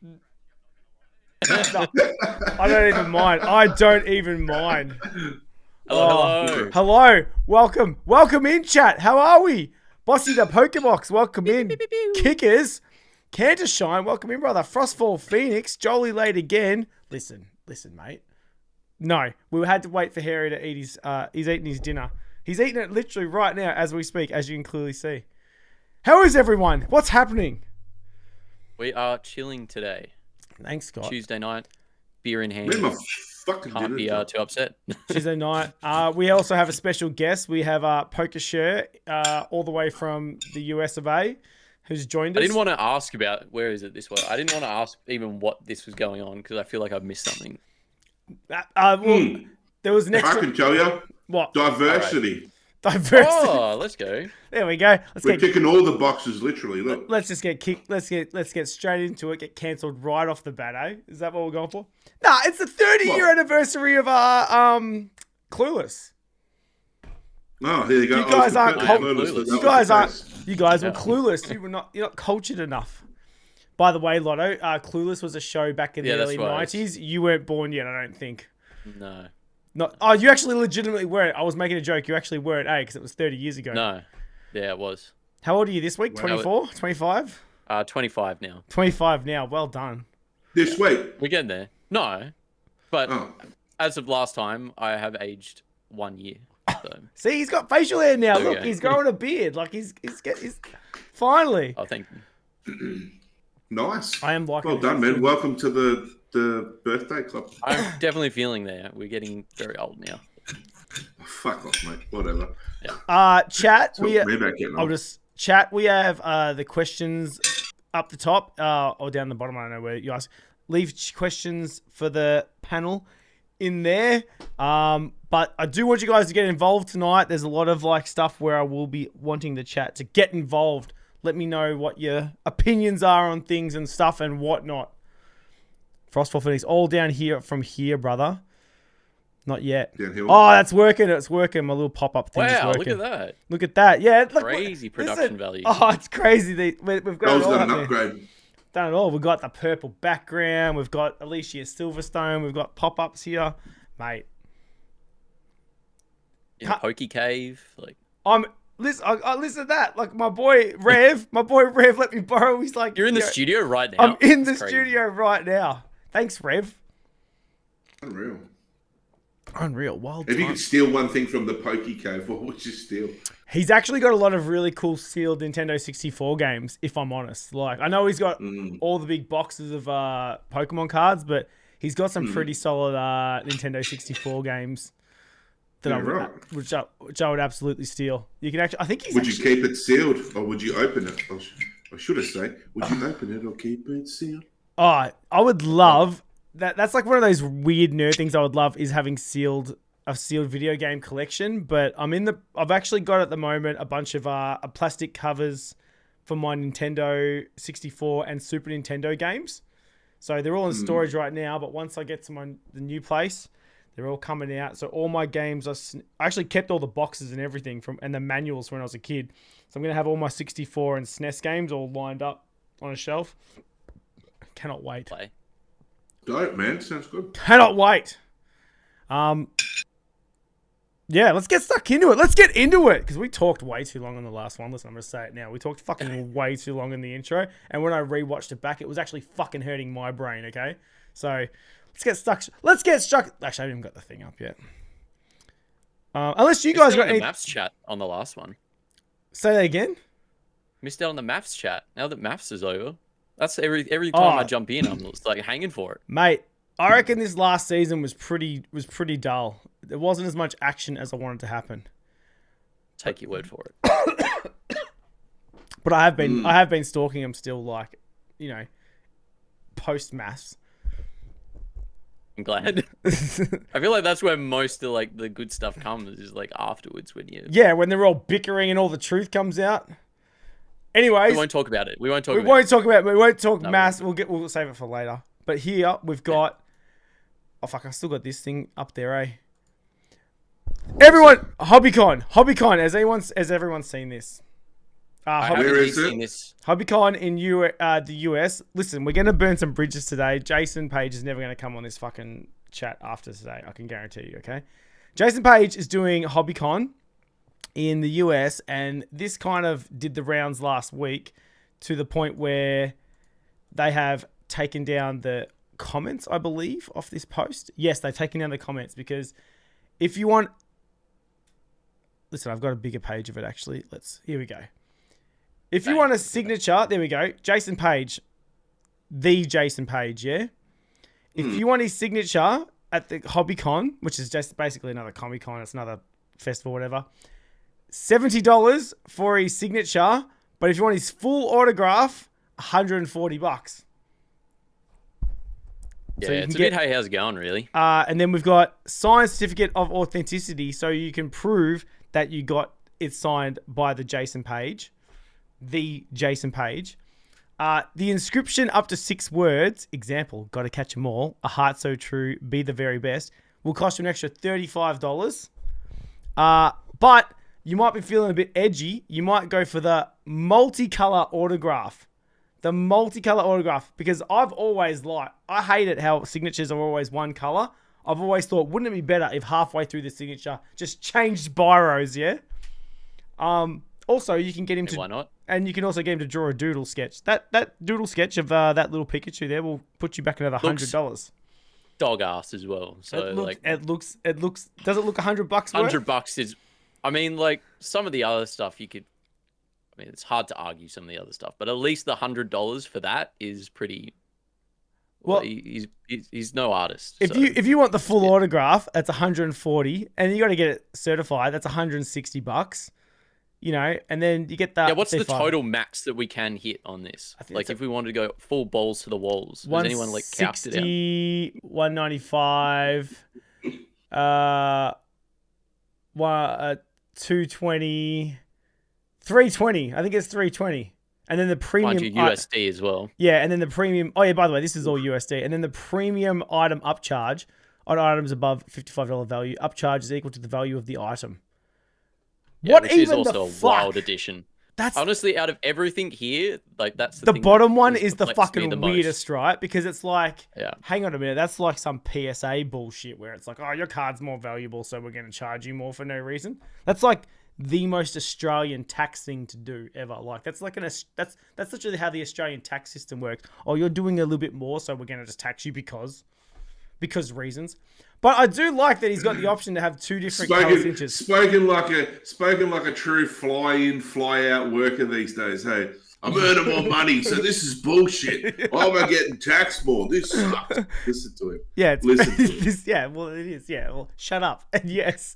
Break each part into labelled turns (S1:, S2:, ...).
S1: No, I don't even mind. I don't even mind.
S2: Hello.
S1: Hello. Welcome in, chat. How are we? Bossy the Pokebox, welcome in. Kickers. Canter Shine, welcome in, brother. Frostfall Phoenix, Jolly late again. Listen, mate. No, we had to wait for Harry to eat his, he's eating his dinner. He's eating it literally right now as we speak, as you can clearly see. How is everyone? What's happening?
S2: We are chilling today.
S1: Thanks, Scott.
S2: Tuesday night, beer in hand. Can't be too upset.
S1: Tuesday night. We also have a special guest. We have Poker all the way from the US of A, who's joined us.
S2: I didn't want to ask about where is it this way. I didn't want to ask even what this was going on because I feel like I've missed something.
S1: There was an extra...
S3: I can tell you.
S1: What?
S3: Diversity.
S1: Diversity.
S2: Oh, let's go.
S1: There we go.
S3: We're ticking all the boxes, literally. Look.
S1: Let's just get kicked. Let's get straight into it. Get cancelled right off the bat, eh? Is that what we're going for? Nah, it's the 30-year anniversary of Clueless.
S3: Oh, here you go.
S1: You guys aren't
S2: clueless.
S1: You guys were clueless. You're not cultured enough. By the way, Lotto, Clueless was a show back in the early 90s. You weren't born yet, I don't think.
S2: No.
S1: Not. Oh, you actually legitimately weren't. I was making a joke. You actually weren't, eh? Because it was 30 years ago.
S2: No. Yeah, it was.
S1: How old are you this week? 24? 25?
S2: 25 now.
S1: 25 now. Well done.
S3: This week?
S2: We're getting there. No. But as of last time, I have aged 1 year. So.
S1: See, he's got facial hair now. Look, he's growing a beard. Like he's finally.
S2: Oh, thank you.
S3: Nice.
S1: I am liking
S3: well done, man. Welcome to the birthday club.
S2: I'm definitely feeling there. We're getting very old now.
S3: Oh, fuck off, mate. Whatever.
S2: Yeah.
S1: Chat.
S3: We have
S1: the questions up the top or down the bottom. I don't know where you ask. Leave questions for the panel in there. But I do want you guys to get involved tonight. There's a lot of stuff where I will be wanting the chat to get involved. Let me know what your opinions are on things and stuff and whatnot. Frostfall Phoenix, all down here from here, brother. Not yet.
S3: Downhill.
S1: Oh, that's working. It's working. My little pop-up thing is
S2: Wow,
S1: working.
S2: look at that.
S1: Look at that. Yeah. Look,
S2: crazy production value.
S1: Oh, it's crazy. We've got it all
S3: done an upgrade.
S1: Done it all. We've got the purple background. We've got Alicia Silverstone. We've got pop-ups here. Mate.
S2: In Poke Cave.
S1: Listen, I listen to that. Like my boy Rev let me borrow. He's like,
S2: you're in the studio right now.
S1: I'm in the studio right now. Thanks, Rev. Unreal. Wild.
S3: If you could steal one thing from the Poke Cave, what would you steal?
S1: He's actually got a lot of really cool sealed Nintendo 64 games, if I'm honest. I know he's got all the big boxes of Pokemon cards, but he's got some pretty solid Nintendo 64 games. Which I would absolutely steal. You can actually, I think he's.
S3: Would you keep it sealed or would you open it? Or should I say, would you open it or keep it sealed?
S1: Oh, I would love that. That's like one of those weird nerd things I would love is having a sealed video game collection. But I've actually got at the moment a bunch of plastic covers for my Nintendo 64 and Super Nintendo games. So they're all in storage right now. But once I get to the new place. They're all coming out. So all my games, I actually kept all the boxes and everything and the manuals when I was a kid. So I'm going to have all my 64 and SNES games all lined up on a shelf. Cannot wait.
S2: Play.
S3: Dope, man. Sounds good.
S1: Cannot wait. Yeah, let's get stuck into it. Let's get into it. Because we talked way too long on the last one. Listen, I'm going to say it now. We talked fucking way too long in the intro. And when I rewatched it back, it was actually fucking hurting my brain, okay? So... Let's get stuck. Actually, I haven't even got the thing up yet. Unless you guys got any
S2: maths chat on the last one.
S1: Say that again.
S2: Missed out on the maths chat. Now that maths is over, that's every time I jump in, I'm just hanging for it.
S1: Mate, I reckon this last season was pretty dull. There wasn't as much action as I wanted to happen.
S2: Take your word for it.
S1: But I have been stalking them still, post maths.
S2: I'm glad. I feel like that's where most of the good stuff comes is afterwards when you
S1: when they're all bickering and all the truth comes out. Anyways,
S2: we won't talk about it. We won't talk
S1: maths. We'll save it for later. But here we've got I still got this thing up there, eh? Everyone, HobbyCon. Has everyone seen this?
S2: I
S1: Hobby,
S2: haven't
S3: Where
S2: really
S3: is it?
S2: seen this.
S1: HobbyCon in the US. Listen, we're gonna burn some bridges today. Jason Page is never gonna come on this fucking chat after today. I can guarantee you. Okay, Jason Page is doing HobbyCon in the US, and this kind of did the rounds last week to the point where they have taken down the comments, I believe, off this post. Yes, they've taken down the comments because if you want... Listen, I've got a bigger page of it, actually. Here we go. If you want a signature, there we go. Jason Page. The Jason Page, yeah? If you want his signature at the HobbyCon, which is just basically another Comic-Con, it's another festival, whatever, $70 for his signature. But if you want his full autograph, $140.
S2: Yeah,
S1: So
S2: it's a bit, hey, how's it going, really?
S1: And then we've got signed certificate of authenticity, so you can prove that you got it signed by the Jason Page. The Jason Page. The inscription up to 6 words, example, gotta catch 'em all, a heart so true, be the very best, will cost you an extra $35. But you might be feeling a bit edgy. You might go for the multicolor autograph. The multicolor autograph, because I've always I hate it how signatures are always one color. I've always thought, wouldn't it be better if halfway through the signature just changed biros, yeah? Also, you can get him to...
S2: Why not?
S1: And you can also get him to draw a doodle sketch. That doodle sketch of that little Pikachu there will put you back another $100.
S2: Dog ass as well. So
S1: it looks. Does it look $100 worth?
S2: $100 is... I mean, like, some of the other stuff you could... I mean, it's hard to argue some of the other stuff, but at least the $100 for that is pretty... Well, he's no artist.
S1: If you want the full autograph, that's $140, and you got to get it certified. That's $160, you know, and then you get that.
S2: Yeah, what's the total max that we can hit on this? Like, if we wanted to go full balls to the walls, has anyone like calced it out?
S1: 195, 220, 320. I think it's 320. And then the premium...
S2: Mind you, USD as well.
S1: Yeah, and then the premium... Oh, yeah, by the way, this is all USD. And then the premium item upcharge on items above $55 value. Upcharge is equal to the value of the item.
S2: Yeah,
S1: What
S2: which
S1: even
S2: is also
S1: the
S2: a
S1: fuck?
S2: wild addition.
S1: That's...
S2: Honestly, out of everything here, like, that's
S1: the
S2: thing
S1: bottom one
S2: that
S1: is the
S2: perplexed me
S1: fucking
S2: most.
S1: weirdest, right? Because it's like...
S2: Yeah.
S1: Hang on a minute. That's like some PSA bullshit where it's like, oh, your card's more valuable, so we're going to charge you more for no reason. That's like... the most Australian tax thing to do ever. Like that's literally how the Australian tax system works. Oh, you're doing a little bit more, so we're gonna just tax you because reasons. But I do like that he's got the option to have 2 different color cinches.
S3: Spoken like a true fly in, fly out worker these days. Hey, I'm earning more money, so this is bullshit. Why am I getting taxed more? This sucks. Listen to him.
S1: Yeah,
S3: listen to him.
S1: Yeah, well, it is. Yeah, well, shut up. And yes.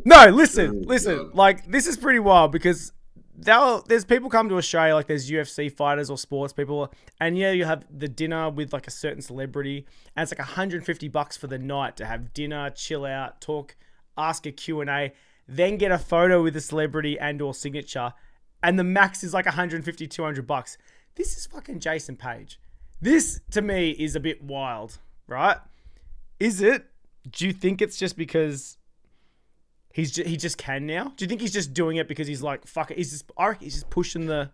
S1: No, listen.
S3: God.
S1: Like, this is pretty wild because there's people come to Australia, like there's UFC fighters or sports people, and yeah, you have the dinner with like a certain celebrity, and it's like $150 for the night to have dinner, chill out, talk, ask a Q&A, then get a photo with the celebrity and or signature, and the max is like $150, $200. This is fucking Jason Page. This, to me, is a bit wild, right? Is it? Do you think it's just because... he just can now? Do you think he's just doing it because he's like, fuck it? I reckon he's just pushing the...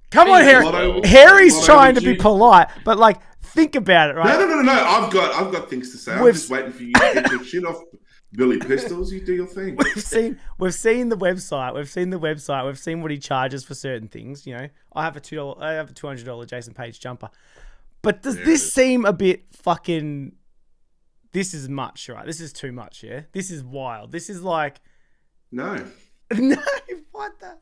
S1: Come on, Harry. Harry's trying to be polite, but like, think about it, right?
S3: No. I've got things to say. I'm just waiting for you to get your shit off Billy Pistols. You do your thing.
S1: We've seen the website. We've seen what he charges for certain things. You know, I have a $200 Jason Page jumper. But does this seem a bit fucking... This is much, right? This is too much, yeah? This is wild. This is like...
S3: No.
S1: No, what the...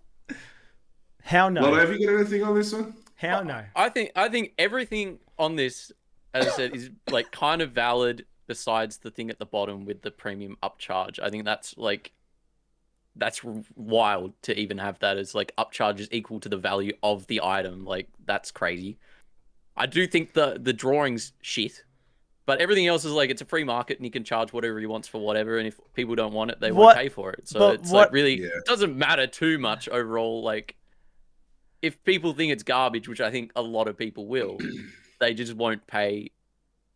S1: How no?
S3: Well, have you got anything on this one?
S1: How no?
S2: I think everything on this, as I said, is like kind of valid besides the thing at the bottom with the premium upcharge. I think that's like... That's wild to even have that as like upcharge is equal to the value of the item. Like, that's crazy. I do think the drawing's shit. But everything else is like, it's a free market and he can charge whatever he wants for whatever. And if people don't want it, they won't pay for it. So it's like really, it doesn't matter too much overall. Like if people think it's garbage, which I think a lot of people will, they just won't pay.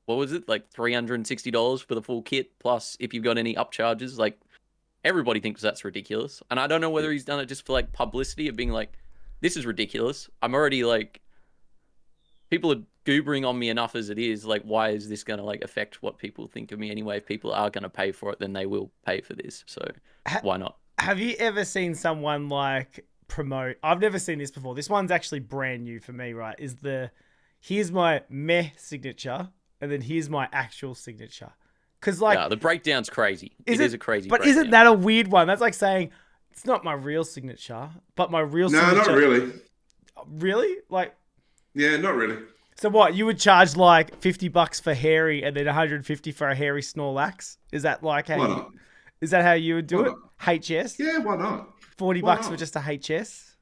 S2: What was it? Like $360 for the full kit. Plus if you've got any upcharges, like everybody thinks that's ridiculous. And I don't know whether he's done it just for like publicity of being like, this is ridiculous. I'm already like, people are goobering on me enough as it is. Like, why is this going to like affect what people think of me anyway? If people are going to pay for it, then they will pay for this. So why not?
S1: Have you ever seen someone like promote? I've never seen this before. This one's actually brand new for me, right? Is here's my meh signature, and then here's my actual signature. Because like,
S2: yeah, the breakdown's crazy. It is a crazy.
S1: But
S2: breakdown.
S1: Isn't that a weird one? That's like saying it's not my real signature, but my real signature.
S3: No, not really.
S1: Really? Like,
S3: yeah, not really.
S1: So what? You would charge like $50 for Hairy and then $150 for a Hairy Snorlax? Is that like how? Is that how you would do it? HS?
S3: Yeah, why not?
S1: $40 for just a HS?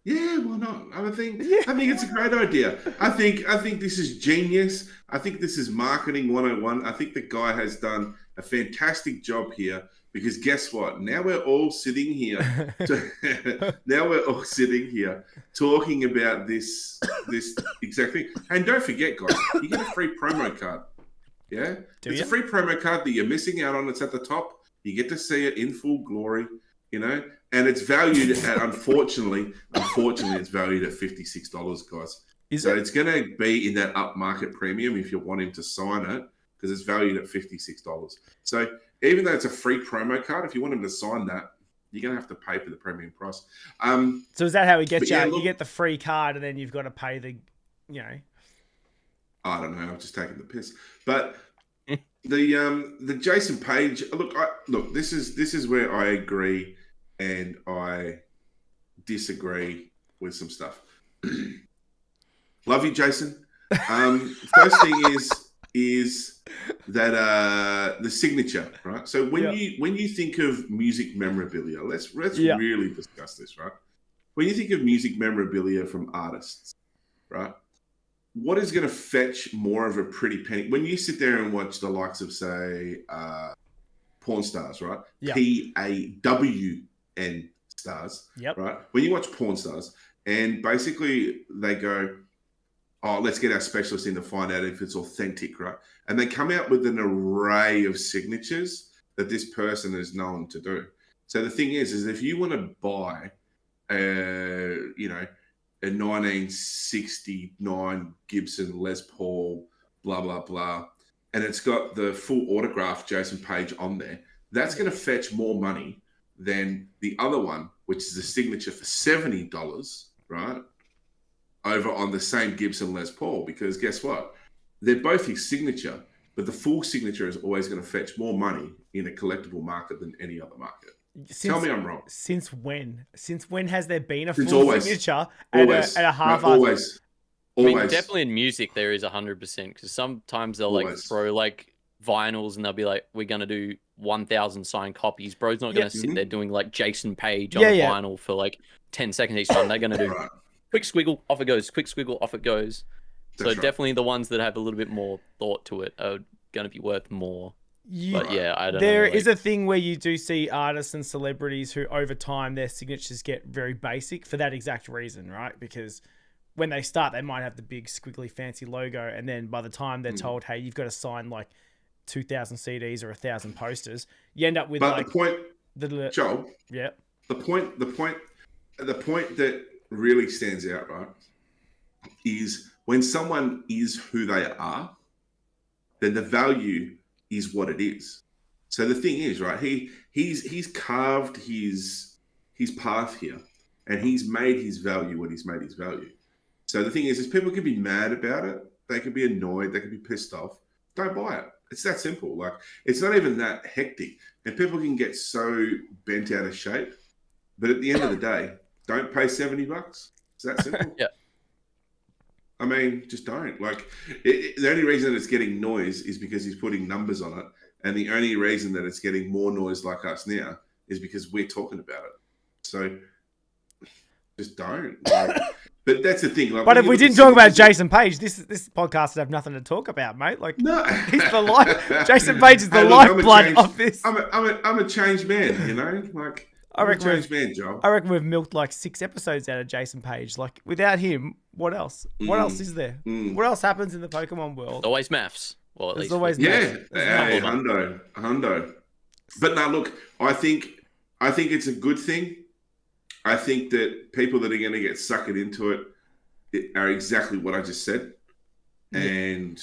S3: Yeah, why not? I think it's a great idea. I think this is genius. I think this is marketing 101. I think the guy has done a fantastic job here because guess what? Now we're all sitting here. Talking about this exact thing. And don't forget, guys, you get a free promo card. Yeah, it's a free promo card that you're missing out on. It's at the top. You get to see it in full glory. You know, and it's valued at unfortunately, it's valued at $56, guys. So it's going to be in that upmarket premium if you want him to sign it, because it's valued at $56. So even though it's a free promo card, if you want him to sign that, you're going to have to pay for the premium price.
S1: So is that how he gets you? You get the free card, and then you've got to pay the, you know.
S3: I don't know. I've just taken the piss, but. The Jason Paige look. This is where I agree and I disagree with some stuff. Love you, Jason. First thing is that the signature, right? So when you think of music memorabilia, let's really discuss this, right? When you think of music memorabilia from artists, right? What is going to fetch more of a pretty penny? When you sit there and watch the likes of, say, porn stars, right?
S1: Yeah.
S3: PAWN stars, right? When you watch porn stars and basically they go, oh, let's get our specialist in to find out if it's authentic, right? And they come out with an array of signatures that this person is known to do. So the thing is if you want to buy, a 1969 Gibson Les Paul, blah, blah, blah, and it's got the full autograph Jason Paige on there, that's going to fetch more money than the other one, which is a signature for $70, right, over on the same Gibson Les Paul, because guess what? They're both his signature, but the full signature is always going to fetch more money in a collectible market than any other market. Tell me I'm wrong.
S1: Since when? Since when has there been a full signature at a half?
S3: Always.
S2: I mean, definitely in music there is 100%, because sometimes they'll like throw like vinyls and they'll be like, we're gonna do 1,000 signed copies. Bro's not gonna sit there doing like Jason Paige on vinyl for like 10 seconds each time. They're gonna do quick squiggle, off it goes, quick squiggle, off it goes. So definitely the ones that have a little bit more thought to it are gonna be worth more. But I don't know.
S1: There is a thing where you do see artists and celebrities who over time their signatures get very basic for that exact reason, right? Because when they start, they might have the big squiggly fancy logo, and then by the time they're told, hey, you've got to sign like 2,000 CDs or 1,000 posters, you end up with
S3: the point, Joel.
S1: Yeah.
S3: The point that really stands out, right, is when someone is who they are, then the value is what it is. So the thing is, right, he's carved his path here, and he's made his value what he's made his value. So the thing is people can be mad about it, they can be annoyed, they can be pissed off. Don't buy it. It's that simple. Like, it's not even that hectic. And people can get so bent out of shape, but at the end of the day, don't pay $70. It's that simple.
S2: Yeah.
S3: I mean, just don't. Like, the only reason it's getting noise is because he's putting numbers on it. And the only reason that it's getting more noise like us now is because we're talking about it. So just don't. Like, but that's the thing. Like,
S1: but if we didn't talk about Jason Paige, this podcast would have nothing to talk about, mate. Like, no, he's the life. Jason Paige is the lifeblood of this.
S3: I'm a changed man, you know? Like, I reckon
S1: we've milked like 6 episodes out of Jason Paige. Like, without him, what else? What else is there? What else happens in the Pokemon world?
S2: Always maths. Well, at least.
S1: Always
S3: maths. Hundo. But now, look, I think I think it's a good thing. I think that people that are going to get suckered into it are exactly what I just said. And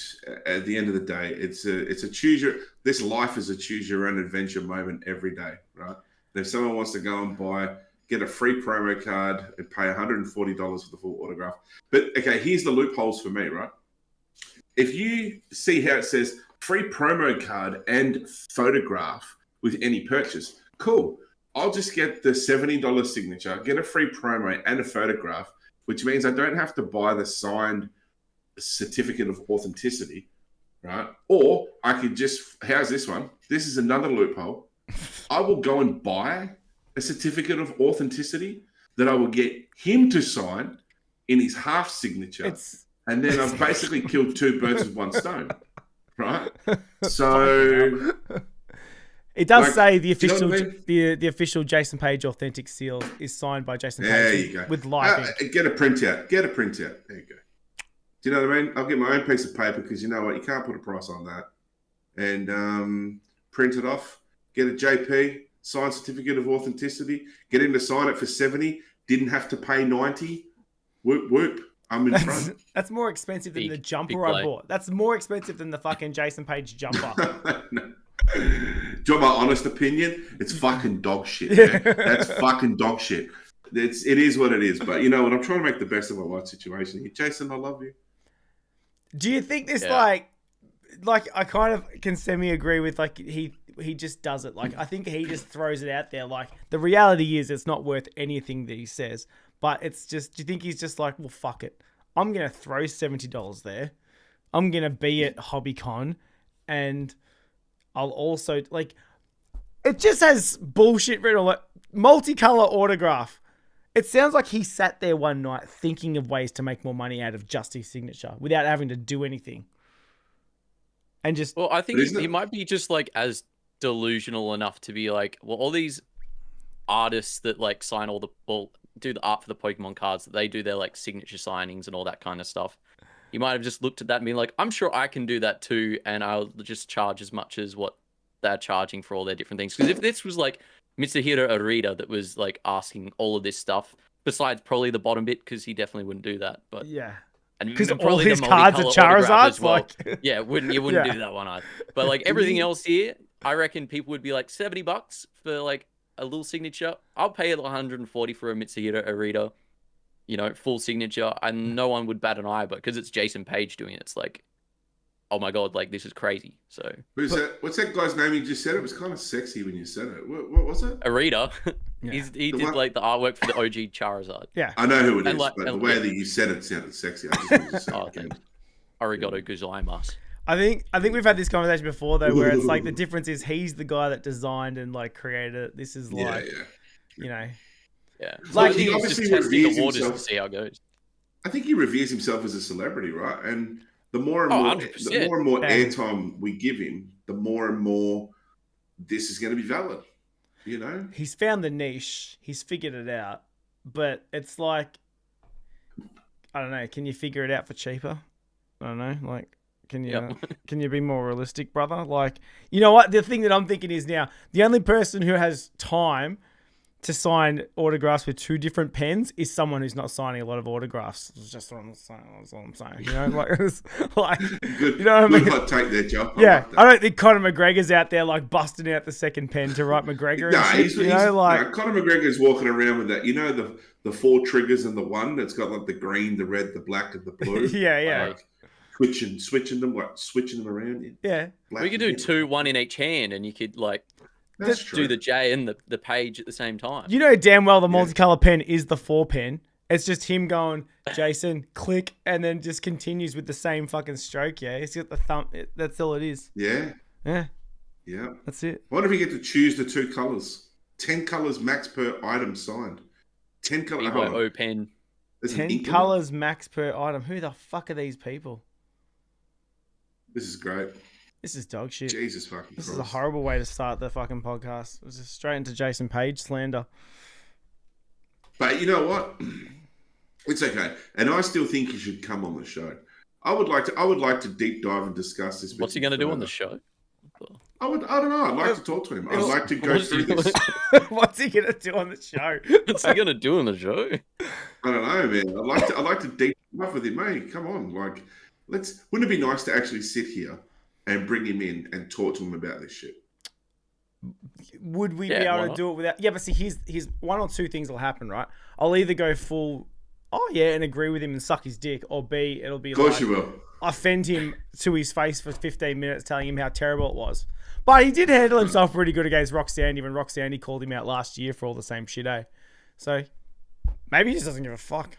S3: at the end of the day, it's a choose your. This life is a choose your own adventure moment every day, right? And if someone wants to go and get a free promo card and pay $140 for the full autograph, but okay, here's the loopholes for me, right? If you see how it says free promo card and photograph with any purchase, cool. I'll just get the $70 signature, get a free promo and a photograph, which means I don't have to buy the signed certificate of authenticity, right? Or I could just, how's this one? This is another loophole. I will go and buy a certificate of authenticity that I will get him to sign in his half signature. And then I've basically killed two birds with one stone, right? So
S1: it does say the official, the official Jason Paige authentic seal is signed by Jason Paige.
S3: There you go.
S1: With live ink.
S3: Get a printout. Get a printout. There you go. Do you know what I mean? I'll get my own piece of paper because you know what? You can't put a price on that. And print it off. Get a JP, signed certificate of authenticity. Get him to sign it for $70. Didn't have to pay $90. Whoop, whoop. I'm in front.
S1: That's more expensive than the jumper I bought. That's more expensive than the fucking Jason Paige jumper.
S3: No. Do you want my honest opinion? It's fucking dog shit, man. That's fucking dog shit. It is what it is. But you know what? I'm trying to make the best of my life situation here. Jason, I love you.
S1: Do you think this like I kind of can semi-agree with like he just does it. Like I think he just throws it out there. Like the reality is it's not worth anything that he says. But it's just, do you think he's just like, well, fuck it. I'm going to throw $70 there. I'm going to be at HobbyCon. And I'll also, like, it just has bullshit written on it. Multicolor autograph. It sounds like he sat there one night thinking of ways to make more money out of just his signature without having to do anything. And just...
S2: Well, I think he might be just, like, as delusional enough to be like, well, all these artists that, like, sign all the... do the art for the Pokemon cards, that they do their like signature signings and all that kind of stuff. You might have just looked at that and been like, I'm sure I can do that too, and I'll just charge as much as what they're charging for all their different things. Because if this was like Mitsuhiro Arita that was like asking all of this stuff, besides probably the bottom bit, because he definitely wouldn't do that. But
S1: yeah,
S2: and
S1: because all his cards are Charizards,
S2: well.
S1: like
S2: yeah, you wouldn't do that one either. But like everything else here, I reckon people would be like $70 for like a little signature. I'll pay $140 for a Mitsuhiro Arita, you know, full signature, and no one would bat an eye. But because it's Jason Paige doing it, it's like, oh my god, like this is crazy. So
S3: what's that guy's name you just said? It was kind of sexy when you said it. What was it?
S2: Arita. Yeah. He did like the artwork for the OG Charizard.
S1: Yeah,
S3: I know who it is, but the way that you said it sounded sexy. I just
S2: Arigato gozaimasu.
S1: I think we've had this conversation before though, where it's like the difference is he's the guy that designed and like created it. This is like, you know,
S2: like he obviously just testing the waters to see how it goes.
S3: I think he reveres himself as a celebrity, right? And the more and more airtime we give him, the more and more this is going to be valid. You know,
S1: he's found the niche. He's figured it out, but it's like, I don't know. Can you figure it out for cheaper? I don't know, like. Can you be more realistic, brother? Like, you know what? The thing that I'm thinking is now, the only person who has time to sign autographs with two different pens is someone who's not signing a lot of autographs. It's just what I'm saying. That's all I'm saying. You know, like,
S3: good,
S1: you know what I mean?
S3: Take their job.
S1: Yeah, I don't think Conor McGregor's out there like busting out the second pen to write McGregor.
S3: Conor McGregor's walking around with that. You know, the four triggers and the one that's got like the green, the red, the black, and the blue.
S1: yeah.
S3: Like, switching them around.
S1: Yeah.
S2: We could do two, one in each hand, and you could like do the J and the page at the same time.
S1: You know damn well the multicolor pen is the 4 pen. It's just him going, Jason, click, and then just continues with the same fucking stroke. Yeah, he's got the thumb. That's all it is.
S3: Yeah.
S1: Yeah.
S3: Yeah.
S1: That's it.
S3: What if you get to choose the 2 colors? 10 colors max per item signed. 10 colors.
S2: O pen.
S1: 10 colors max per item. Who the fuck are these people?
S3: This is great.
S1: This is dog shit.
S3: Jesus fucking Christ.
S1: This is a horrible way to start the fucking podcast. It was just straight into Jason Paige slander.
S3: But you know what? It's okay. And I still think you should come on the show. I would like to deep dive and discuss this.
S2: What's he going to do on the show?
S3: I don't know. I'd like to talk to him. I'd like to go through this.
S1: What's he gonna do on the show?
S2: What's he gonna do on the show?
S3: I don't know, man. I'd like to deep dive with him, mate. Come on, like, wouldn't it be nice to actually sit here and bring him in and talk to him about this shit?
S1: Would we be able to do it without? Yeah, but see, here's one or two things will happen, right? I'll either go full, oh yeah, and agree with him and suck his dick, or B, it'll be
S3: of course
S1: like,
S3: you will.
S1: offend him to his face for 15 minutes, telling him how terrible it was. But he did handle himself pretty good against Roxanne when Roxanne called him out last year for all the same shit, eh? So maybe he just doesn't give a fuck.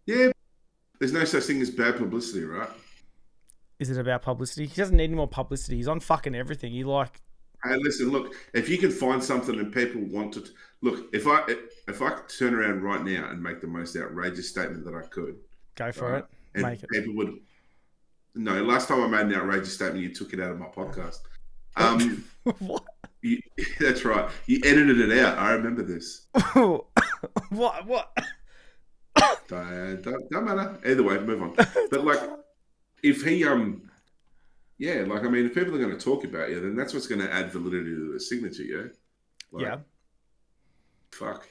S3: Yeah, there's no such thing as bad publicity, right?
S1: Is it about publicity? He doesn't need any more publicity. He's on fucking everything. He like.
S3: Hey, listen, look, if you can find something and people want to look, if I could turn around right now and make the most outrageous statement that I could,
S1: go for it.
S3: And
S1: Make it.
S3: people would. No, last time I made an outrageous statement, you took it out of my podcast.
S1: What?
S3: That's right. You edited it out. I remember this.
S1: What?
S3: Don't matter. Either way, move on. But like, if he yeah, like I mean, if people are going to talk about you, then that's what's going to add validity to the signature, yeah. Like,
S1: yeah.
S3: Fuck.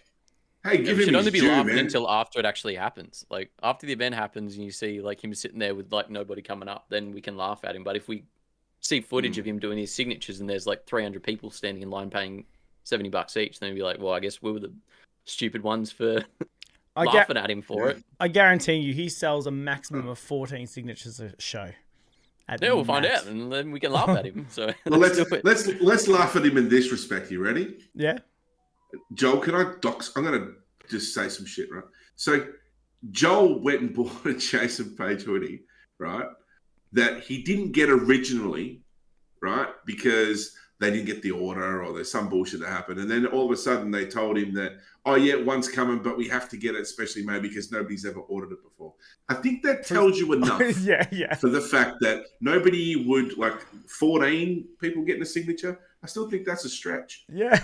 S3: Hey, give him
S2: should
S3: his
S2: only be
S3: due,
S2: laughing
S3: man.
S2: until after it actually happens. Like after the event happens and you see like him sitting there with like nobody coming up, then we can laugh at him. But if we see footage of him doing his signatures and there's like 300 people standing in line paying $70 each, then we'd be like, well, I guess we were the stupid ones for laughing at him for it.
S1: I guarantee you, he sells a maximum of 14 signatures a show.
S2: Yeah, we'll find out, and then we can laugh at him. So
S3: well, let's laugh at him in this respect. You ready?
S1: Yeah.
S3: Joel, can I dox? I'm gonna just say some shit, right? So Joel went and bought a Jason Paige hoodie, right? That he didn't get originally, right? Because they didn't get the order or there's some bullshit that happened. And then all of a sudden they told him that, oh yeah, one's coming, but we have to get it especially made because nobody's ever ordered it before. I think that tells you enough
S1: yeah.
S3: for the fact that nobody would, like 14 people getting a signature. I still think that's a stretch.
S1: Yeah.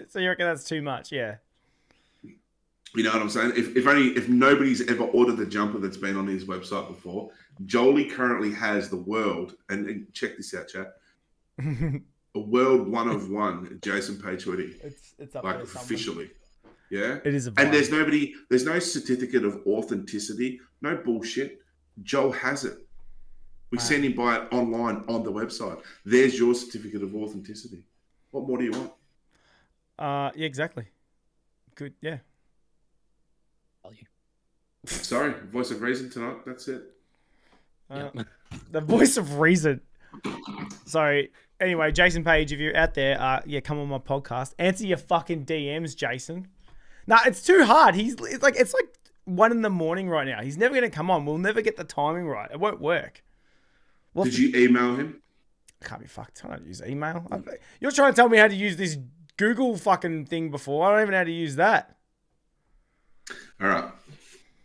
S1: So you reckon that's too much? Yeah.
S3: You know what I'm saying? If nobody's ever ordered the jumper that's been on his website before, Jolie currently has the world, and check this out, chat. A world 1 of 1 Jason Paige hoodie.
S1: It's up
S3: like
S1: there
S3: officially. Yeah.
S1: It is a
S3: and there's no certificate of authenticity, no bullshit. Joel has it. We send him buy it online on the website. There's your certificate of authenticity. What more do you want?
S1: Yeah, exactly. Good, yeah.
S2: Value.
S3: Sorry, voice of reason tonight. That's it.
S1: The voice of reason. Sorry. Anyway, Jason Paige, if you're out there, come on my podcast. Answer your fucking DMs, Jason. Nah, it's too hard. It's like 1 a.m. right now. He's never gonna come on. We'll never get the timing right. It won't work.
S3: Did you email him?
S1: I can't be fucked. I don't use email. You're trying to tell me how to use this Google fucking thing before. I don't even know how to use that.
S3: All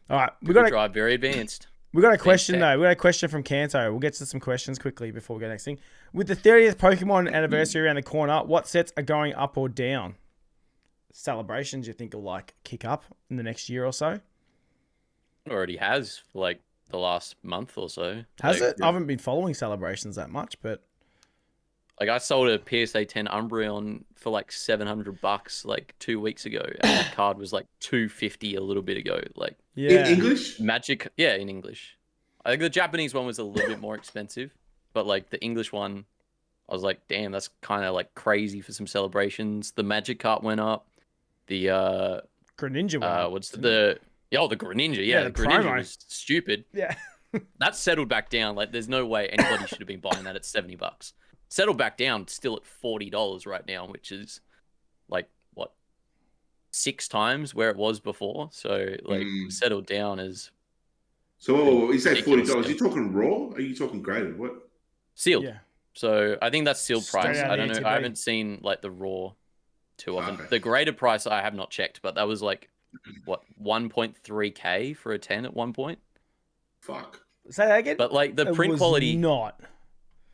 S3: right.
S2: We got to drive very advanced.
S1: We got a question though. We got a question from Kanto. We'll get to some questions quickly before we go next thing. With the 30th Pokemon anniversary around the corner, what sets are going up or down? Celebrations you think will like kick up in the next year or so?
S2: It already has for like the last month or so.
S1: Has it? I haven't been following celebrations that much, but
S2: like I sold a PSA 10 Umbreon for like $700 like 2 weeks ago, and the card was like $250 a little bit ago. Like
S3: in English?
S2: Magic, yeah, in English. I think the Japanese one was a little bit more expensive, but like the English one, I was like, damn, that's kind of like crazy for some celebrations. The Magic card went up. The
S1: Greninja one.
S2: What's the Greninja? Yeah, the Greninja was stupid.
S1: Yeah.
S2: That's settled back down. Like, there's no way anybody should have been buying that at $70. Settled back down, still at $40 right now, which is like what 6 times where it was before. So like settled down as.
S3: So you say $40? Are you talking raw? Are you talking graded? What?
S2: Sealed.
S1: Yeah.
S2: So I think that's sealed price. I don't know.
S1: ATB.
S2: I haven't seen like the raw too often.
S3: Okay.
S2: The graded price I have not checked, but that was like what 1.3K for a 10 at one point.
S3: Fuck.
S1: Say that again.
S2: But like the print quality,
S1: not.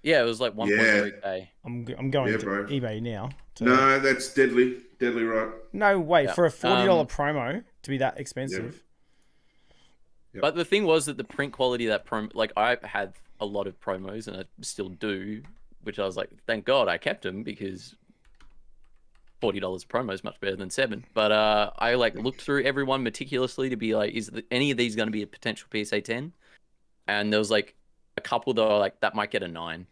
S2: Yeah, it was like 1.3K.
S1: I'm going to eBay now.
S3: No, that's deadly right.
S1: No way for a $40 promo to be that expensive.
S3: Yep.
S2: But the thing was that the print quality of that promo, like I had a lot of promos, and I still do, which I was like, thank God I kept them, because $40 a promo is much better than 7. But I like looked through everyone meticulously to be like, is any of these going to be a potential PSA 10? And there was like a couple that were like, that might get a 9.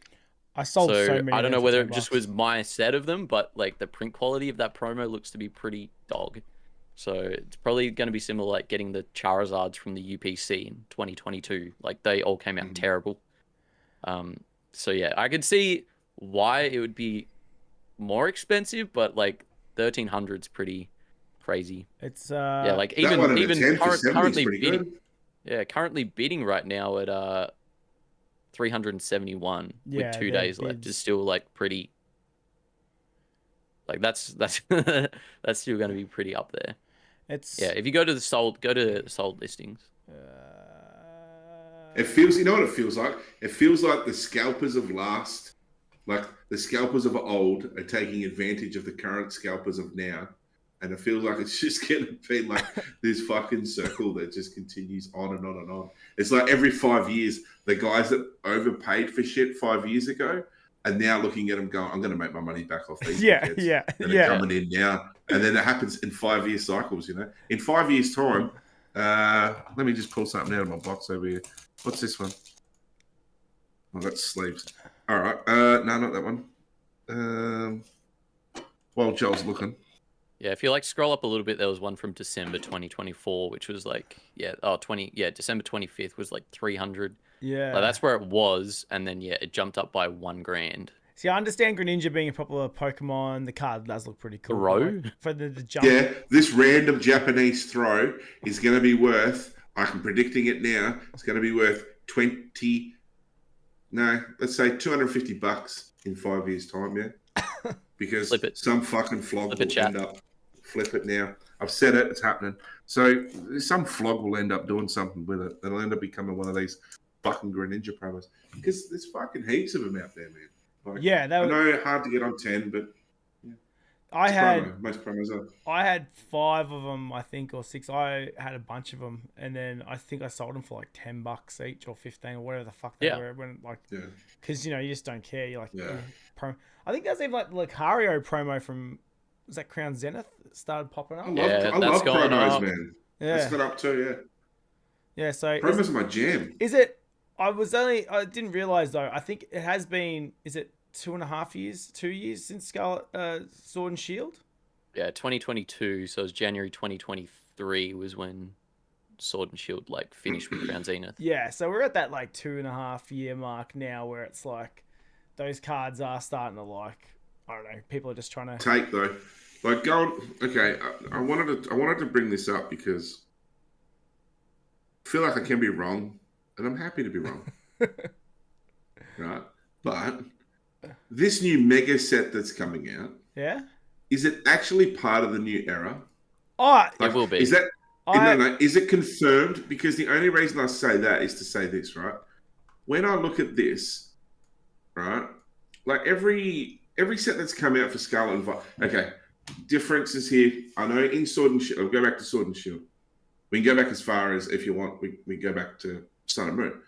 S1: I sold so many.
S2: I don't
S1: of
S2: know
S1: them for
S2: whether
S1: $10.
S2: it just was my set of them, but like the print quality of that promo looks to be pretty dog. So it's probably going to be similar, like getting the Charizards from the UPC in 2022. Like they all came out terrible. So yeah, I could see why it would be more expensive, but like 1,300's pretty crazy.
S1: It's
S2: yeah, like
S3: that one
S2: even
S3: at 10 for 70 is
S2: currently
S3: pretty
S2: bidding.
S3: good.
S2: Yeah, currently bidding right now at 371 with 2 days left is still like pretty. Like that's that's still going to be pretty up there.
S1: It's
S2: if you go to the sold listings.
S3: It feels, you know what it feels like? It feels like the scalpers of last, like the scalpers of old are taking advantage of the current scalpers of now. And it feels like it's just going to be like this fucking circle that just continues on and on and on. It's like every 5 years, the guys that overpaid for shit 5 years ago are now looking at them going, I'm going to make my money back off these dickheads that are coming in now. And then it happens in 5 year cycles, you know. In 5 years' time, let me just pull something out of my box over here. What's this one? Oh, that's sleeves. All right. No, not that one. While Joel's looking.
S2: Yeah, if you like scroll up a little bit, there was one from December 2024, which was like, December 25th was like 300.
S1: Yeah.
S2: Like, that's where it was, and then it jumped up by $1,000.
S1: See, I understand Greninja being a popular Pokemon. The card does look pretty cool.
S2: Throw?
S1: Like, for the jump.
S3: Yeah, this random Japanese throw is going to be worth, I'm predicting it now, it's going to be worth let's say $250 in 5 years' time, yeah? Because some fucking flog will end up, flip it now. I've said it, it's happening. So some flog will end up doing something with it. It'll end up becoming one of these fucking Greninja promos. Because there's fucking heaps of them out there, man. Like, I know hard to get on 10, but most promos are.
S1: I had 5 of them, I think, or 6. I had a bunch of them, and then I think I sold them for like $10 each or 15 or whatever the fuck they were. When because you just don't care. You're like, promo. I think that's even like the Lucario promo from, was that Crown Zenith that started popping up?
S3: I love promos,
S2: up.
S3: man.
S1: Yeah,
S3: that's got up too.
S1: Yeah, so
S3: promos are my jam.
S1: Is it? I didn't realize though. I think it has been. Is it 2.5 years, 2 years since Scarlet, Sword and Shield?
S2: Yeah, 2022. So it was January 2023 was when Sword and Shield like finished with Crown Zenith.
S1: Yeah, so we're at that like 2.5 year mark now, where it's like those cards are starting to like, I don't know, people are just trying to
S3: take though. Like I wanted to bring this up because I feel like I can be wrong, and I'm happy to be wrong. Right, but this new mega set that's coming out, is it actually part of the new era?
S2: It will be.
S3: Is that no? Is it confirmed? Because the only reason I say that is to say this, right? When I look at this, right, like every set that's come out for Scarlet and Violet, okay, differences here. I know in Sword and Shield, I'll go back to Sword and Shield. We can go back as far as, if you want, we go back to Sun and Moon.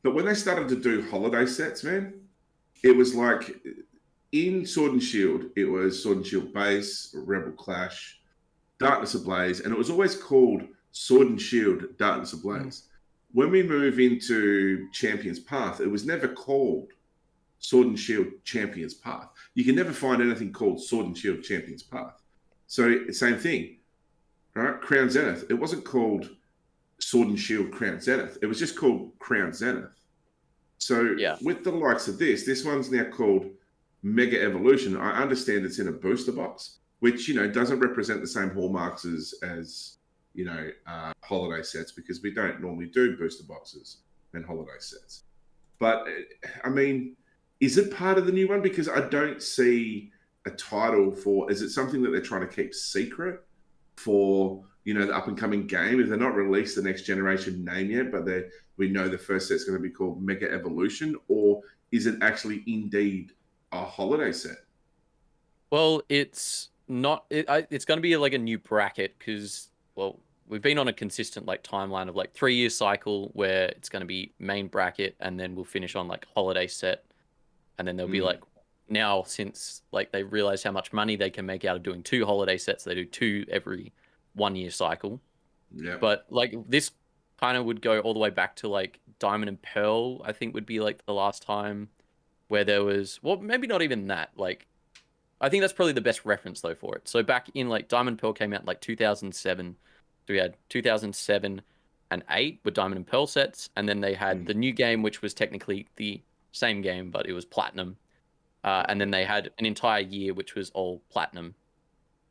S3: But when they started to do holiday sets, man, it was like in Sword and Shield, it was Sword and Shield Base, Rebel Clash, Darkness Ablaze, and it was always called Sword and Shield, Darkness Ablaze. When we move into Champion's Path, it was never called Sword and Shield Champion's Path. You can never find anything called Sword and Shield Champion's Path. So same thing, right? Crown Zenith, it wasn't called Sword and Shield Crown Zenith. It was just called Crown Zenith. So with the likes of this one's now called Mega Evolution. I understand it's in a booster box, which, doesn't represent the same hallmarks as holiday sets, because we don't normally do booster boxes and holiday sets. But I mean, is it part of the new one? Because I don't see a title for, is it something that they're trying to keep secret for, the up and coming game? If they're not released the next generation name yet, but we know the first set's going to be called Mega Evolution, or is it actually indeed a holiday set?
S2: Well, it's not. It's going to be like a new bracket because, well, we've been on a consistent like timeline of like 3-year cycle where it's going to be main bracket and then we'll finish on like holiday set, and then there'll be like now since like they realize how much money they can make out of doing 2 holiday sets, they do 2 every 1-year cycle.
S3: Yeah.
S2: But like this kind of would go all the way back to like Diamond and Pearl, I think would be like the last time where there was, well, maybe not even that. Like, I think that's probably the best reference though for it. So back in like Diamond and Pearl came out in like 2007. So we had 2007 and 8 with Diamond and Pearl sets, and then they had the new game, which was technically the same game, but it was Platinum. And then they had an entire year, which was all Platinum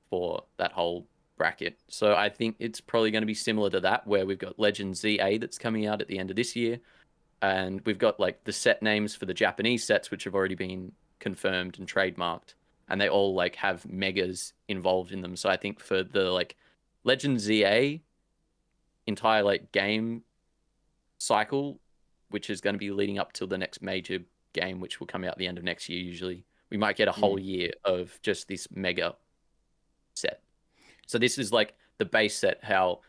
S2: for that whole bracket. So I think it's probably going to be similar to that, where we've got Legend ZA that's coming out at the end of this year. And we've got like the set names for the Japanese sets, which have already been confirmed and trademarked. And they all like have megas involved in them. So I think for the like Legend ZA entire like game cycle, which is going to be leading up till the next major game, which will come out at the end of next year usually, we might get a whole year of just this mega set. So this is like the base set, how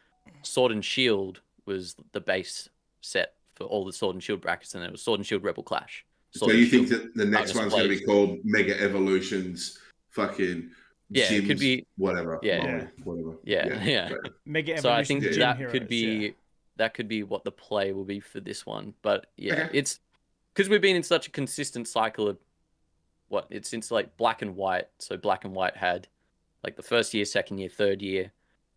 S2: Sword and Shield was the base set for all the Sword and Shield brackets, and there was Sword and Shield Rebel Clash.
S3: So you think that the next one's going to be called Mega Evolutions, fucking gyms,
S2: it could be
S3: whatever,
S2: whatever. Yeah.
S1: Mega Evolution.
S2: So I think that
S1: Heroes,
S2: could be what the play will be for this one. But it's because we've been in such a consistent cycle of it's since like Black and White. So Black and White had like the first year, second year, third year,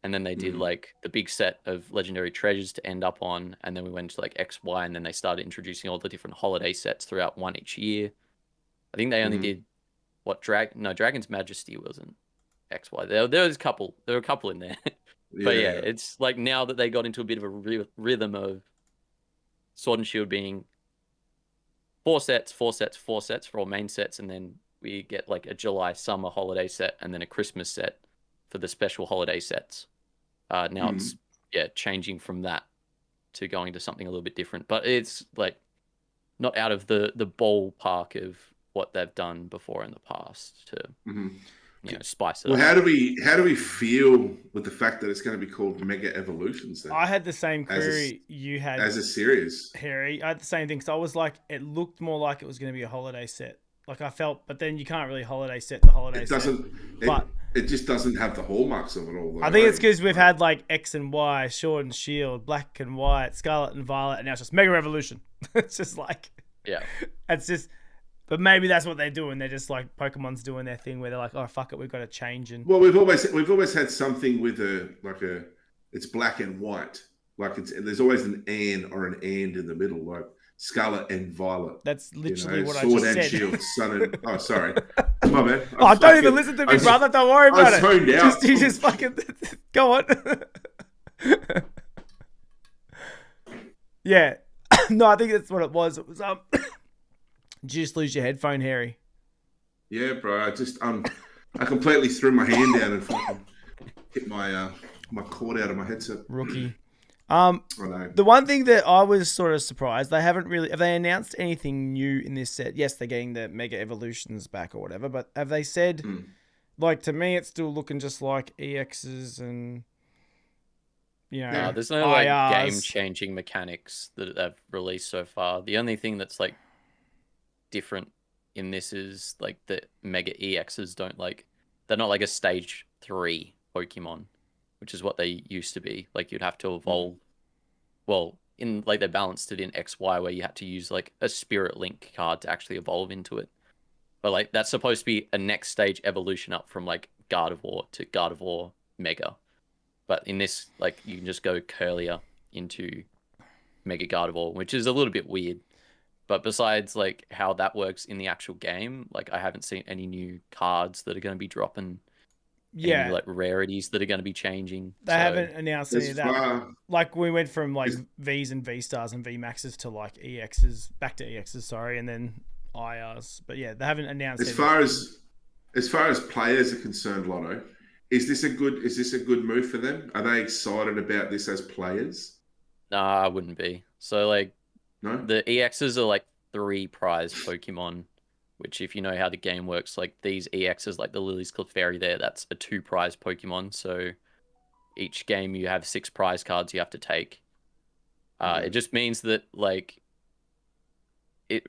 S2: and then they did like the big set of Legendary Treasures to end up on, and then we went to like X, Y, and then they started introducing all the different holiday sets throughout one each year. I think they only did Dragon's Majesty wasn't X, Y. There was a couple. There were a couple in there. But yeah, it's like now that they got into a bit of a rhythm of Sword and Shield being 4 sets for all main sets, and then we get like a July summer holiday set and then a Christmas set for the special holiday sets. Now it's changing from that to going to something a little bit different, but it's like not out of the ballpark of what they've done before in the past to spice it up.
S3: Well, how do we feel with the fact that it's going to be called Mega Evolutions then?
S1: I had the same query you had
S3: as a series,
S1: Harry. I had the same thing. So I was like, it looked more like it was going to be a holiday set. Like I felt, but then you can't really holiday set the holiday set.
S3: It just doesn't have the hallmarks of it all. Though,
S1: I think it's because we've had like X and Y, Sword and Shield, Black and White, Scarlet and Violet, and now it's just Mega Revolution. It's just like, it's just. But maybe that's what they're doing. They're just like Pokemon's doing their thing where they're like, oh fuck it, we've got to change. And
S3: well, we've always had something with it's black and white. Like there's always an and in the middle, like Scarlet and Violet.
S1: That's literally what I
S3: just
S1: said.
S3: Sword and Shield, Sun and... Oh, sorry. My bad.
S1: Don't even listen to me, brother. Don't worry about it.
S3: I zoned out.
S1: You just fucking... Go on. Yeah. No, I think that's what it was. It was... Did you just lose your headphone, Harry?
S3: Yeah, bro. I completely threw my hand down and fucking hit my cord out of my headset.
S1: Rookie.
S3: I know.
S1: The one thing that I was sort of surprised, have they announced anything new in this set? Yes, they're getting the Mega Evolutions back or whatever, but have they said, like, to me, it's still looking just like EXs and,
S2: there's no like game-changing mechanics that they've released so far. The only thing that's like different in this is like the Mega EXs they're not like a stage 3 Pokemon, which is what they used to be. Like you'd have to evolve. Well, in like they balanced it in XY where you had to use like a Spirit Link card to actually evolve into it. But like that's supposed to be a next stage evolution up from like Gardevoir to Gardevoir Mega. But in this, like you can just go Curlier into Mega Gardevoir, which is a little bit weird. But besides like how that works in the actual game, like I haven't seen any new cards that are going to be dropping. Any, like rarities that are going to be changing.
S1: They haven't announced any of that. Like we went from like Vs and V stars and V maxes to like EXs, back to EXs, sorry, and then IRs. But yeah, they haven't announced.
S3: As far as players are concerned, Lotto, is this a good move for them? Are they excited about this as players?
S2: Nah, I wouldn't be. So like,
S3: no,
S2: the EXs are like 3 prize Pokemon. Which, if you know how the game works, like these EXs, like the Lily's Clefairy there, that's a 2 prize Pokemon. So, each game you have 6 prize cards you have to take. It just means that like it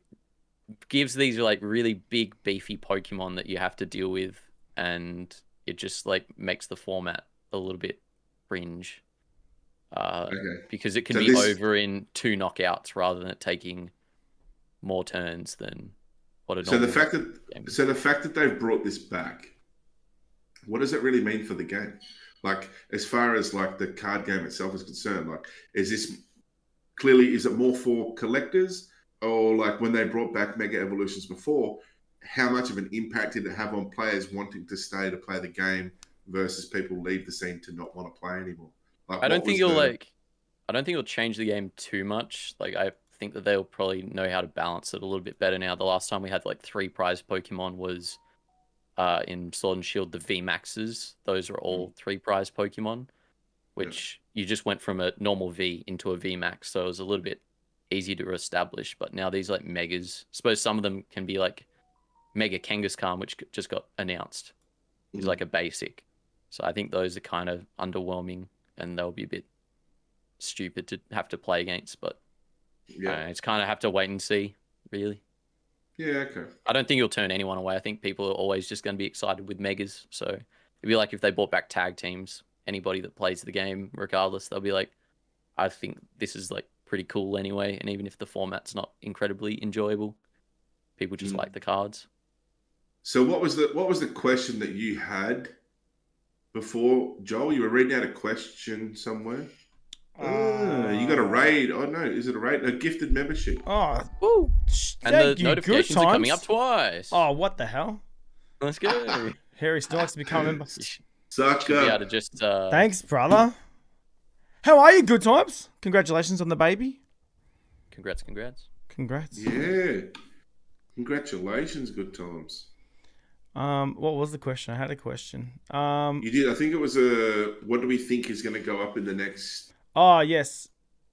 S2: gives these like really big beefy Pokemon that you have to deal with, and it just like makes the format a little bit cringe. Because it can be over in 2 knockouts rather than it taking more turns than what it.
S3: So the fact that they've brought this back, what does it really mean for the game? Like, as far as like the card game itself is concerned, like, is it more for collectors, or like when they brought back Mega Evolutions before, how much of an impact did it have on players wanting to stay to play the game versus people leave the scene to not want to play anymore? Like,
S2: I don't think it'll change the game too much. Like, I think that they'll probably know how to balance it a little bit better now. The last time we had like 3 prize Pokemon was in Sword and Shield, the VMAXs. Those are all 3 prize Pokemon, which you just went from a normal V into a VMAX, so it was a little bit easier to establish. But now these like Megas, I suppose some of them can be like Mega Kangaskhan, which just got announced, is like a basic. So I think those are kind of underwhelming, and they'll be a bit stupid to have to play against. But it's kind of have to wait and see, really.
S3: Yeah, okay.
S2: I don't think you'll turn anyone away. I think people are always just going to be excited with Megas. So it'd be like if they brought back tag teams. Anybody that plays the game, regardless, they'll be like, I think this is like pretty cool anyway. And even if the format's not incredibly enjoyable, people just like the cards.
S3: So what was the question that you had before, Joel? You were reading out a question somewhere. You got a raid. Oh no, is it a raid? A gifted membership.
S1: Oh,
S2: woo! And the notifications are coming up twice.
S1: Oh, what the hell?
S2: Let's go.
S1: Harry Snorlax to become a member.
S3: Suck
S2: Be able to just,
S1: Thanks, brother. How are you, Good Times? Congratulations on the baby.
S2: Congrats.
S1: Congrats.
S3: Yeah. Congratulations, Good Times.
S1: What was the question? I had a question.
S3: You did. I think it was what do we think is going to go up in the next?
S1: Oh yes.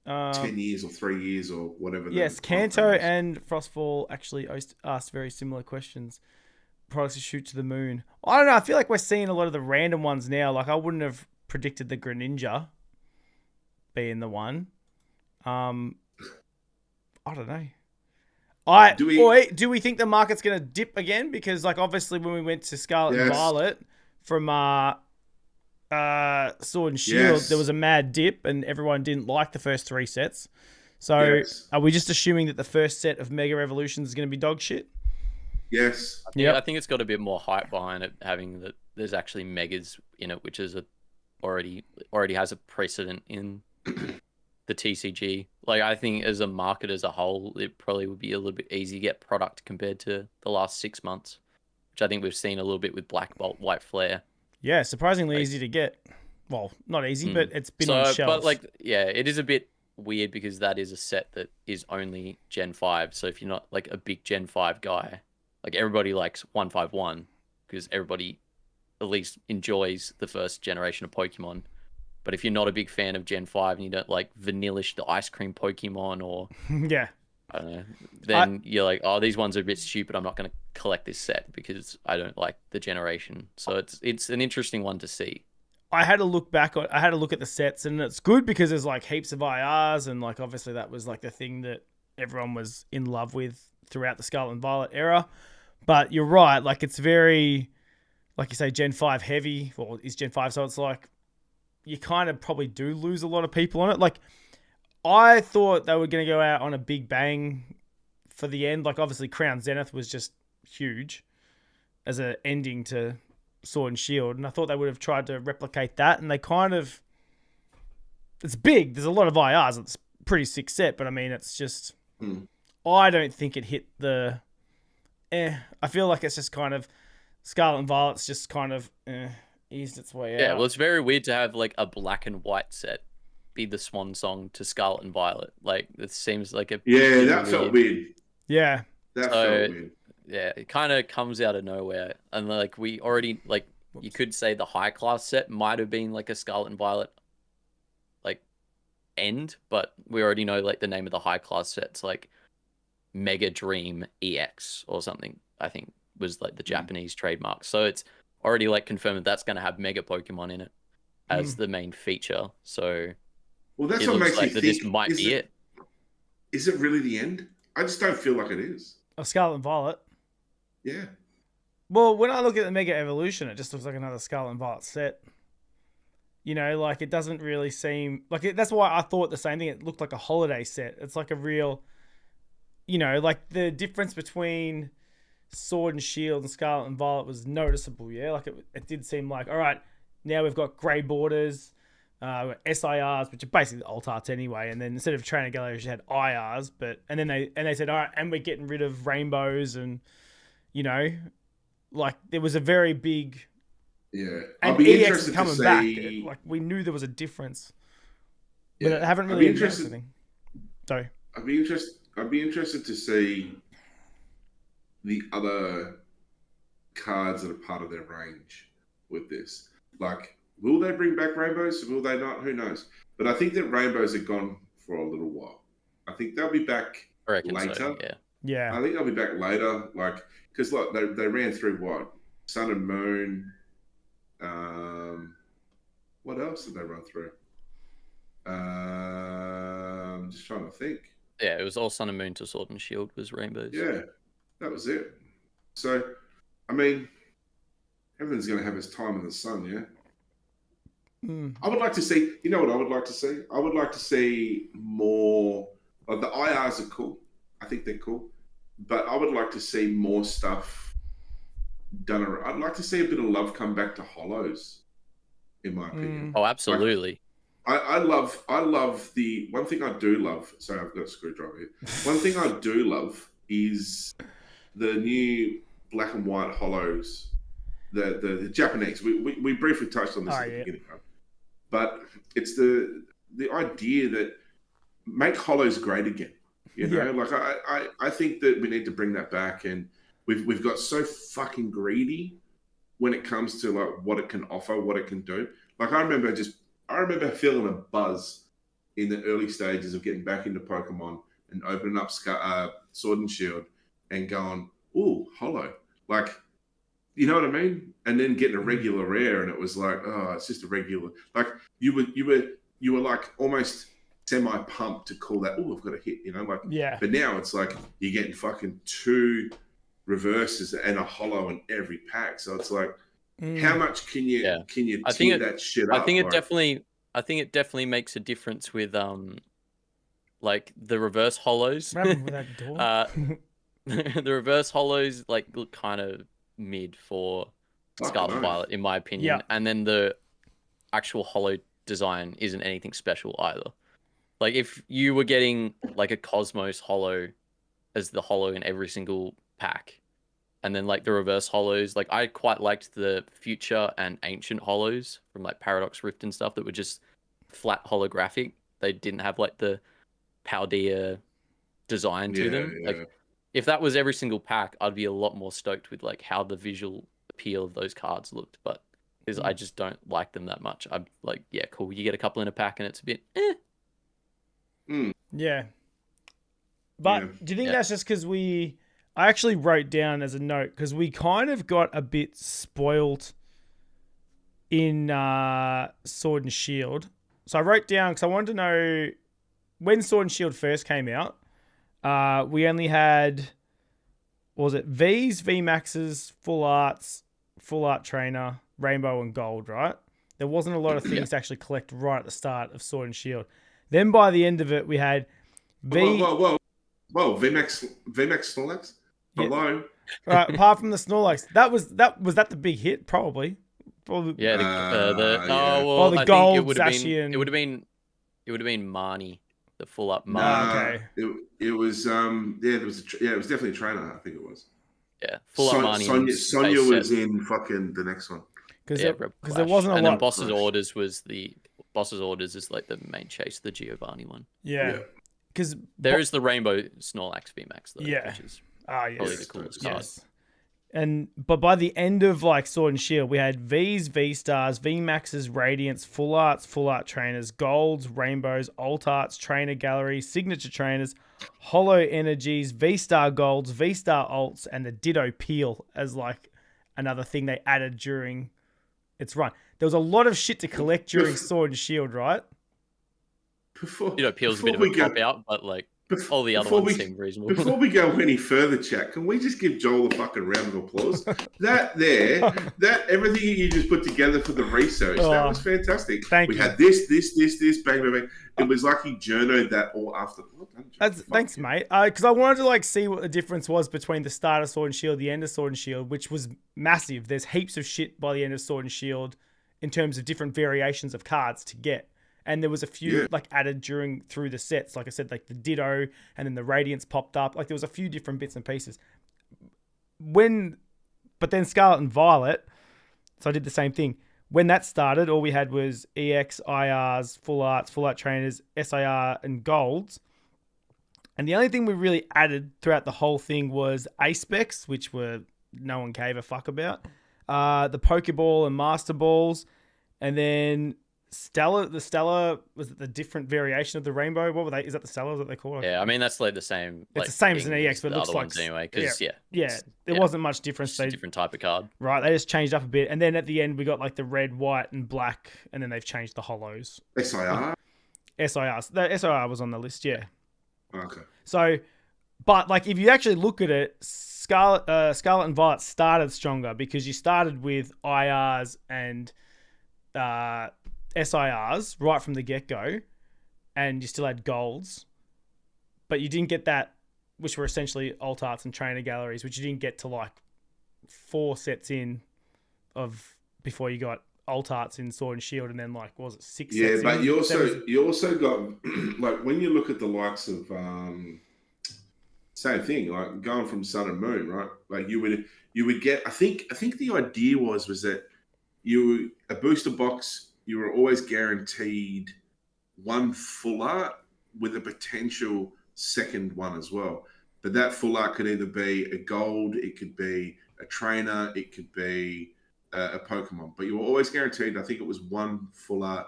S3: 10 years or 3 years or whatever.
S1: Yes, Kanto and Frostfall actually asked very similar questions. Products to shoot to the moon. I don't know. I feel like we're seeing a lot of the random ones now. Like, I wouldn't have predicted the Greninja being the one. I don't know. Do we think the market's going to dip again? Because, like, obviously when we went to Scarlet and Violet from Sword and Shield, there was a mad dip and everyone didn't like the first 3 sets. So are we just assuming that the first set of Mega Evolutions is going to be dog shit?
S3: Yes.
S2: Yeah, I think it's got a bit more hype behind it, having that there's actually Megas in it, which is already has a precedent in the TCG. Like, I think as a market as a whole, it probably would be a little bit easy to get product compared to the last 6 months, which I think we've seen a little bit with Black Bolt, White Flare.
S1: Yeah, surprisingly easy to get. Well, not easy, but it's been on shelves.
S2: But like, yeah, it is a bit weird because that is a set that is only Gen 5. So if you're not like a big Gen 5 guy, like everybody likes 151 because everybody at least enjoys the first generation of Pokemon. But if you're not a big fan of Gen 5 and you don't like Vanillish the ice cream Pokemon or
S1: yeah,
S2: I don't know, then you're like, oh, these ones are a bit stupid. I'm not going to collect this set because I don't like the generation. So it's an interesting one to see.
S1: I had to look at the sets, and it's good because there's like heaps of IRs, and like obviously that was like the thing that everyone was in love with throughout the Scarlet and Violet era. But you're right, like it's very, like you say, Gen 5 heavy, or is Gen 5, so it's like you kind of probably do lose a lot of people on it. Like, I thought they were going to go out on a big bang for the end. Like, obviously, Crown Zenith was just huge as an ending to Sword and Shield, and I thought they would have tried to replicate that, and they kind of... It's big. There's a lot of IRs. It's a pretty sick set, but I mean, it's just... I don't think it hit the... I feel like it's just kind of... Scarlet and Violet's just kind of eased its way out.
S2: Yeah, well, it's very weird to have like a black and white set be the swan song to Scarlet and Violet. Like, it seems like a...
S3: Yeah, that felt weird.
S1: Yeah.
S3: That felt weird.
S2: Yeah, it kind of comes out of nowhere. And like, we already, like, you could say the high class set might have been like a Scarlet and Violet like end, but we already know like the name of the high class sets, like Mega Dream EX or something, I think was like the Japanese trademark. So it's already like confirmed that that's going to have Mega Pokemon in it. as the main feature. So
S3: Well, that's
S2: it
S3: what
S2: looks
S3: makes
S2: like
S3: me
S2: that
S3: think.
S2: this might be it.
S3: Is it really the end? I just don't feel like it is.
S1: Of Scarlet and Violet.
S3: Yeah.
S1: Well, when I look at the Mega Evolution, it just looks like another Scarlet and Violet set. You know, like it doesn't really seem like it. That's why I thought the same thing. It looked like a holiday set. It's like a real, you know, like the difference between Sword and Shield and Scarlet and Violet was noticeable. Yeah, like it did seem like, all right, now we've got grey borders, SIRs, which are basically the alt arts anyway. And then instead of trainer galleries, you had IRs. And then they said, all right, and we're getting rid of rainbows, and you know, like there was a very big.
S3: Yeah,
S1: And
S3: I'll be
S1: EX
S3: interested
S1: coming
S3: to
S1: back.
S3: see.
S1: Like we knew there was a difference,
S3: Yeah,
S1: but I haven't
S3: I'll
S1: really
S3: be
S1: announced
S3: interested.
S1: anything. Sorry.
S3: I'd be interested to see the other cards that are part of their range with this. Like, will they bring back rainbows? Will they not? Who knows? But I think that rainbows are gone for a little while. I think they'll be back
S2: I reckon
S3: later.
S2: so, yeah.
S1: Yeah.
S3: I think they'll be back later. Like, because like they ran through what? Sun and Moon. What else did they run through? Just trying to think.
S2: Yeah, it was all Sun and Moon to Sword and Shield was rainbows.
S3: Yeah, that was it. So, I mean, everything's going to have its time in the sun, yeah? I would like to see, you know what I would like to see? I would like to see more, like the IRs are cool. I think they're cool. But I would like to see more stuff done. I'd like to see a bit of love come back to Hollows, in my opinion.
S2: Oh, absolutely.
S3: I love the one thing I do love. Sorry, I've got a screwdriver here. One thing I do love is the new black and white hollows, the Japanese. We briefly touched on this at the beginning, right? But it's the idea that make hollows great again. You know, like I think that we need to bring that back, and we've got so fucking greedy when it comes to like what it can offer, what it can do. Like I remember feeling a buzz in the early stages of getting back into Pokemon and opening up Sword and Shield and going, "Ooh, hollow!" Like, you know what I mean? And then getting a regular rare, and it was like, "Oh, it's just a regular." Like you were like almost semi-pumped to call that. "Oh, I've got a hit," you know? Like,
S1: yeah.
S3: But now it's like you're getting fucking 2 reverses and a hollow in every pack. So it's like, how much can you tee that shit up?
S2: I think it definitely makes a difference with like the reverse hollows.
S1: What happened with that door?
S2: The reverse hollows like look kind of mid for Scarlet and Violet, in my opinion.
S1: Yeah.
S2: And then the actual hollow design isn't anything special either. Like if you were getting like a Cosmos hollow as the hollow in every single pack, and then like the reverse hollows, like I quite liked the future and ancient hollows from like Paradox Rift and stuff that were just flat holographic. They didn't have like the Paldea design to them.
S3: Yeah.
S2: Like if that was every single pack, I'd be a lot more stoked with like how the visual appeal of those cards looked. But because I just don't like them that much. I'm like, yeah, cool. You get a couple in a pack and it's a bit
S1: Yeah. But do you think that's just because I actually wrote down as a note, because we kind of got a bit spoiled in Sword and Shield. So I wrote down, because I wanted to know, when Sword and Shield first came out, we only had, what was it, V's, VMAXs, Full Arts, Full Art Trainer, Rainbow and Gold, right? There wasn't a lot of things to actually collect right at the start of Sword and Shield. Then by the end of it, we had
S3: Whoa, VMAX Snorlax? Hello?
S1: Right, apart from the Snorlax, was that the big hit? Probably.
S2: yeah.
S1: The gold Zacian.
S2: It would have been Marnie, the full up Marnie.
S3: Nah, it was it was definitely a trainer. I think it was.
S2: Yeah, full up Marnie.
S3: Sonya was in fucking the next one.
S1: Because there wasn't a lot.
S2: And then Boss's Orders is like the main chase, the Giovanni one.
S1: Yeah. Because
S2: there is the Rainbow Snorlax VMAX though,
S1: yeah.
S2: which is
S1: yes.
S2: probably the coolest card.
S1: But by the end of like Sword and Shield, we had V's, V Stars, V Maxes, Radiance, Full Arts, Full Art Trainers, Golds, Rainbows, Alt Arts, Trainer Gallery, Signature Trainers, Hollow Energies, V Star Golds, V Star Alts, and the Ditto Peel as like another thing they added during its run. there was a lot of shit to collect during Sword and Shield, right?
S3: Before,
S2: You know, Peel's a bit of
S3: before
S2: a
S3: we go-
S2: cop out, but like all the other
S3: before
S2: ones
S3: we-
S2: seem reasonable.
S3: Before we go any further, chat, can we just give Joel a fucking round of applause? That everything you just put together for the research, that was fantastic.
S1: Thank
S3: we
S1: you.
S3: had this, bang, bang, bang. It was like he journoed that all after. Well done, Joel.
S1: Thanks, mate. Because I wanted to like see what the difference was between the start of Sword and Shield, the end of Sword and Shield, which was massive. There's heaps of shit by the end of Sword and Shield in terms of different variations of cards to get. And there was a few like added through the sets. Like I said, like the Ditto and then the Radiance popped up. Like there was a few different bits and pieces. But then Scarlet and Violet, so I did the same thing. When that started, all we had was EX, IRs, full art trainers, SIR, and golds. And the only thing we really added throughout the whole thing was A-Specs, which no one gave a fuck about. The Pokeball and Master Balls. And then the Stellar, was it the different variation of the rainbow? What were they? Is that the Stellar that they call it?
S2: Yeah, I mean that's like the same.
S1: It's the same as an EX, but it looks like
S2: anyway. Because
S1: there wasn't much difference.
S2: It's a different type of card,
S1: right? They just changed up a bit, and then at the end we got like the red, white, and black, and then they've changed the holos.
S3: SIR.
S1: The SIR was on the list, yeah.
S3: Okay.
S1: So, but like if you actually look at it, Scarlet and Violet started stronger because you started with IRs and SIRs right from the get-go, and you still had golds, but you didn't get that, which were essentially alt arts and trainer galleries, which you didn't get to like 4 sets in of before you got alt arts in Sword and Shield, and then like what was it 6
S3: yeah,
S1: sets
S3: but
S1: in?
S3: you also got like when you look at the likes of same thing, like going from Sun and Moon, right? Like you would get, I think the idea was that a booster box, you were always guaranteed one full art with a potential second one as well. But that full art could either be a gold, it could be a trainer, it could be a Pokemon. But you were always guaranteed, I think it was one full art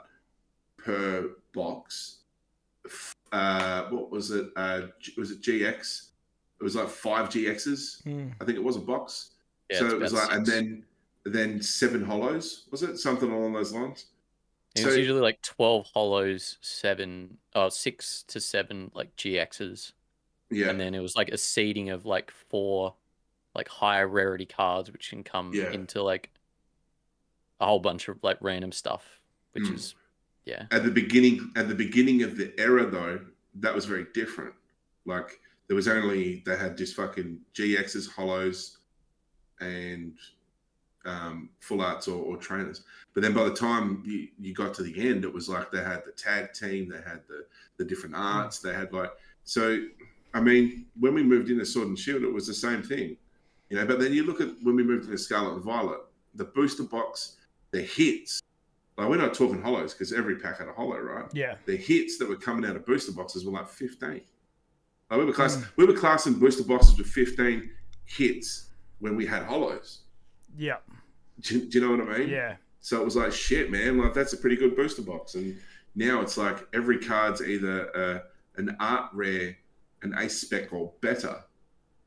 S3: per box. What was it? Was it GX? It was like 5 GXs. I think it was a box.
S2: Yeah,
S3: so it was like,
S2: 6.
S3: and then 7 holos. Was it something along those lines?
S2: It was usually like 12 holos, 6 to 7 like GXs.
S3: Yeah.
S2: And then it was like a seeding of like 4 like higher rarity cards, which can come into like a whole bunch of like random stuff, which is
S3: At the beginning of the era though, that was very different. Like they had just fucking GXs, holos, and full arts or trainers. But then by the time you got to the end, it was like they had the tag team, they had the different arts, they had like, so I mean, when we moved into Sword and Shield, it was the same thing, you know. But then you look at when we moved into Scarlet and Violet, the booster box, the hits, like we're not talking holos because every pack had a holo, right?
S1: Yeah.
S3: The hits that were coming out of booster boxes were like 15. Like we were classing booster boxes with 15 hits when we had holos.
S1: Yeah.
S3: Do you know what I mean?
S1: Yeah.
S3: So it was like, shit, man, like that's a pretty good booster box. And now it's like every card's either an art rare, an ace spec or better,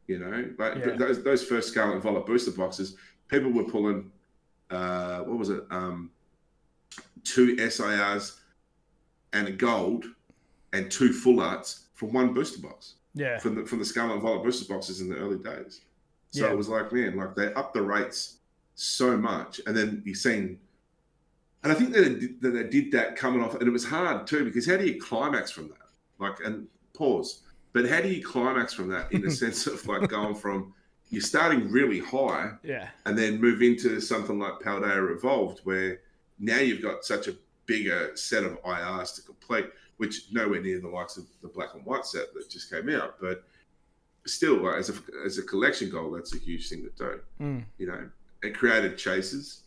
S3: you know? Like those first Scarlet and Violet booster boxes, people were pulling, what was it? 2 SIRs and a gold and 2 full arts from one booster box.
S1: Yeah.
S3: From the Scarlet and Violet booster boxes in the early days. So it was like, man, like they upped the rates so much. And then you're seeing, and I think that they did that coming off, and it was hard too, because how do you climax from that? Like, and pause, but how do you climax from that in the sense of like going from, you're starting really high and then move into something like Paldea Evolved, where now you've got such a bigger set of IRs to complete, which nowhere near the likes of the black and white set that just came out, but still, like, as a collection goal, that's a huge thing to do. You know, it created chases,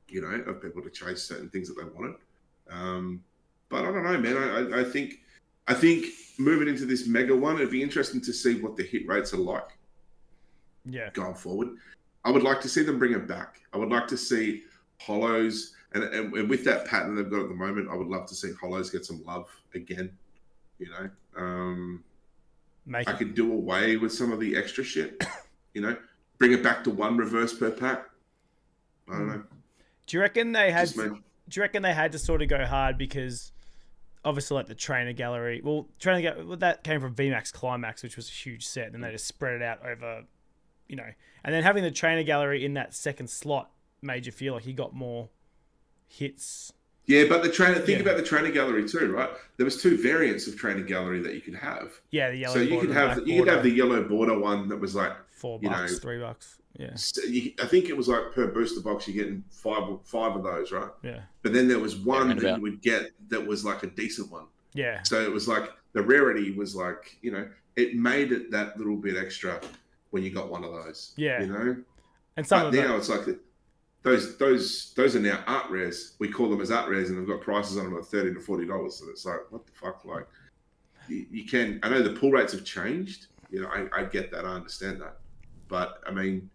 S3: you know, of people to chase certain things that they wanted. But I don't know, man. I think moving into this mega one, it'd be interesting to see what the hit rates are like. Yeah. Going forward, I would like to see them bring it back. I would like to see holos, and with that pattern they've got at the moment, I would love to see holos get some love again. You know. I could do away with some of the extra shit, you know, bring it back to 1 reverse per pack. I don't know.
S1: Do you reckon they had?
S3: Just
S1: Do you reckon they had to sort of go hard because obviously like the trainer gallery? Well, that came from VMAX Climax, which was a huge set, and they just spread it out over, you know, and then having the trainer gallery in that second slot made you feel like he got more hits.
S3: Yeah, but the trainer. Think about the trainer gallery too, right? There was 2 variants of trainer gallery that you could have.
S1: Yeah, the yellow.
S3: So
S1: you
S3: could have the yellow border one that was like
S1: $4, $3. Yeah.
S3: I think it was like per booster box you're getting five of those, right?
S1: Yeah.
S3: But then there was one that you would get that was like a decent one.
S1: Yeah.
S3: So it was like the rarity was like, you know, it made it that little bit extra when you got one of those.
S1: Yeah.
S3: You know.
S1: And some
S3: now it's like those are now art rares. We call them as art rares, and they've got prices on them of $30 to $40. So it's like, what the fuck? Like, you can. I know the pull rates have changed. You know, I get that. I understand that. But I mean,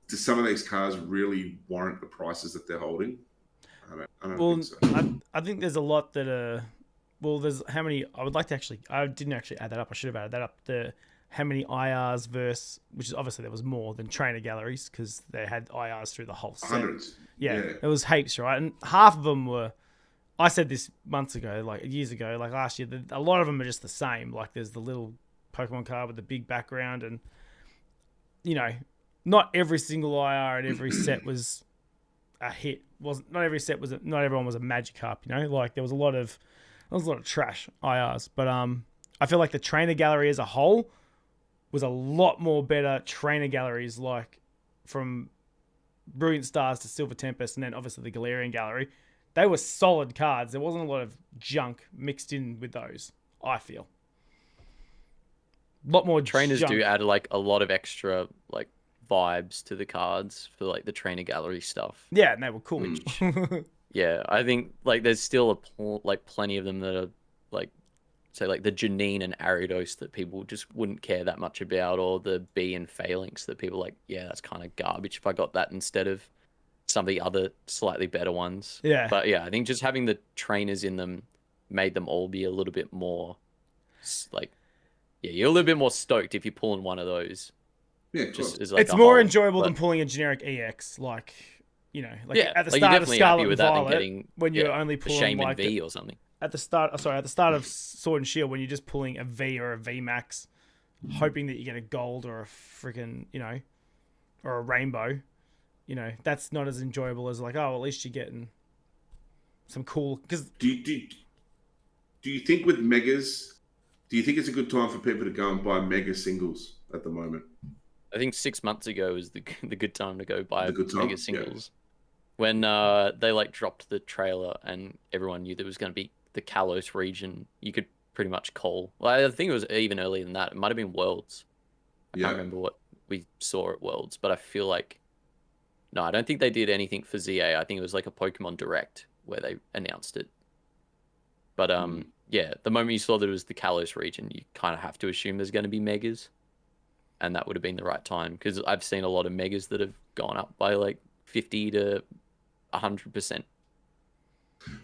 S3: do some of these cars really warrant the prices that they're holding? I don't think so.
S1: I think there's a lot that are. Well, there's how many? I would like to actually. I didn't actually add that up. I should have added that up. How many IRs versus, which is obviously there was more than trainer galleries because they had IRs through the whole set.
S3: Hundreds.
S1: Yeah, it was heaps, right? And half of them were. I said this months ago, like years ago, like last year. A lot of them are just the same. Like there's the little Pokemon card with the big background, and you know, not every single IR and every set was a hit. Not everyone was a Magikarp. You know, like there was a lot of trash IRs. But I feel like the trainer gallery as a whole was a lot more better trainer galleries, like from Brilliant Stars to Silver Tempest, and then obviously the Galarian gallery. They were solid cards. There wasn't a lot of junk mixed in with those, I feel. A lot more
S2: trainers
S1: junk.
S2: do add like a lot of extra like vibes to the cards for like the trainer gallery stuff.
S1: Yeah, and they were cool.
S2: Yeah, I think like there's still plenty of them that are like, say like the Janine and Ariados that people just wouldn't care that much about, or the B and Phalanx that people like, yeah, that's kind of garbage if I got that instead of some of the other slightly better ones.
S1: Yeah.
S2: But yeah, I think just having the trainers in them made them all be a little bit more like, yeah, you're a little bit more stoked if you're pulling one of those.
S3: Yeah,
S2: just as, like,
S1: it's more enjoyable than pulling a generic EX, like, you know, like at the start of Scarlet and Violet, when you're only pulling like
S2: V or something.
S1: At the start of Sword and Shield, when you're just pulling a V or a V Max, hoping that you get a gold or a freaking, you know, or a rainbow, you know, that's not as enjoyable as like, oh, at least you're getting some cool. Because
S3: do you think with megas, do you think it's a good time for people to go and buy mega singles at the moment?
S2: I think 6 months ago was the good time to go buy mega singles.
S3: Yeah.
S2: When they like dropped the trailer and everyone knew there was going to be the Kalos region, you could pretty much call. Well, I think it was even earlier than that. It might have been Worlds. I can't remember what we saw at Worlds, but I feel like no, I don't think they did anything for ZA. I think it was like a Pokemon Direct where they announced it. But yeah, the moment you saw that it was the Kalos region, you kind of have to assume there's going to be megas, and that would have been the right time because I've seen a lot of megas that have gone up by like 50 to 100%.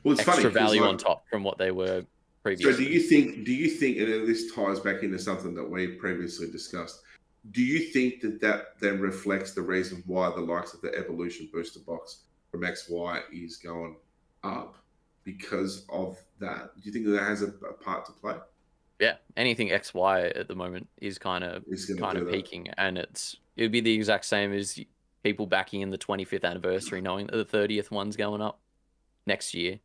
S3: Well, it's
S2: extra
S3: funny,
S2: value
S3: like,
S2: on top from what they were previously.
S3: So do you think, and this ties back into something that we previously discussed, do you think that then reflects the reason why the likes of the Evolution booster box from XY is going up because of that? Do you think that has a part to play?
S2: Yeah, anything XY at the moment is kind of peaking, and it'd be the exact same as people backing in the 25th anniversary, knowing that the 30th one's going up next year.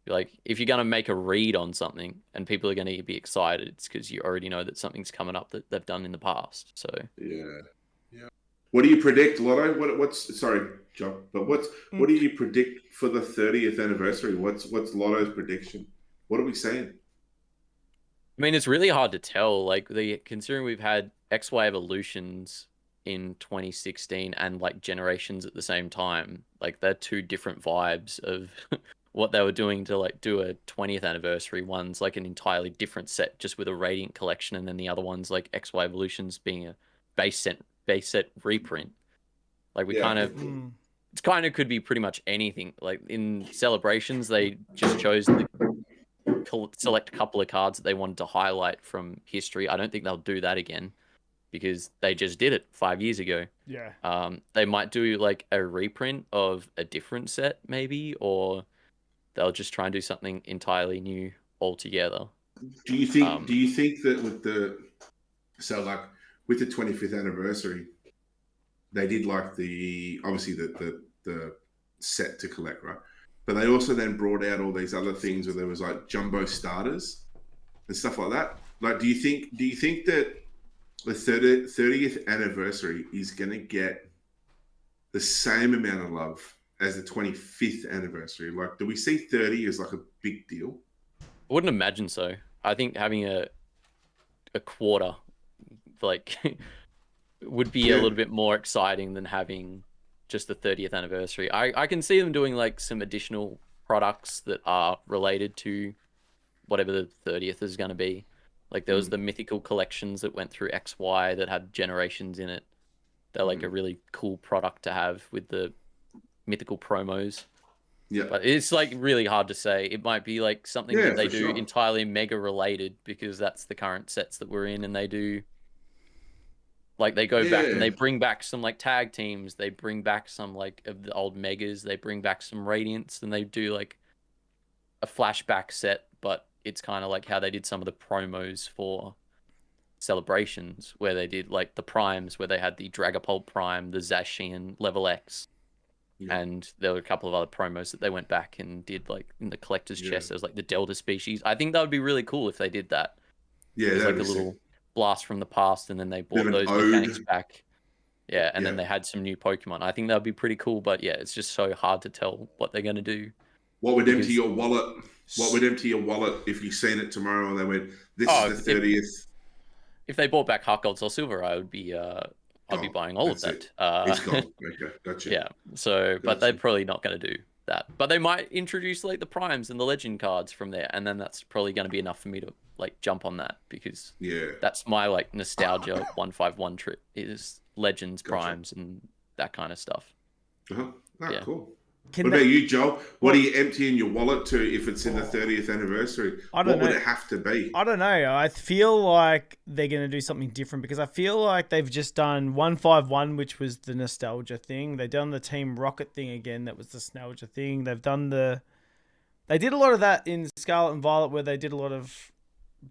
S2: Like, if you're going to make a read on something and people are going to be excited, it's because you already know that something's coming up that they've done in the past. So
S3: yeah. What do you predict, Lotto? What's sorry, John, but what do you predict for the 30th anniversary? What's Lotto's prediction? What are we saying?
S2: I mean, it's really hard to tell. Like, considering we've had XY evolutions in 2016 and like generations at the same time, like they're two different vibes of what they were doing to like do a 20th anniversary. One's like an entirely different set just with a Radiant collection, and then the other one's like XY evolutions being a base set reprint. Like we it kind of could be pretty much anything. Like in celebrations, they just chose the select couple of cards that they wanted to highlight from history. I don't think they'll do that again, because they just did it 5 years ago.
S1: Yeah.
S2: They might do like a reprint of a different set maybe, or they'll just try and do something entirely new altogether.
S3: Do you think? Do you think that with the with the 25th anniversary, they did like obviously the set to collect, right? But they also then brought out all these other things where there was like jumbo starters and stuff like that. Like, do you think that the 30th anniversary is going to get the same amount of love as the 25th anniversary? Like, do we see 30 as like a big deal?
S2: I wouldn't imagine so. I think having a quarter like would be a little bit more exciting than having just the 30th anniversary. I can see them doing like some additional products that are related to whatever the 30th is going to be. Like there was the mythical collections that went through XY that had generations in it. They're like a really cool product to have with the mythical promos.
S3: Yeah.
S2: But it's like really hard to say. It might be like something that they do
S3: sure.
S2: entirely mega related because that's the current sets that we're in, and they do like they go back and they bring back some like tag teams, they bring back some like of the old megas, they bring back some Radiants, and they do like a flashback set, but it's kind of like how they did some of the promos for celebrations where they did like the primes where they had the Dragapult Prime, the Zacian Level X. And there were a couple of other promos that they went back and did like in the collector's chest. There was like the Delta species. I think that would be really cool if they did that.
S3: Yeah,
S2: it was like a little blast from the past, and then they brought those mechanics back. Yeah, and then they had some new Pokemon. I think that would be pretty cool, but yeah, it's just so hard to tell what they're going to do.
S3: What would empty your wallet? What would empty your wallet if you seen it tomorrow and they went, "This is the 30th"?
S2: If they brought back Heart Gold, Soul Silver, I would be. I'd be buying all of that.
S3: It's gone. Okay, gotcha.
S2: Yeah. So, but they're probably not going to do that. But they might introduce like the primes and the legend cards from there, and then that's probably going to be enough for me to like jump on that because that's my like nostalgia 151 trip is legends, primes, and that kind of stuff.
S3: Cool. What about you, Joel? What are you emptying your wallet to if it's in the 30th anniversary? What would it have to be?
S1: I don't know. I feel like they're going to do something different because I feel like they've just done 151, which was the nostalgia thing. They've done the Team Rocket thing again. That was the nostalgia thing. They did a lot of that in Scarlet and Violet where they did a lot of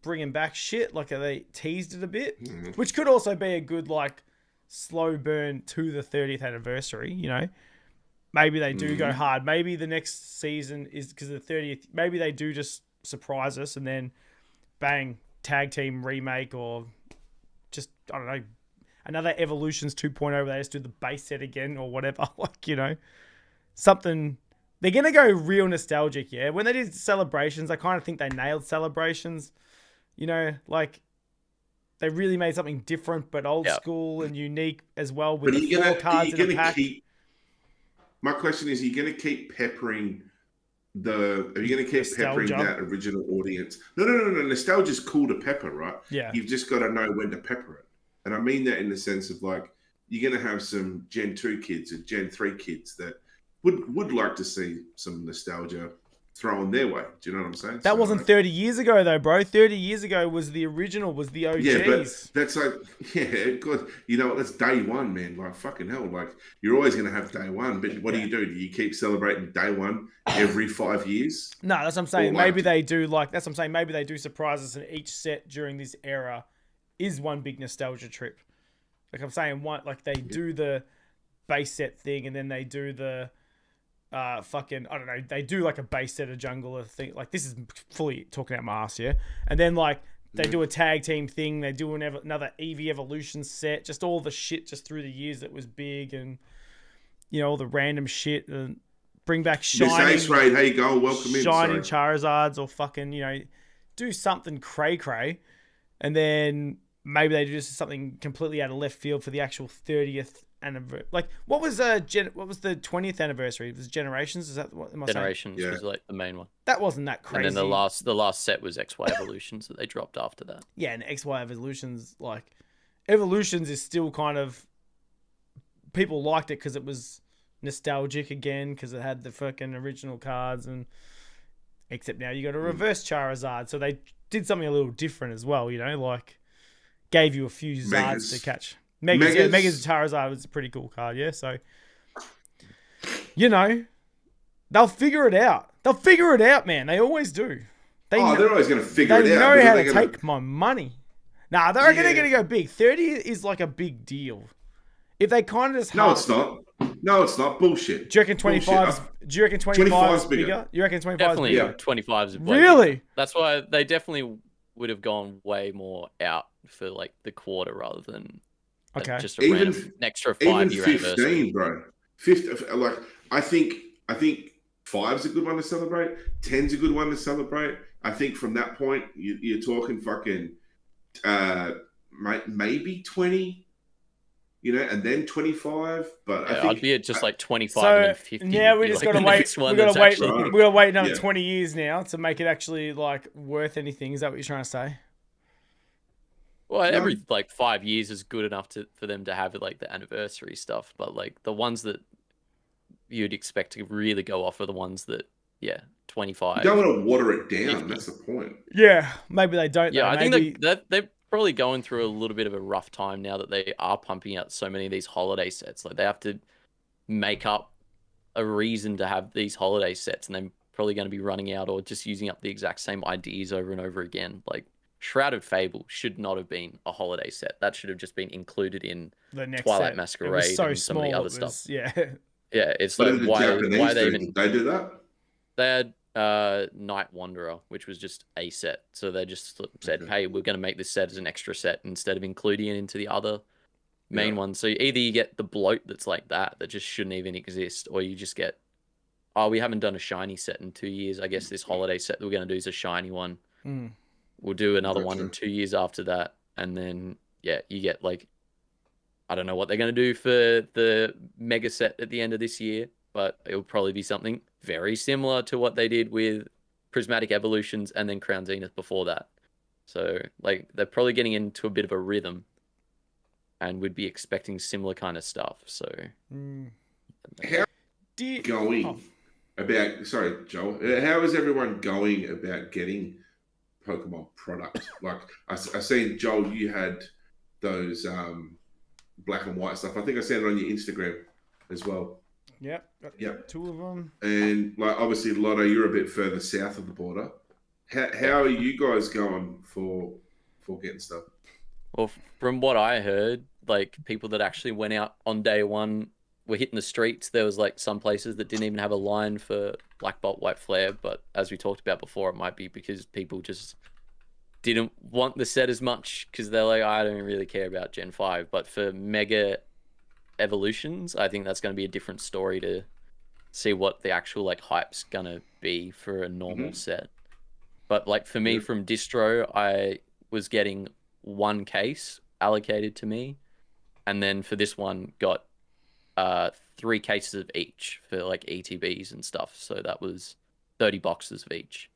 S1: bringing back shit. Like they teased it a bit, which could also be a good like slow burn to the 30th anniversary, you know? Maybe they do go hard. Maybe the next season is because of the 30th. Maybe they do just surprise us and then bang, tag team remake or just, I don't know, another Evolutions 2.0 where they just do the base set again or whatever. Like, you know, something. They're going to go real nostalgic, yeah? When they did Celebrations, I kind of think they nailed Celebrations. You know, like they really made something different but old school and unique as well with the 4 cards in a pack.
S3: My question is, are you going to keep peppering that original audience? No. Nostalgia's cool to pepper, right?
S1: Yeah.
S3: You've just got to know when to pepper it. And I mean that in the sense of like, you're going to have some Gen 2 kids and Gen 3 kids that would like to see some nostalgia thrown their way. Do you know what I'm saying?
S1: That wasn't 30 years ago though, bro. 30 years ago was the original, was the OGs.
S3: Yeah, but that's like, good. You know, that's day one, man. Like, fucking hell. Like, you're always going to have day one, but what do? Do you keep celebrating day one every 5 years? No,
S1: that's what I'm saying. Maybe they do that's what I'm saying. Maybe they do surprise us and each set during this era is one big nostalgia trip. Like I'm saying, they do the base set thing and then they do the I don't know, they do like a base set of jungler thing. Like this is fully talking out my ass here. And then like they do a tag team thing. They do another Eevee Evolution set. Just all the shit just through the years that was big and, you know, all the random shit and bring back shining.
S3: Miss Ace Raid, hey go, welcome in.
S1: Shining Charizards or fucking, you know, do something cray. And then maybe they do just something completely out of left field for the actual 30th anniversary. Like what was the 20th anniversary? It was Generations. Is that what am I
S2: Generations
S1: saying?
S2: was like the main one.
S1: That wasn't that crazy.
S2: And then the last set was XY Evolutions that they dropped after that.
S1: Yeah, and XY Evolutions, like Evolutions is still kind of, people liked it because it was nostalgic again because it had the fucking original cards, and except now you got a reverse Charizard, so they did something a little different as well. You know, like gave you a few Zards to catch. Megas Charizard was a pretty cool card, yeah. So, you know, they'll figure it out. They'll figure it out, man. They always do.
S3: They're always going to figure it out.
S1: They know how to take my money. Nah, they're going to go big. 30 is like a big deal. If they kind of just
S3: No, it's not. No, it's not. Bullshit.
S1: Do you reckon 25? Do you reckon 25 is bigger? You reckon 25
S2: definitely
S1: is bigger?
S2: 25 is
S1: really
S2: bigger. That's why they definitely would have gone way more out for like the quarter rather than just a random extra 5-year anniversary,
S3: bro. 50, like I think 5's a good one to celebrate. 10's a good one to celebrate. I think from that point you're talking fucking maybe 20. You know, and then 25, but I think
S2: I'd be at just like 25 and then 50.
S1: Yeah, we just got to wait. We got to wait. We got to wait another 20 years now to make it actually like worth anything. Is that what you're trying to say?
S2: Well, every like 5 years is good enough for them to have like the anniversary stuff, but like the ones that you'd expect to really go off are the ones that 25.
S3: You don't want to water it down. 50. That's the point.
S1: Yeah, maybe they don't.
S2: Yeah, I think they're probably going through a little bit of a rough time now that they are pumping out so many of these holiday sets. Like they have to make up a reason to have these holiday sets, and they're probably going to be running out or just using up the exact same ideas over and over again. Like Shrouded Fable should not have been a holiday set. That should have just been included in
S1: the next
S2: Twilight Masquerade and some of the other stuff.
S1: Yeah,
S2: it's like why they even
S3: did they do that?
S2: They had Night Wanderer, which was just a set. So they just said, hey, we're going to make this set as an extra set instead of including it into the other main one. So either you get the bloat that's like that just shouldn't even exist, or you just get, we haven't done a shiny set in 2 years. I guess this holiday set that we're going to do is a shiny one. We'll do another one in 2 years after that. And then, you get like, I don't know what they're going to do for the mega set at the end of this year, but it'll probably be something very similar to what they did with Prismatic Evolutions and then Crown Zenith before that. So, like, they're probably getting into a bit of a rhythm and would be expecting similar kind of stuff. So,
S3: how going about? Sorry, Joel. How is everyone going about getting Pokemon product? Like, I seen Joel, you had those black and white stuff. I think I seen it on your Instagram as well.
S1: Yep. 2 of them.
S3: And like obviously, Lotto, you're a bit further south of the border. How are you guys going for getting stuff?
S2: Well, from what I heard, like people that actually went out on day one were hitting the streets. There was like some places that didn't even have a line for Black Bolt White Flare, but as we talked about before, it might be because people just didn't want the set as much because they're like, I don't really care about Gen 5. But for Mega Evolutions, I think that's going to be a different story to see what the actual like hype's going to be for a normal set. But like for me from distro, I was getting 1 case allocated to me, and then for this one got 3 cases of each for like ETBs and stuff. So that was 30 boxes of each.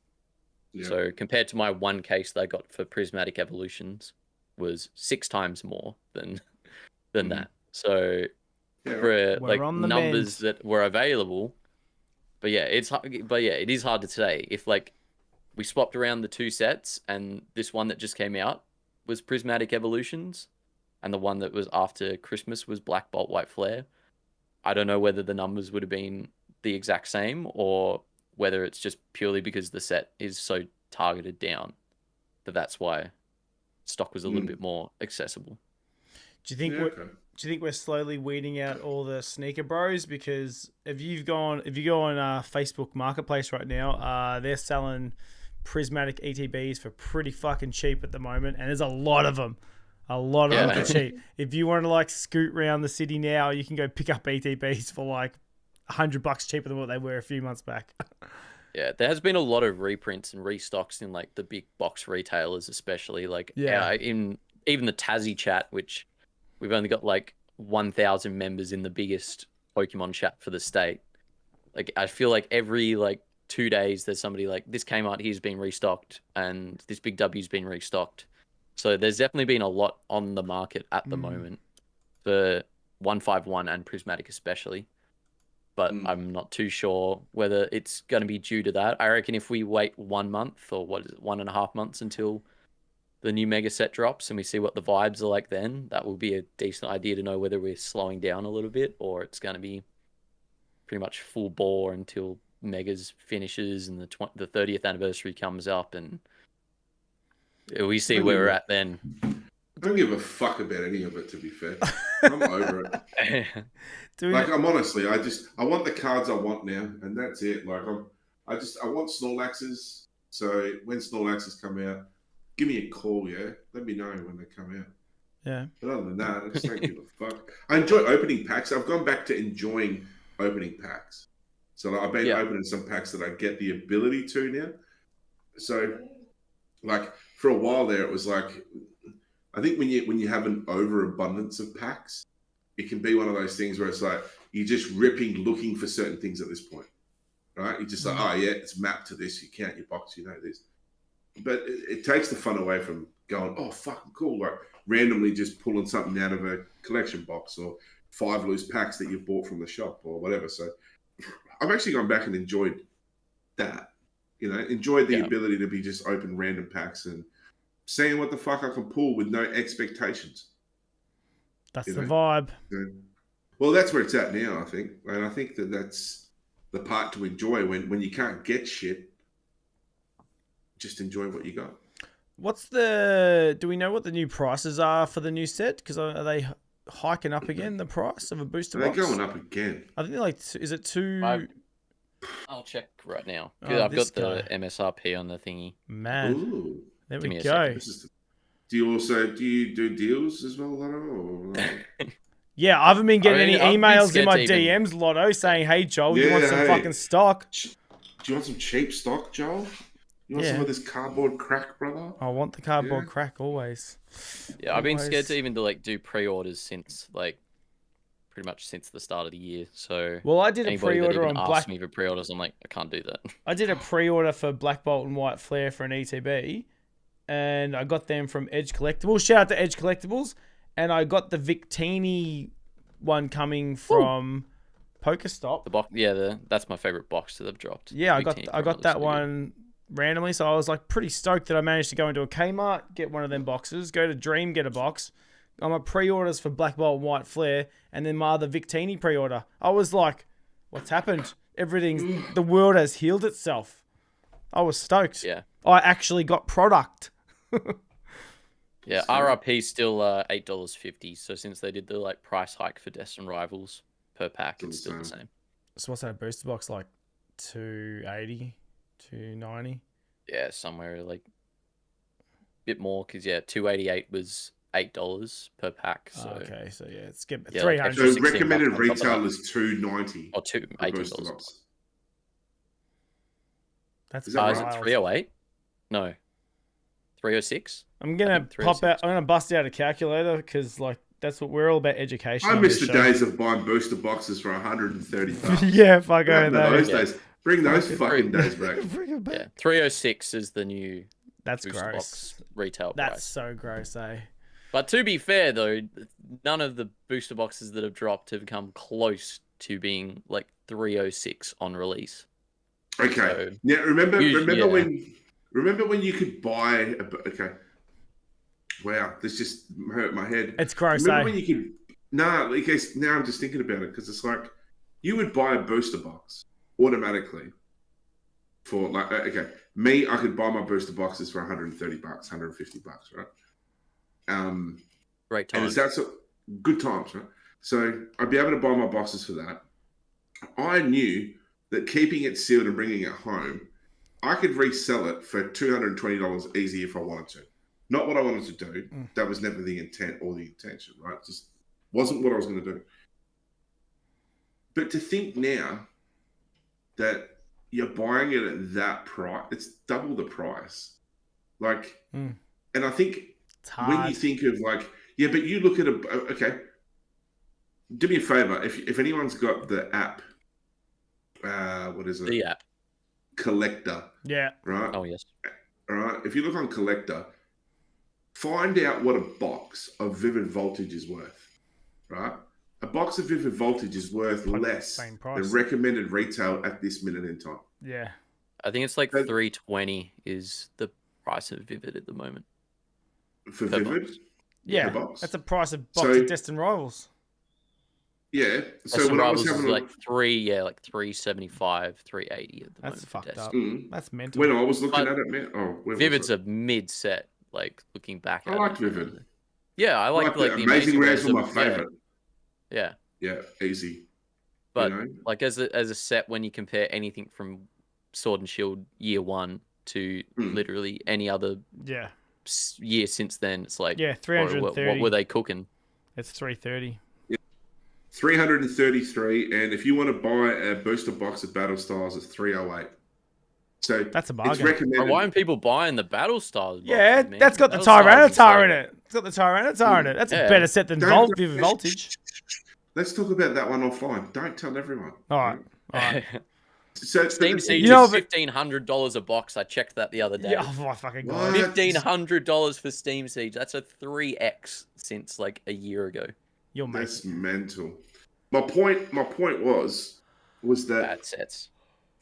S2: So compared to my 1 case that I got for Prismatic Evolutions was 6 times more than that. So for like numbers that were available, but it is hard to say if like we swapped around the 2 sets and this one that just came out was Prismatic Evolutions and the one that was after Christmas was Black Bolt White Flare. I don't know whether the numbers would have been the exact same or whether it's just purely because the set is so targeted down that's why stock was a little bit more accessible.
S1: Do you think we're slowly weeding out all the sneaker bros? Because if you go on Facebook Marketplace right now, they're selling prismatic ETBs for pretty fucking cheap at the moment, and there's a lot of them. A lot of them for cheap. If you want to like scoot around the city now, you can go pick up ETBs for like $100 cheaper than what they were a few months back.
S2: Yeah, there has been a lot of reprints and restocks in like the big box retailers, especially like in even the Tassie chat, which we've only got like 1,000 members in the biggest Pokemon chat for the state. Like I feel like every like 2 days there's somebody like this came out, he's been restocked, and this big W's been restocked. So there's definitely been a lot on the market at the moment for 151 and Prismatic especially. But I'm not too sure whether it's going to be due to that. I reckon if we wait 1 month or 1.5 months until the new mega set drops and we see what the vibes are like then, that will be a decent idea to know whether we're slowing down a little bit or it's going to be pretty much full bore until megas finishes and the 30th anniversary comes up and we see where we're at then.
S3: I don't give a fuck about any of it, to be fair. I'm over it. Like, I'm honestly, I want the cards I want now, and that's it. Like, I want Snorlaxes. So when Snorlaxes come out, give me a call, yeah? Let me know when they come out.
S1: Yeah.
S3: But other than that, I just don't give a fuck. I enjoy opening packs. I've gone back to enjoying opening packs. So like, I've been opening some packs that I get the ability to now. So, like, for a while there, it was like, I think when you have an overabundance of packs, it can be one of those things where it's like you're just ripping, looking for certain things at this point, right? You're just like, oh yeah, it's mapped to this. You count your box, you know this. But it takes the fun away from going, oh fucking cool, like randomly just pulling something out of a collection box or 5 loose packs that you bought from the shop or whatever. So I've actually gone back and enjoyed that. You know, enjoyed the ability to be just open random packs and seeing what the fuck I can pull with no expectations.
S1: That's the vibe.
S3: Well, that's where it's at now, I think. And I think that's the part to enjoy when you can't get shit. Just enjoy what you got.
S1: Do we know what the new prices are for the new set? Because are they hiking up again, the price of a booster box?
S3: They're going up again.
S1: I think they're like, is it two?
S2: I'll check right now.
S1: Oh,
S2: I've got the MSRP on the thingy.
S1: Man.
S3: Ooh.
S1: There we go.
S3: Do you do deals as well, Lotto? Or...
S1: Yeah, I haven't been getting any emails in my DMs, Lotto, saying, hey, Joel, you want some fucking stock?
S3: Do you want some cheap stock, Joel? You want some of this cardboard crack, brother?
S1: I want the cardboard crack always.
S2: Yeah, I've been scared to even do pre-orders since pretty much since the start of the year. So
S1: well, I did a pre-order on
S2: Black. Asked me for pre-orders, I'm like, I can't do that.
S1: I did a pre-order for Black Bolt and White Flare for an ETB, and I got them from Edge Collectibles. Shout out to Edge Collectibles, and I got the Victini one coming from Pokestop.
S2: The box, that's my favorite box that they've dropped.
S1: Yeah, I got that one randomly, so I was like pretty stoked that I managed to go into a Kmart, get one of them boxes, go to Dream, get a box. I'm at pre-orders for Black Bolt and White Flare, and then my other Victini pre-order. I was like, what's happened? The world has healed itself. I was stoked.
S2: Yeah.
S1: I actually got product.
S2: Yeah, RRP still $8.50. So since they did the price hike for Destined Rivals per pack, it's still the same.
S1: So what's that booster box like? $280, $290?
S2: Yeah, somewhere a bit more because $288 was $8 per pack. So
S1: okay, so it's get
S2: yeah,
S1: $300.
S3: So recommended retail is $290
S2: or $18.
S1: That's
S2: is it 308? No, 306.
S1: I'm gonna pop out. I'm gonna bust out a calculator because that's what we're all about, education.
S3: I miss the days of buying booster boxes for $130.
S1: Yeah, fuck over
S3: those days. Bring those fucking days back.
S1: Bring it back.
S2: Yeah, 306 is the new.
S1: That's
S2: booster
S1: gross.
S2: Box retail
S1: That's
S2: price.
S1: so gross, eh?
S2: But to be fair, though, none of the booster boxes that have dropped have come close to being 306 on release.
S3: Okay. So, now remember when you could buy okay. Wow, this just hurt my head.
S1: It's gross.
S3: Remember when you could now I'm just thinking about it because it's like you would buy a booster box automatically for me, I could buy my booster boxes for $130, $150, right?
S2: Great times.
S3: And that's good times, right? So I'd be able to buy my boxes for that. I knew that keeping it sealed and bringing it home, I could resell it for $220 easy if I wanted to. Not what I wanted to do. That was never the intent or the intention, right? Just wasn't what I was going to do. But to think now that you're buying it at that price, it's double the price. And I think when you think of but you look at okay, do me a favor. If anyone's got the app, what is it?
S2: The app.
S3: Collector.
S1: Yeah.
S3: Right?
S2: Oh, yes.
S3: All right. If you look on Collector, find out what a box of Vivid Voltage is worth, right? A box of Vivid Voltage is worth less than recommended retail at this minute in time.
S1: Yeah.
S2: I think it's $320 is the price of Vivid at the moment.
S3: for
S2: Per
S3: Vivid.
S2: box.
S1: Yeah,
S3: per box.
S1: that's a price of box
S3: So-
S1: of Destined Rivals.
S3: Yeah. So
S2: Destined
S3: when I was
S2: Rivals is
S3: having
S2: like like 375, 380 at the
S1: That's
S2: moment.
S1: fucked up.
S3: Mm.
S1: That's mental.
S3: when I was looking
S2: But
S3: at it, man. Oh, where
S2: Vivid's
S3: was it?
S2: a mid set. Like looking back
S3: I
S2: at
S3: liked
S2: it.
S3: Vivid.
S2: Yeah, I like
S3: the
S2: the
S3: Amazing Rares were
S2: Rares
S3: my
S2: of-
S3: favorite.
S2: Yeah.
S3: Yeah, easy.
S2: But
S3: you know?
S2: like as a set, when you compare anything from Sword and Shield year 1 to literally any other
S1: Yeah,
S2: year since then, it's like,
S1: yeah,
S2: bro,
S1: 330.
S2: what were they cooking?
S1: It's 330.
S3: 333, and if you want to buy a booster box of Battle Styles, it's 308. So
S1: That's a
S3: it's
S1: bargain.
S2: Bro,
S3: recommended.
S2: why aren't people buying the Battle Styles?
S1: Yeah,
S2: boxes, man?
S1: that's got the
S2: Battle Styles is
S1: Tyranitar in
S2: like-
S1: it. It's got the Tyranitar in it. That's a
S2: Yeah.
S1: better set than
S3: Don't-
S1: Vivid Voltage.
S3: Let's talk about that one offline. Don't tell everyone.
S1: All right. All right.
S3: So
S2: Steam Siege
S1: You know,
S2: is
S1: but-
S2: $1,500 a box. I checked that the other day.
S1: Yeah, oh my fucking god.
S3: What?
S2: $1,500 for Steam Siege. That's a 3x since like a year ago.
S1: You're making.
S3: That's mental. My point was that
S2: Bad sets.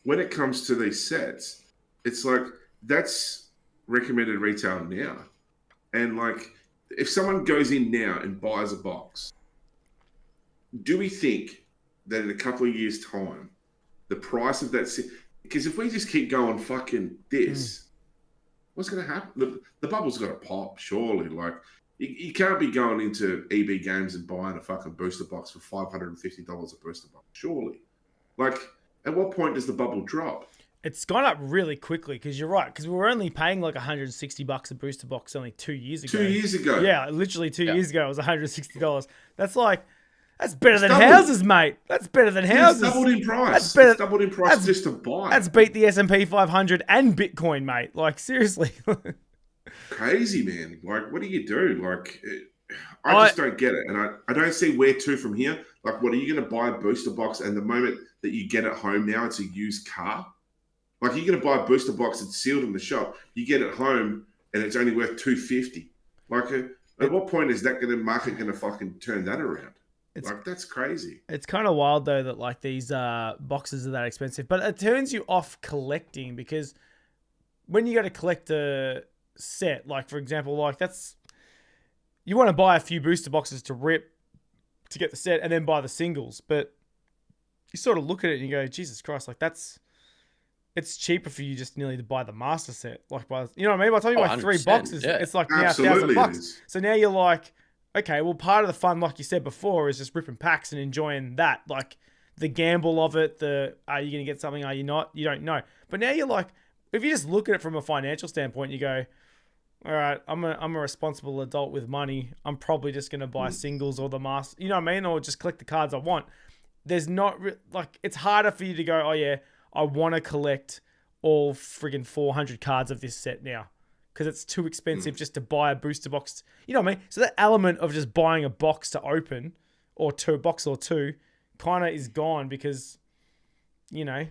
S3: when it comes to these sets, it's like that's recommended retail now. And like if someone goes in now and buys a box, do we think that in a couple of years' time, the price of that set, because if we just keep going fucking this, what's going to happen? The bubble's got to pop, surely. Like, you can't be going into EB Games and buying a fucking booster box for $550 a booster box, surely. Like, at what point does the bubble drop?
S1: It's gone up really quickly because you're right. Because we were only paying like $160 a booster box only 2 years ago.
S3: 2 years ago.
S1: Yeah, literally 2
S2: Yeah.
S1: years ago it was $160. That's like, that's better than
S3: doubled.
S1: houses, mate. That's better than houses.
S3: It's doubled in price.
S1: That's better-
S3: It's doubled in price
S1: that's-
S3: just to buy.
S1: That's beat the S&P 500 and Bitcoin, mate. Like seriously.
S3: Crazy, man. Like, what do you do? Like, I just don't get it. And I don't see where to from here. Like, what are you going to buy a booster box? And the moment that you get it home now, it's a used car. Like, you're going to buy a booster box that's sealed in the shop. You get it home and it's only worth $250. Like, at what point is that market going to fucking turn that around? Like, that's crazy.
S1: It's kind of wild though that like these boxes are that expensive, but it turns you off collecting because when you go to collect a set, like for example, like you want to buy a few booster boxes to rip to get the set and then buy the singles, but you sort of look at it and you go, Jesus Christ, like it's cheaper for you just nearly to buy the master set, like you know what I mean? By the time you buy 3
S2: 100%,
S1: boxes,
S2: yeah.
S1: it's like now
S3: Absolutely it
S1: $1,000.
S3: is.
S1: So now you're like, okay, well, part of the fun, like you said before, is just ripping packs and enjoying that. Like, the gamble of it, are you going to get something, are you not? You don't know. But now you're like, if you just look at it from a financial standpoint, you go, all right, I'm a responsible adult with money. I'm probably just going to buy singles or the master, you know what I mean? Or just collect the cards I want. There's not, like, it's harder for you to go, oh yeah, I want to collect all friggin' 400 cards of this set now. Because it's too expensive just to buy a booster box. You know what I mean? So that element of just buying a box to open, or box or two, kind of is gone because, you know,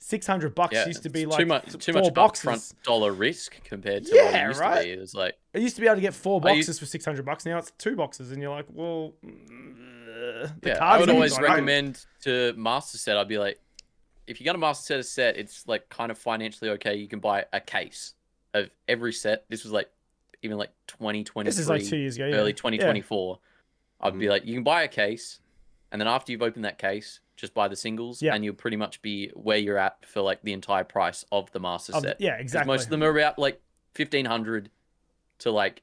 S1: $600 used to be like
S2: too much
S1: four boxes.
S2: upfront dollar risk compared to what
S1: Yeah,
S2: it used
S1: right?
S2: to be. It was like,
S1: It used to be able to get 4
S2: I
S1: boxes for $600. Now it's 2 boxes, and you're like, well, the
S2: yeah,
S1: cards
S2: I would
S1: are
S2: always
S1: gone.
S2: recommend to master set. I'd be like, if you're gonna master set a set, it's like kind of financially okay. You can buy a case of every set. This was like even like 2023,
S1: This is like 2 years ago, yeah.
S2: early
S1: Yeah.
S2: 2024. I'd be like, you can buy a case, and then after you've opened that case, just buy the singles,
S1: Yeah.
S2: and you'll pretty much be where you're at for like the entire price of the master set.
S1: Yeah,
S2: 'Cause
S1: exactly.
S2: most of them are about like 1,500 to like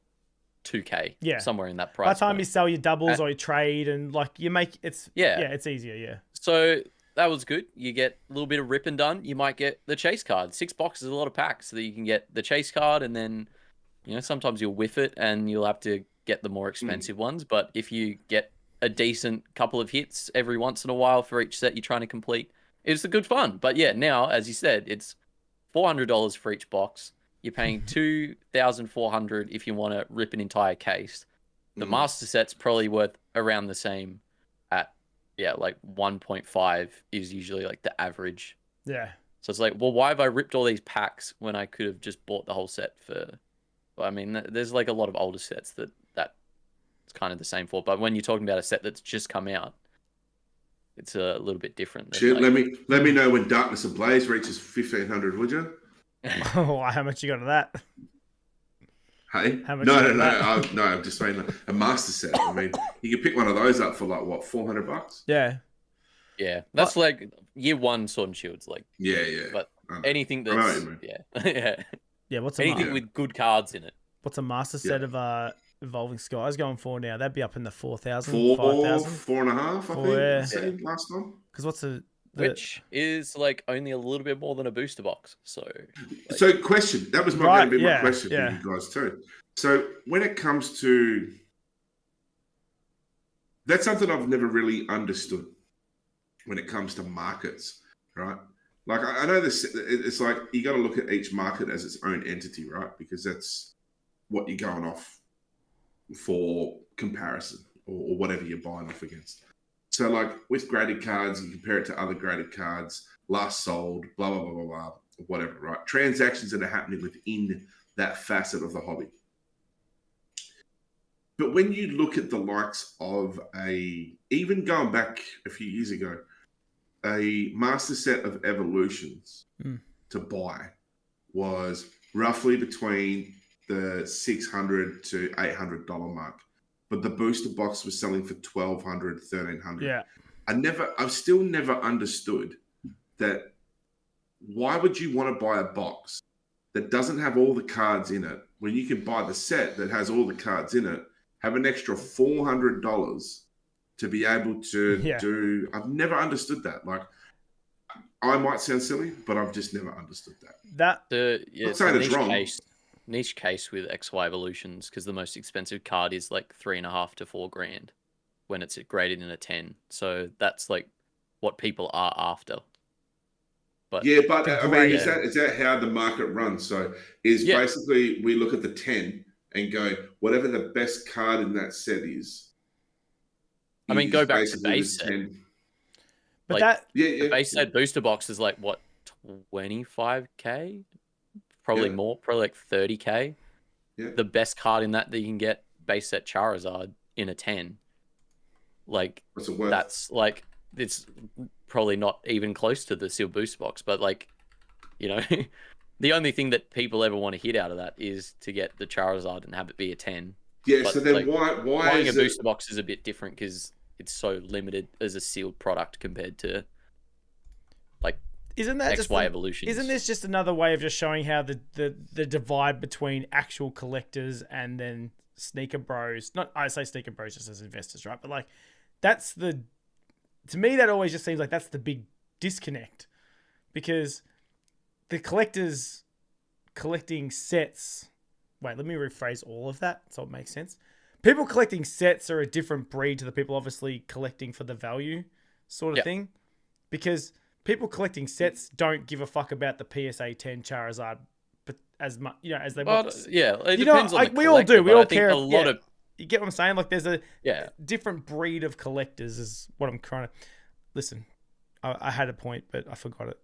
S2: 2K.
S1: Yeah.
S2: Somewhere in that
S1: By
S2: price.
S1: the time
S2: point.
S1: you sell your doubles or you trade and like you make it's
S2: Yeah.
S1: it's easier, yeah.
S2: So that was good. You get a little bit of ripping done. You might get the chase card. 6 boxes is a lot of packs, so that you can get the chase card, and then, you know, sometimes you'll whiff it and you'll have to get the more expensive ones. But if you get a decent couple of hits every once in a while for each set you're trying to complete, it's a good fun. But yeah, now, as you said, it's $400 for each box. You're paying $2,400 if you want to rip an entire case. The master set's probably worth around the same at, like 1.5 is usually like the average.
S1: Yeah.
S2: So it's like, well, why have I ripped all these packs when I could have just bought the whole set for? Well, I mean, there's like a lot of older sets that it's kind of the same for. But when you're talking about a set that's just come out, it's a little bit different. There's
S3: Shit,
S2: like-
S3: let me know when Darkness Ablaze reaches 1,500, would you?
S1: Oh, how much you got of that?
S3: Hey,
S1: How much
S3: no,
S1: is
S3: no, no,
S1: that?
S3: no. I'm just saying a master set. I mean, you could pick one of those up for like what, $400?
S1: Yeah.
S2: Yeah, that's like year one Sword and Shields, like.
S3: Yeah.
S2: But
S3: I know.
S2: anything
S3: I know what
S2: that's
S3: you mean.
S2: yeah,
S1: Yeah,
S2: anything with good cards in it.
S1: what's a master set of Evolving Skies going for now? That'd be up in the 4,000,
S3: 4,
S1: 5,000.
S3: 4.5, I think. I'd say last time.
S1: Because what's the
S2: Which is like only a little bit more than a booster box. So,
S3: question. That was going to be my question for you guys too. So when it comes to that's something I've never really understood when it comes to markets, right? Like I know this, it's like you got to look at each market as its own entity, right? Because that's what you're going off for comparison or whatever you're buying off against. So like with graded cards, you compare it to other graded cards, last sold, blah, blah, blah, blah, blah, whatever, right? Transactions that are happening within that facet of the hobby. But when you look at the likes of even going back a few years ago, a master set of evolutions to buy was roughly between the $600 to $800 mark. But the booster box was selling for $1,200, $1,300.
S1: Yeah.
S3: I've still never understood that. Why would you want to buy a box that doesn't have all the cards in it when you can buy the set that has all the cards in it, have an extra $400 to be able to do? I've never understood that. Like, I might sound silly, but I've just never understood that.
S2: It's a niche case. Niche case with XY evolutions because the most expensive card is like $3.5 to $4,000 when it's graded in a 10. So that's like what people are after. But
S3: I mean, is that how the market runs? So basically we look at the 10 and go, whatever the best card in that set is.
S2: I mean, go back to base set.
S1: But
S2: like, the base set booster box is like what, 25K? Probably more, probably like 30K.
S3: Yeah.
S2: The best card in that you can get, base set Charizard in a 10. Like,
S3: what's it worth?
S2: That's like, it's probably not even close to the sealed booster box, but like, you know, the only thing that people ever want to hit out of that is to get the Charizard and have it be a 10.
S3: Yeah,
S2: but
S3: so then
S2: like,
S3: why
S2: buying
S3: is
S2: a booster box is a bit different because it's so limited as a sealed product compared to like
S1: isn't that
S2: XY evolutions.
S1: Isn't this just another way of just showing how the divide between actual collectors and then sneaker bros? Not I say sneaker bros just as investors, right? But like that's to me that always just seems like that's the big disconnect because the collectors collecting sets. Wait, let me rephrase all of that so it makes sense. People collecting sets are a different breed to the people obviously collecting for the value sort of thing, because people collecting sets don't give a fuck about the PSA 10 Charizard, but as much as they want.
S2: Yeah, it
S1: you
S2: depends
S1: know,
S2: on
S1: like
S2: the
S1: we all do. We all care.
S2: A lot of
S1: you get what I'm saying? Like there's a different breed of collectors is what I'm trying to listen. I had a point, but I forgot it.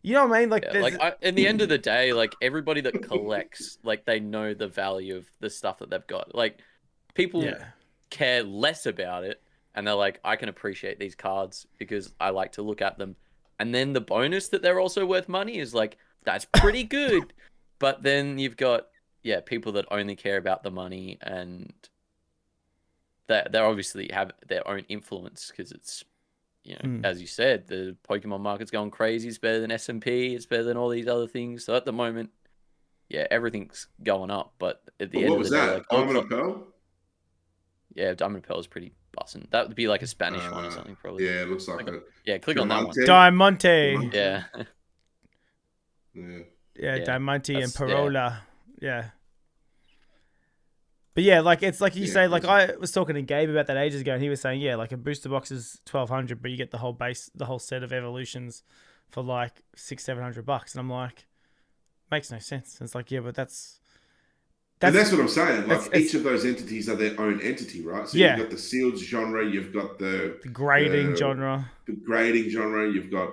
S1: You know what I mean? Like,
S2: in the end of the day, like everybody that collects, like they know the value of the stuff that they've got. Like people care less about it, and they're like, I can appreciate these cards because I like to look at them. And then the bonus that they're also worth money is like, that's pretty good. But then you've got, people that only care about the money and they obviously have their own influence because it's, as you said, the Pokemon market's going crazy. It's better than S&P. It's better than all these other things. So at the moment, everything's going up. But at the end of the day, like,
S3: Diamond and Pearl?
S2: Yeah, Diamond and Pearl is pretty bussin'. That would be like a Spanish one or something, probably.
S3: Yeah, it looks like it.
S2: Yeah, click on that one.
S1: Diamante.
S2: Yeah.
S1: Yeah, Diamante and Parola. Yeah. But like it's like you say, like I was talking to Gabe about that ages ago, and he was saying, like a booster box is $1,200, but you get the whole set of evolutions for like $600-$700, and I'm like, makes no sense. And it's like, but that's
S3: what I'm saying. Like each of those entities are their own entity, right? So you've got the sealed genre, you've got the
S1: grading genre,
S3: you've got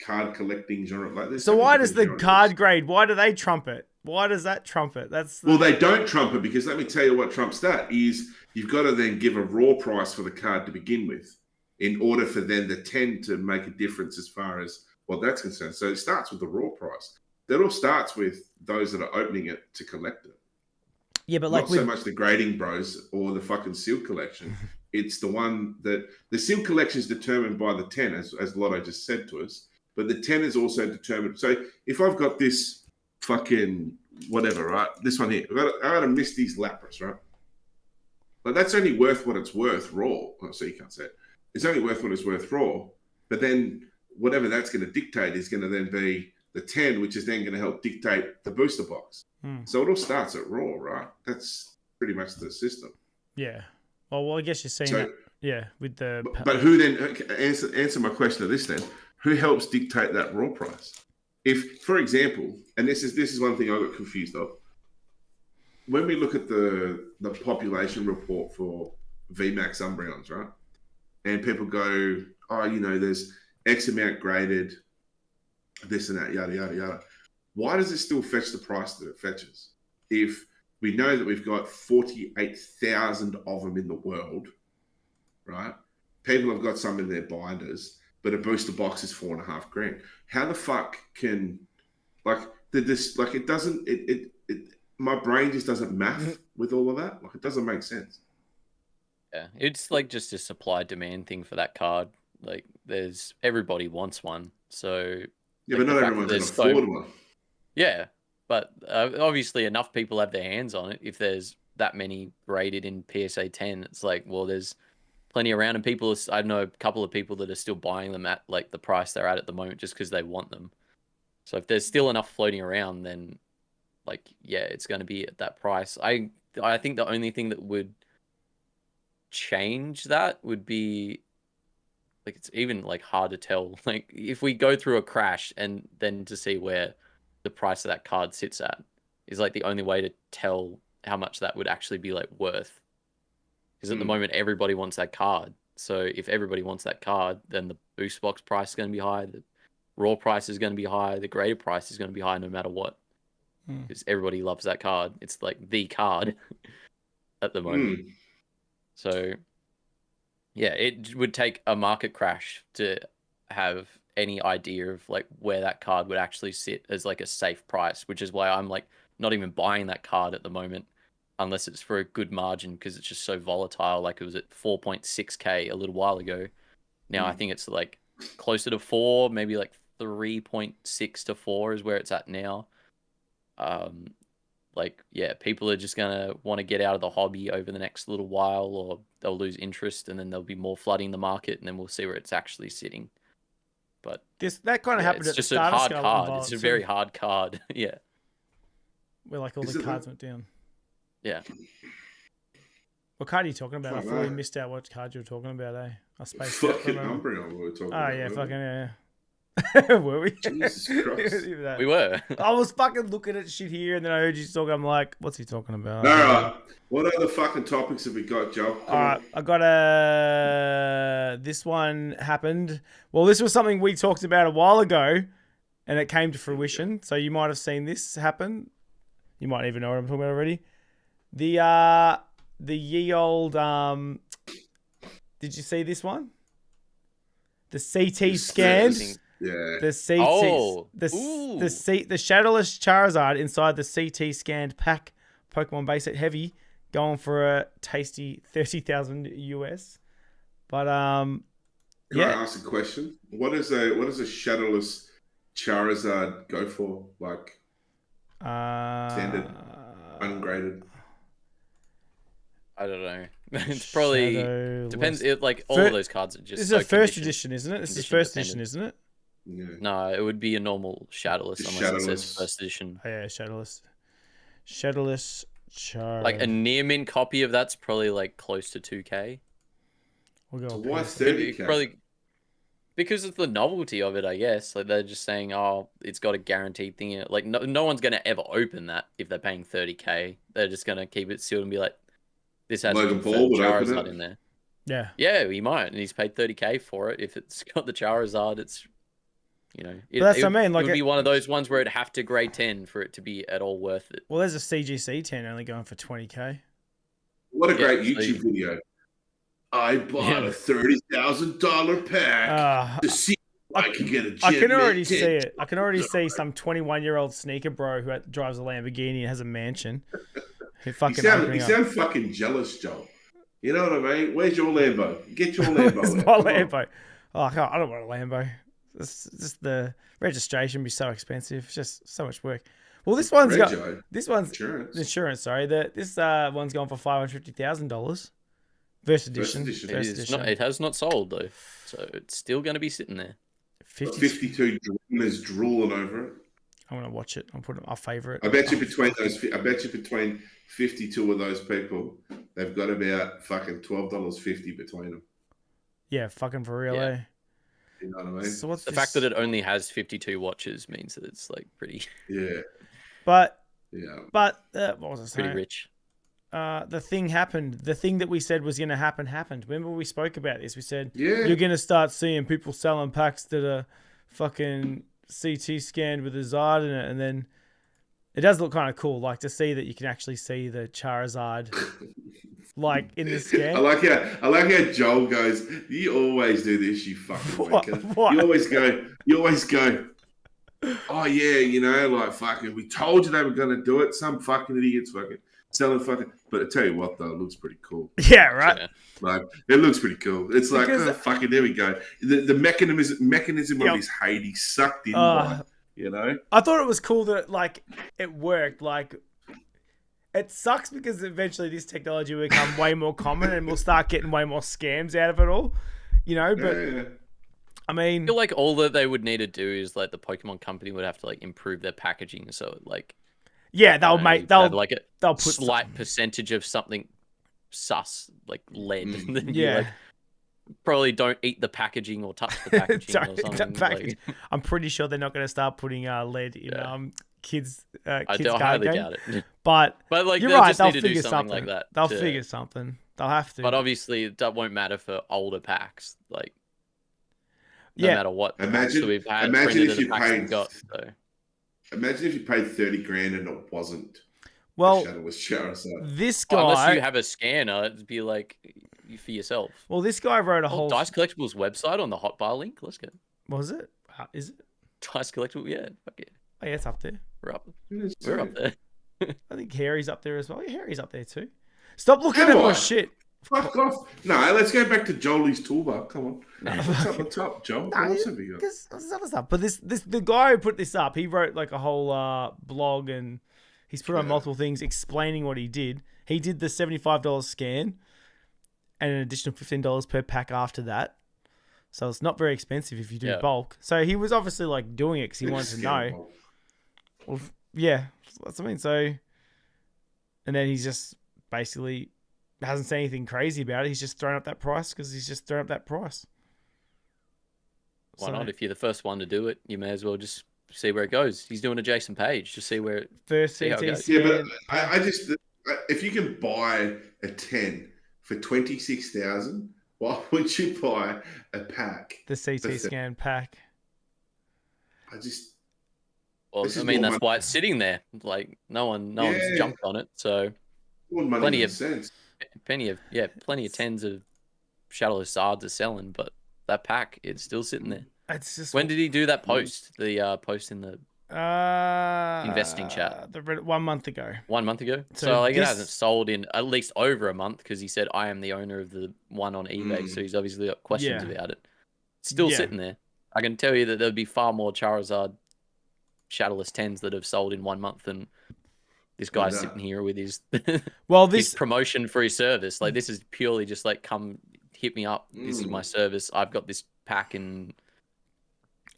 S3: card collecting genre. Like
S1: so why does the card grade? Why do they trump it? Why does that trump it?
S3: Well, they don't trump it because let me tell you what trumps that is you've got to then give a raw price for the card to begin with in order for then the 10 to make a difference as far as what that's concerned. So it starts with the raw price. That all starts with those that are opening it to collect it.
S1: Yeah, but
S3: not so much the grading bros or the fucking seal collection. It's the one that the seal collection is determined by the 10, as Lotto just said to us. But the 10 is also determined. So if I've got this fucking whatever, right? This one here, I got a Misty's Lapras, right? But that's only worth what it's worth raw. Oh, so you can't say it. It's only worth what it's worth raw. But then whatever that's going to dictate is going to then be the 10, which is then going to help dictate the booster box. So it all starts at raw, right? That's pretty much the system.
S1: Yeah. Well, I guess you're saying that. Yeah, with the.
S3: But who then answer my question to this then? Who helps dictate that raw price? If, for example, and this is one thing I got confused of. When we look at the population report for VMAX Umbreons, right? And people go, oh, you know, there's X amount graded, this and that, yada, yada, yada. Why does it still fetch the price that it fetches? If we know that we've got 48,000 of them in the world, right? People have got some in their binders, but a booster box is $4.5 grand. How the fuck can, like, it doesn't, my brain just doesn't math with all of that. Like, it doesn't make sense.
S2: Yeah, it's like just a supply demand thing for that card. Like, everybody wants one, so
S3: yeah, but not everyone can afford one.
S2: Yeah, but obviously enough people have their hands on it. If there's that many rated in PSA 10, it's like, well, there's plenty around, and people. I know a couple of people that are still buying them at like the price they're at the moment, just because they want them. So if there's still enough floating around, then like, yeah, it's going to be at that price. I think the only thing that would change that would be, like, it's even like hard to tell. Like, if we go through a crash and then to see where the price of that card sits at is like the only way to tell how much that would actually be like worth. Because at the moment everybody wants that card. So if everybody wants that card, then the boost box price is going to be high, the raw price is going to be high, the graded price is going to be high no matter what. Because everybody loves that card. It's like the card at the moment. So yeah, it would take a market crash to have any idea of like where that card would actually sit as like a safe price, which is why I'm like not even buying that card at the moment unless it's for a good margin, because it's just so volatile. Like, it was at 4.6k a little while ago. Now I think it's like closer to 4, maybe like 3.6 to 4 is where it's at now. Like, yeah, people are just gonna want to get out of the hobby over the next little while, or they'll lose interest, and then there'll be more flooding the market, and then we'll see where it's actually sitting. But
S1: that kind of happened
S2: it's
S1: at
S2: just
S1: the
S2: a
S1: start
S2: hard
S1: of
S2: card. It's a very hard card. Yeah.
S1: Where like all the cards went down.
S2: Yeah.
S1: What card are you talking about? I fully missed out what card you were talking about, eh? I spaced out for a moment.
S3: Umbreon we were talking about.
S1: Oh, yeah, fucking, yeah. Were we?
S3: Jesus Christ.
S2: We were.
S1: I was fucking looking at shit here, and then I heard you talking. I'm like, what's he talking about?
S3: All right. What other fucking topics have we got, Joe?
S1: All right. I got this one happened. Well, this was something we talked about a while ago, and it came to fruition. So you might have seen this happen. You might even know what I'm talking about already. The ye old did you see this one? The CT scanned.
S3: Yeah.
S1: The CT the shadowless Charizard inside the CT scanned pack Pokemon base set heavy, going for a tasty 30,000 US. But
S3: Can I ask a question? What does a shadowless Charizard go for? Like standard ungraded?
S2: I don't know. It's probably depends. Like all of those cards are just.
S1: This is a first edition, isn't it? This is first edition, isn't it?
S3: Yeah.
S2: No, it would be a normal shadowless unless it says first edition.
S1: Oh, yeah, shadowless Charizard.
S2: Like a near mint copy of that's probably like close to 2k.
S1: We'll go.
S3: Why 30k?
S2: Probably because of the novelty of it, I guess. Like, they're just saying, oh, it's got a guaranteed thing in it. Like, no one's gonna ever open that if they're paying 30k. They're just gonna keep it sealed and be like, this has
S3: Logan Paul would open
S2: Charizard
S3: it.
S2: in there.
S1: Yeah.
S2: Yeah, he might, and he's paid 30k for it. If it's got the Charizard, it's, you know,
S1: that's what I mean. Like,
S2: it would be one of those ones where it'd have to grade 10 for it to be at all worth it.
S1: Well, there's a CGC 10 only going for 20k.
S3: What a great YouTube video! I bought a $30,000 pack to see if I can get a gym.
S1: I can already see it. I can already see some 21-year-old sneaker bro who drives a Lamborghini and has a mansion, He fucking
S3: You sound fucking jealous, Joel. You know what I mean? Where's your Lambo? Get your Lambo.
S1: It's my Lambo. Oh, I don't want a Lambo. It's just the registration be so expensive. It's just so much work. Well, this one's insurance. Sorry, this one's gone for $550,000. First edition.
S2: It has not sold though, so it's still going to be sitting there.
S3: 52 dreamers drooling over it.
S1: I'm gonna watch it. I'll favourite.
S3: I bet you between 52 of those people, they've got about fucking $12.50 between them.
S1: Yeah, fucking for real, eh?
S3: You know what I mean?
S1: So what's
S2: the fact that it only has 52 watches means that it's like pretty.
S3: Yeah.
S1: But what was I saying?
S2: Pretty rich.
S1: The thing happened. The thing that we said was going to happen happened. Remember we spoke about this? We said you're going to start seeing people selling packs that are fucking CT scanned with a Zard in it, and then it does look kind of cool, like to see that you can actually see the Charizard, like in the scan.
S3: I like how Joel goes. You always do this, you fucking wanker. What? You always go. Oh yeah, you know, like fucking. We told you they were going to do it. Some fucking idiots fucking. Selling fucking, but I tell you what though, it looks pretty cool.
S1: Yeah, right.
S3: Yeah. Like it looks pretty cool. It's like fucking. There we go. The mechanism of his hate, he's sucked in by. You know.
S1: I thought it was cool that like it worked. Like it sucks because eventually this technology will become way more common and we'll start getting way more scams out of it all. You know, but I mean,
S2: I feel like all that they would need to do is like the Pokemon company would have to like improve their packaging so it like.
S1: Yeah, they'll
S2: put slight percentage of something sus like lead. And then like, probably don't eat the packaging or touch the packaging or something. Like...
S1: I'm pretty sure they're not going to start putting lead in kids.
S2: I highly doubt it.
S1: But
S2: like
S1: you're
S2: they'll
S1: right.
S2: Just
S1: They'll
S2: need to
S1: figure
S2: do
S1: something
S2: like that.
S1: They'll figure something. They'll have to.
S2: But obviously that won't matter for older packs. Like no matter what.
S3: Imagine
S2: we've had
S3: if you paid.
S2: Imagine
S3: if you paid $30,000 and it wasn't.
S1: Well,
S3: was Charizard.
S1: This guy,
S2: unless you have a scanner, it'd be like for yourself.
S1: Well, this guy wrote a whole
S2: Dice Collectibles website on the hotbar link. Let's go.
S1: Was it? Is it?
S2: Dice Collectibles, yeah. Fuck yeah.
S1: Oh, yeah, it's up there.
S2: We're up there.
S1: I think Harry's up there as well. Yeah, Harry's up there too. Stop looking at my shit.
S3: Fuck off. No, let's go back to Jolie's toolbar. Come on. What's up, Joel? What else have you got?
S1: There's other stuff. But the guy who put this up, he wrote like a whole blog and he's put on multiple things explaining what he did. He did the $75 scan and an additional $15 per pack after that. So it's not very expensive if you do bulk. So he was obviously like doing it because he wanted to know. Well, yeah, that's what I mean. So, and then he's just basically hasn't said anything crazy about it. He's just thrown up that price because he's just thrown up that price.
S2: Why not? If you're the first one to do it, you may as well just see where it goes. He's doing a Jason Page. Just see where it
S1: first
S2: see how it
S1: goes.
S3: Yeah, but I just if you can buy a 10 for 26,000, why would you buy a pack?
S1: The CT scan pack.
S2: Well, I mean that's why it's sitting there. Like no one's jumped on it. So plenty of tens of Shadowless Zards are selling, but that pack it's still sitting there.
S1: It's just
S2: when did he do that post? The post in the investing chat.
S1: 1 month ago.
S2: 1 month ago. So like it hasn't sold in at least over a month because he said I am the owner of the one on eBay. So he's obviously got questions about it. It's still sitting there. I can tell you that there'd be far more Charizard Shadowless 10s that have sold in 1 month than this guy's sitting here with his his promotion for his service. Like this is purely just like come hit me up. This is my service. I've got this pack and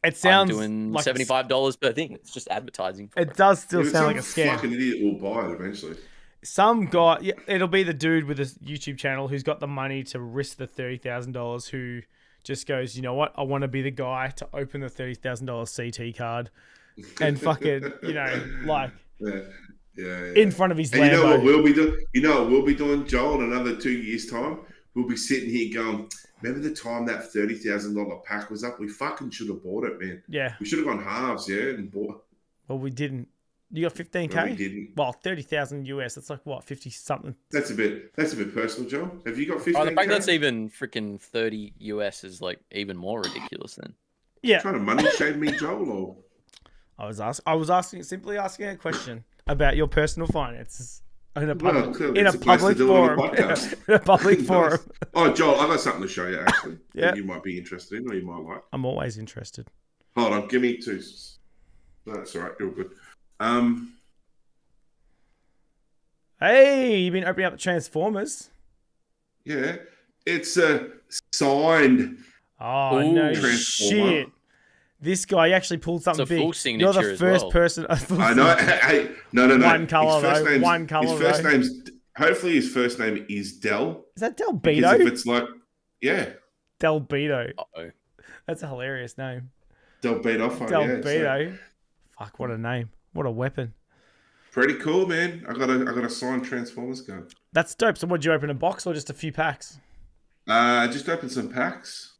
S1: it sounds
S2: I'm doing like $75 per thing. It's just advertising.
S1: It does still sound like a scam.
S3: Fucking idiot will buy it eventually.
S1: Some guy, it'll be the dude with a YouTube channel who's got the money to risk the $30,000 who just goes, you know what? I want to be the guy to open the $30,000 CT card and fucking, you know, like in front of his Lambo.
S3: You know what we'll be doing? You know what we'll be doing, Joel, in another 2 years' time? We'll be sitting here going, remember the time that $30,000 pack was up? We fucking should have bought it, man.
S1: Yeah.
S3: We should have gone halves, and bought.
S1: Well, we didn't. You got 15K?
S3: No, we didn't.
S1: Well, 30,000 US. That's like what, 50 something.
S3: That's a bit personal, Joel. Have you got 15K?
S2: The fact that's even freaking 30 US is like even more ridiculous then.
S1: Yeah.
S3: Trying to money shame me, Joel, or
S1: I was simply asking a question about your personal finances. In a
S3: Well,
S1: public,
S3: clearly
S1: in a
S3: it's a place to
S1: public
S3: do it on a
S1: forum.
S3: podcast.
S1: In a public forum.
S3: Oh, Joel, I've got something to show you, actually,
S1: Yeah.
S3: that you might be interested in or you might like.
S1: I'm always interested.
S3: Hold on, give me 2. No, that's all right. You're good.
S1: Hey, you've been opening up the Transformers.
S3: Yeah, it's a signed.
S1: Oh,
S2: Ooh.
S1: no
S3: Transformer.
S1: shit. This guy actually pulled something
S2: It's a
S1: big.
S2: full
S1: You're
S2: signature
S1: the
S2: as
S1: first
S2: well.
S1: person.
S3: I know. Hey, no.
S1: One colour,
S3: His first
S1: though.
S3: name's-
S1: One colour,
S3: His first
S1: though.
S3: name's. Hopefully, his first name is Del.
S1: Is that Del
S3: Because if
S1: Beto?
S3: it's like, yeah,
S1: Del Beto.
S2: Uh-oh.
S1: That's a hilarious name.
S3: Del Beto.
S1: Del
S3: Yeah, so
S1: Beto. Fuck, what a name. What a weapon.
S3: pretty cool, man. I got a signed Transformers gun.
S1: That's dope. So, what, did you open a box or just a few packs?
S3: Just opened some packs.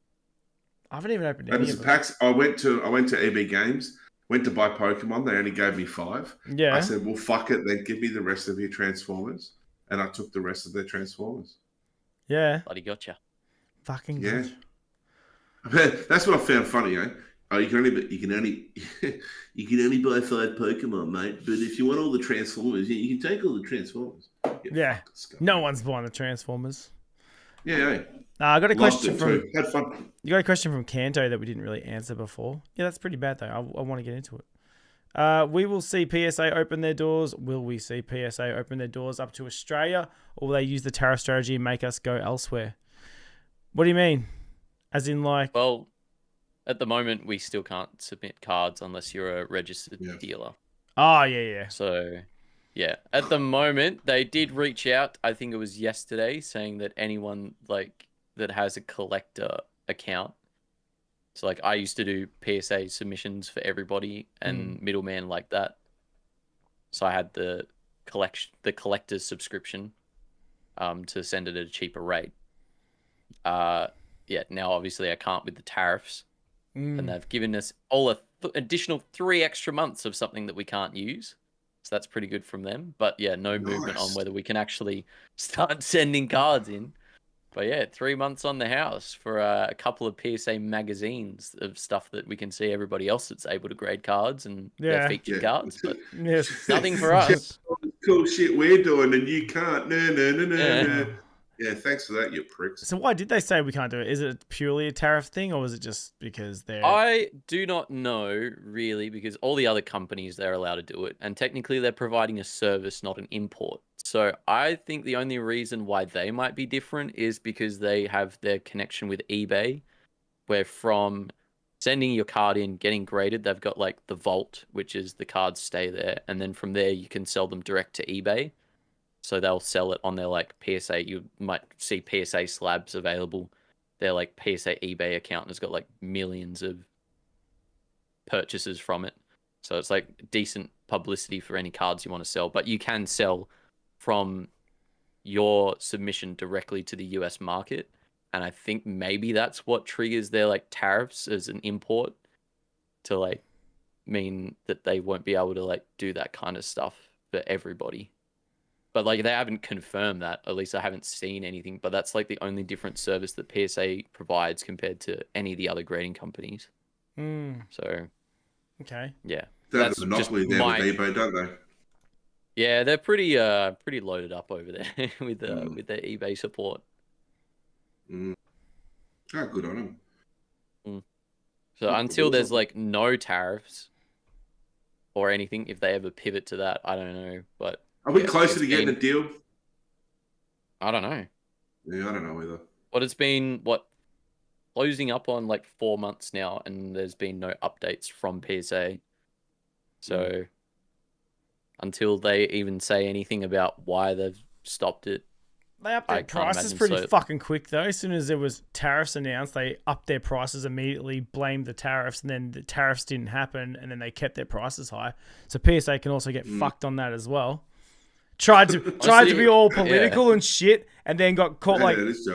S1: I haven't even opened any
S3: Opened
S1: of
S3: some
S1: them.
S3: packs. I went to EB Games. Went to buy Pokemon. They only gave me 5.
S1: Yeah.
S3: I said, well, fuck it. Then give me the rest of your Transformers. And I took the rest of their Transformers.
S1: Yeah.
S2: Bloody gotcha.
S1: Fucking
S3: Yeah.
S1: good.
S3: That's what I found funny, eh? Oh, you can only buy 5 Pokemon, mate. But if you want all the Transformers, you can take all the Transformers.
S1: Yeah. No one's buying the Transformers.
S3: Yeah.
S1: I got a
S3: Loved
S1: question
S3: it
S1: from
S3: too. Had fun.
S1: you got a question from Kanto that we didn't really answer before. Yeah, that's pretty bad though. I want to get into it. We will see PSA open their doors. Will we see PSA open their doors up to Australia, or will they use the tariff strategy and make us go elsewhere? What do you mean? As in, like,
S2: Well, at the moment, we still can't submit cards unless you're a registered dealer.
S1: oh yeah.
S2: So, yeah, at the moment, they did reach out. I think it was yesterday, saying that anyone that has a collector account. So, I used to do PSA submissions for everybody and middleman like that. So I had the collector's subscription, to send it at a cheaper rate. Yeah, now obviously I can't with the tariffs, and they've given us all additional 3 extra months of something that we can't use. So that's pretty good from them. But yeah, no movement on whether we can actually start sending cards in. But yeah, 3 months on the house for a couple of PSA magazines of stuff that we can see everybody else that's able to grade cards and their featured cards. But
S1: Yes.
S2: nothing for us.
S3: Cool shit we're doing and you can't. No. Yeah, thanks for that, you pricks.
S1: So why did they say we can't do it? Is it purely a tariff thing, or was it just because they're...
S2: I do not know, really, because all the other companies, they're allowed to do it. And technically, they're providing a service, not an import. So I think the only reason why they might be different is because they have their connection with eBay, where from sending your card in, getting graded, they've got the vault, which is the cards stay there. And then from there, you can sell them direct to eBay. So they'll sell it on their PSA. You might see PSA slabs available. Their PSA eBay account has got millions of purchases from it. So it's decent publicity for any cards you want to sell. But you can sell from your submission directly to the US market. And I think maybe that's what triggers their tariffs as an import to mean that they won't be able to do that kind of stuff for everybody. But they haven't confirmed that. At least I haven't seen anything. But that's the only different service that PSA provides compared to any of the other grading companies. So,
S1: okay,
S2: yeah,
S3: They have
S2: that's
S3: a monopoly there with eBay, don't they?
S2: Yeah, they're pretty loaded up over there with their eBay support.
S3: Oh, good on them.
S2: So until there's no tariffs or anything, if they ever pivot to that, I don't know. But
S3: are we closer to getting a deal?
S2: I don't know.
S3: Yeah, I don't know either.
S2: But it's been closing up on 4 months now, and there's been no updates from PSA. So until they even say anything about why they've stopped it,
S1: they upped their prices pretty fucking quick though. As soon as there was tariffs announced, they upped their prices immediately, blamed the tariffs, and then the tariffs didn't happen, and then they kept their prices high. So PSA can also get fucked on that as well. Tried to be all political and shit, and then got caught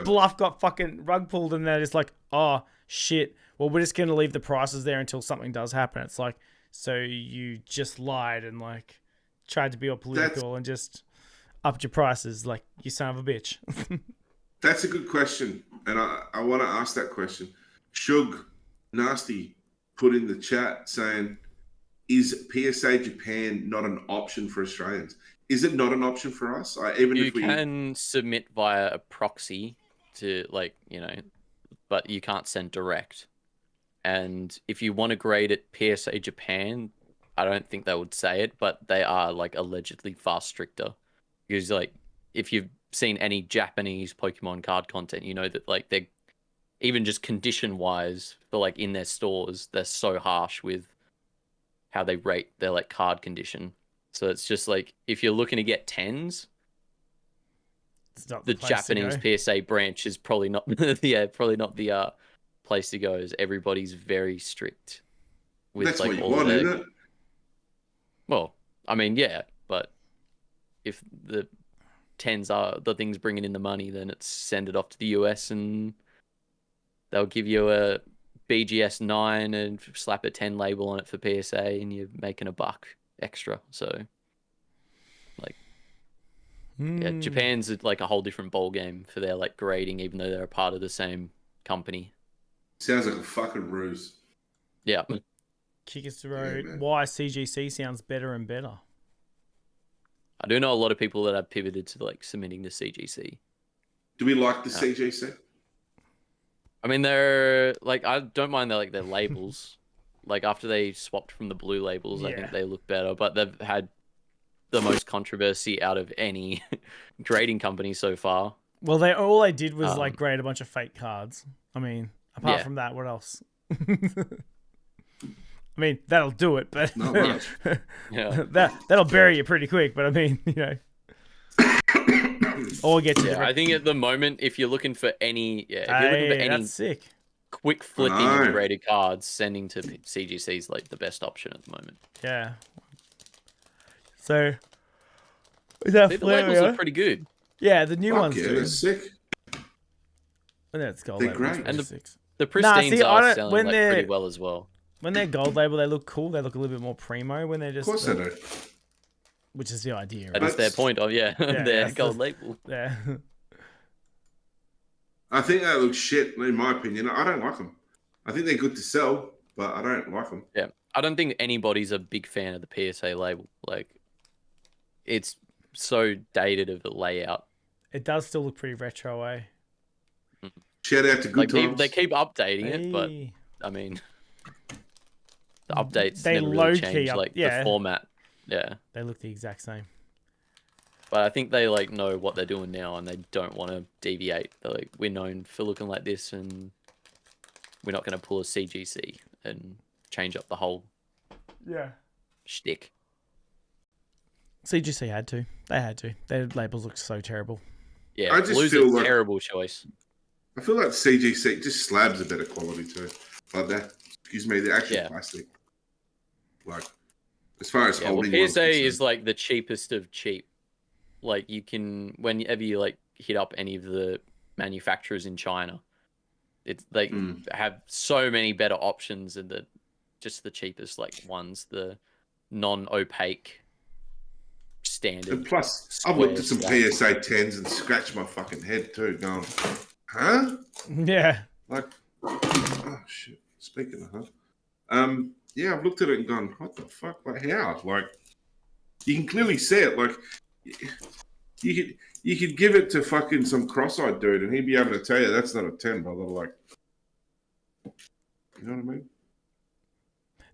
S1: bluff, got fucking rug pulled, and they're just oh shit. Well, we're just gonna leave the prices there until something does happen. It's so you just lied and tried to be all political and just upped your prices, you son of a bitch.
S3: That's a good question, and I want to ask that question. Shug Nasty put in the chat saying, "Is PSA Japan not an option for Australians?" is it not an option for us? Even
S2: You
S3: if we
S2: can submit via a proxy to, like, you know, but you can't send direct. And if you want to grade it PSA Japan, I don't think they would say it, but they are like allegedly far stricter. Because like if you've seen any Japanese Pokemon card content, you know that like they're even just condition wise for like in their stores, they're so harsh with how they rate their like card condition. So it's just like if you're looking to get 10s,
S1: It's not
S2: the
S1: place to
S2: Japanese
S1: go.
S2: PSA branch is probably not probably not the place to go. Is everybody's very strict with
S3: that's
S2: like
S3: what you
S2: all
S3: want,
S2: their...
S3: isn't it?
S2: Well, I mean, yeah, but if the 10s are the things bringing in the money, then it's send it off to the US and they'll give you a BGS 9 and slap a 10 label on it for PSA and you're making a buck extra. So, like, yeah, Japan's like a whole different ball game for their like grading, even though they're a part of the same company.
S3: Sounds like a fucking ruse.
S2: Yeah.
S1: Kick us the road.
S3: man.
S1: Why CGC sounds better and better.
S2: I do know a lot of people that have pivoted to like submitting to CGC.
S3: Do we like the CGC?
S2: I mean, they're like, I don't mind their labels. Like after they swapped from the blue labels, I think they look better, but they've had the most controversy out of any grading company so far.
S1: Well, all they did was like grade a bunch of fake cards. I mean, apart from that, what else? I mean, that'll do it, but
S3: Not much.
S2: Yeah.
S1: that'll bury you pretty quick. But I mean, you know, or get to
S2: I think at the moment, if you're looking for any, if you're looking for any
S1: that's sick.
S2: quick flipping of graded cards, sending to CGC is like the best option at the moment.
S1: Yeah. So, is that
S2: the labels are pretty good.
S1: Yeah, the new ones.
S3: Yeah, they're sick.
S1: And that's gold.
S3: They're great.
S2: And the pristines are selling like pretty well as well.
S1: When they're gold label, they look cool. They look a little bit more primo. When they're just,
S3: of course they do.
S1: Which is the idea. Right?
S2: That is their point. Oh yeah, their gold label.
S1: Yeah.
S3: I think they look shit, in my opinion. I don't like them. I think they're good to sell, but I don't like them.
S2: Yeah, I don't think anybody's a big fan of the PSA label. Like, it's so dated of a layout.
S1: It does still look pretty retro, eh?
S3: Shout out to Good Times.
S2: They keep updating it, but I mean, the updates never really change the format. Yeah,
S1: they look the exact same.
S2: But I think they like know what they're doing now, and they don't want to deviate. They're like, we're known for looking like this, and we're not going to pull a CGC and change up the whole shtick.
S1: CGC had to. They had to. Their labels look so terrible.
S2: Yeah, blue's a terrible choice.
S3: I feel like CGC just slabs a better quality too. Like that. Excuse me, the actual plastic. Like, as far as holding.
S2: Well, PSA is like the cheapest of cheap. Like you can, whenever you like hit up any of the manufacturers in China, it's like have so many better options and just the cheapest like ones, the non-opaque standard.
S3: And plus, I've looked at some PSA 10s and scratched my fucking head too, going, huh?
S1: Yeah.
S3: Like, oh shit. Speaking of yeah, I've looked at it and gone, what the fuck? Like, how? Like, you can clearly see it. Like, you could give it to fucking some cross-eyed dude and he'd be able to tell you that's not a 10, brother. Like, you know what I mean?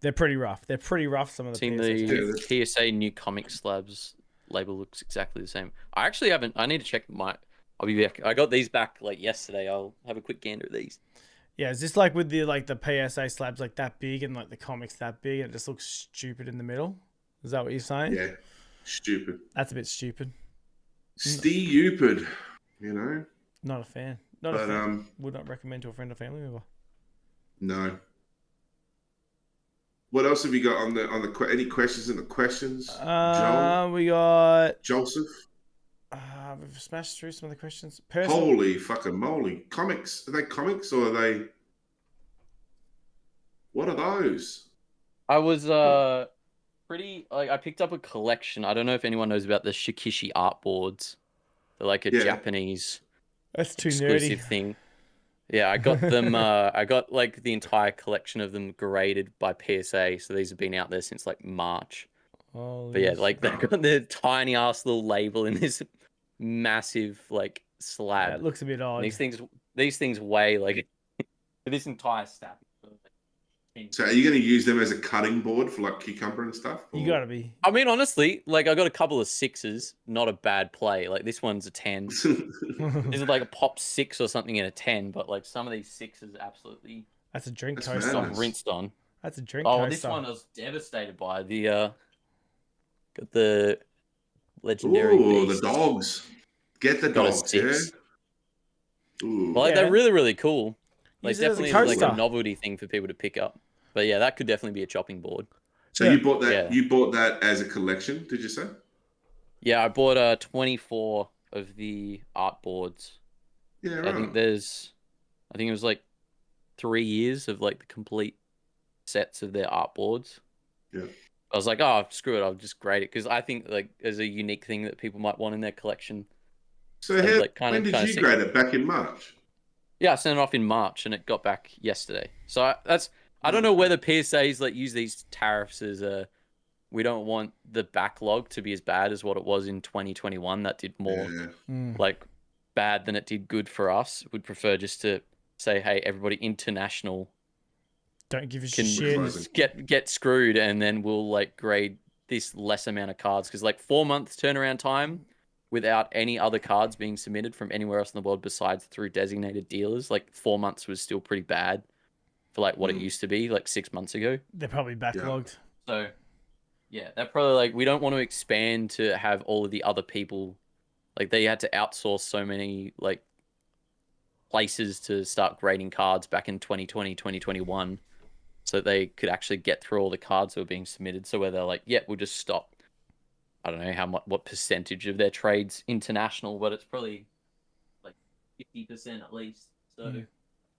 S1: They're pretty rough. Some of the
S2: the PSA new comic slabs label looks exactly the same. I actually haven't. I need to check I'll be back. I got these back like yesterday. I'll have a quick gander at these.
S1: Yeah, is this like with the PSA slabs like that big and like the comics that big and it just looks stupid in the middle? Is that what you're saying?
S3: Yeah, stupid.
S1: That's a bit stupid.
S3: Stupid, you know.
S1: Not a fan. Not a fan. Would not recommend to a friend or family member. No.
S3: What else have you got on the any questions in the questions?
S1: Joel? We got
S3: Joseph.
S1: We've smashed through some of the questions.
S3: Holy fucking moly! Comics? Are they comics or are they? What are those?
S2: I was pretty like I picked up a collection. I don't know if anyone knows about the Shikishi art boards. They're like a Japanese exclusive thing. Yeah, I got them. I got like the entire collection of them graded by PSA. So these have been out there since like March. But yeah, like they've got the tiny ass little label in this massive like slab.
S1: Yeah, it looks a bit odd.
S2: These things weigh like for this entire stack.
S3: So are you going to use them as a cutting board for like cucumber and stuff?
S1: You gotta be.
S2: I mean, honestly, like I got a couple of 6s, not a bad play. Like this one's a 10. This is like a pop 6 or something in a 10, but like some of these 6s absolutely.
S1: That's a drink
S3: That's
S1: coaster.
S3: madness.
S2: Rinsed on.
S1: That's a drink
S2: coaster.
S1: coaster.
S2: This one I was devastated by. Got the legendary.
S3: Ooh,
S2: beast.
S3: the dogs. Get the dogs, yeah. Ooh.
S2: Well, like, they're really, really cool. Like
S1: Use it as a
S2: definitely like a
S1: coaster.
S2: novelty thing for people to pick up. But yeah, that could definitely be a chopping board.
S3: So
S1: Yeah.
S3: you bought that?
S2: Yeah.
S3: You bought that as a collection? Did you say?
S2: Yeah, I bought 24 of the art boards.
S3: Yeah, right.
S2: I think it was like 3 years of like the complete sets of their art boards.
S3: Yeah.
S2: I was like, oh, screw it, I'll just grade it because I think like as a unique thing that people might want in their collection.
S3: So
S2: like,
S3: when did you grade it? Back in March?
S2: Yeah, I sent it off in March and it got back yesterday. So I don't know whether PSAs like use these tariffs as we don't want the backlog to be as bad as what it was in 2021. That did more like bad than it did good for us. Would prefer just to say, hey, everybody international
S1: Don't give a
S2: can
S1: shit.
S2: get screwed, and then we'll like grade this less amount of cards because like 4 months turnaround time without any other cards being submitted from anywhere else in the world besides through designated dealers. Like 4 months was still pretty bad for like what it used to be like 6 months ago.
S1: They're probably backlogged.
S2: So yeah, they're probably like, we don't want to expand to have all of the other people. Like they had to outsource so many like places to start grading cards back in 2020, 2021. So they could actually get through all the cards that were being submitted. So where they're like, yeah, we'll just stop. I don't know how much, what percentage of their trades international, but it's probably like 50% at least. So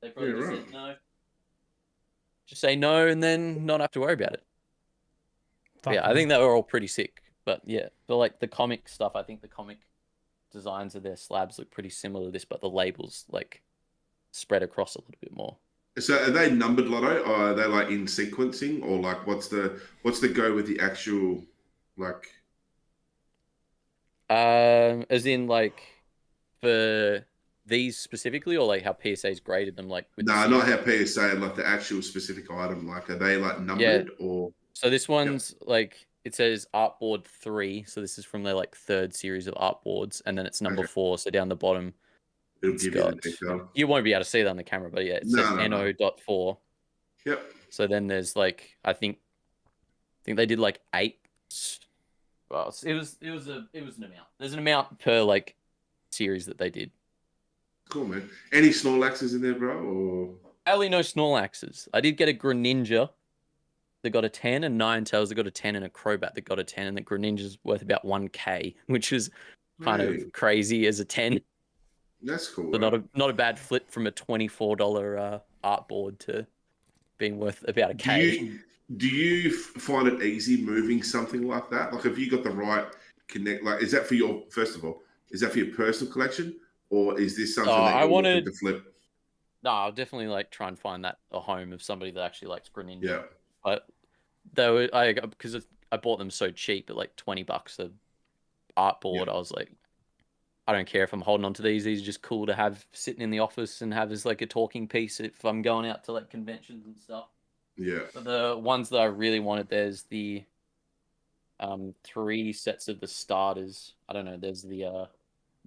S2: they probably just said no. Just say no and then not have to worry about it. Yeah, I think they were all pretty sick. But yeah, but like the comic stuff, I think the comic designs of their slabs look pretty similar to this, but the labels like spread across a little bit more.
S3: So are they numbered, Lotto? Or are they like in sequencing, or like what's the go with the actual like?
S2: As in like for these specifically, or like how PSA's graded them, like with
S3: No, not how PSA, like the actual specific item. Like, are they like numbered or?
S2: So this one's like, it says artboard 3, so this is from their like 3rd series of artboards, and then it's number 4. So down the bottom,
S3: it'll give you the detail.
S2: You won't be able to see that on the camera, but yeah, it says NO.4.
S3: Yep.
S2: So then there's like, I think they did like 8. Well, it was an amount. There's an amount per like series that they did.
S3: Cool, man. Any Snorlaxes in there, bro? Or
S2: Only no Snorlaxes. I did get a Greninja that got a 10, and Ninetales that got a 10, and a Crobat that got a 10, and the Greninja's worth about 1k, which is kind of crazy as a 10.
S3: That's cool.
S2: So not a bad flip from a $24 art board to being worth about a k.
S3: Do you find it easy moving something like that? Like, have you got the right connect? Like, is that for your, first of all, is that for your personal collection, or is this something that you're looking to flip?
S2: No, I'll definitely like try and find that a home of somebody that actually likes Greninja.
S3: Yeah.
S2: But because I bought them so cheap at like $20 a art board, I was like, I don't care if I'm holding on to these. These are just cool to have sitting in the office and have as like a talking piece if I'm going out to like conventions and stuff.
S3: Yeah.
S2: But the ones that I really wanted, there's the 3 sets of the starters. I don't know, there's the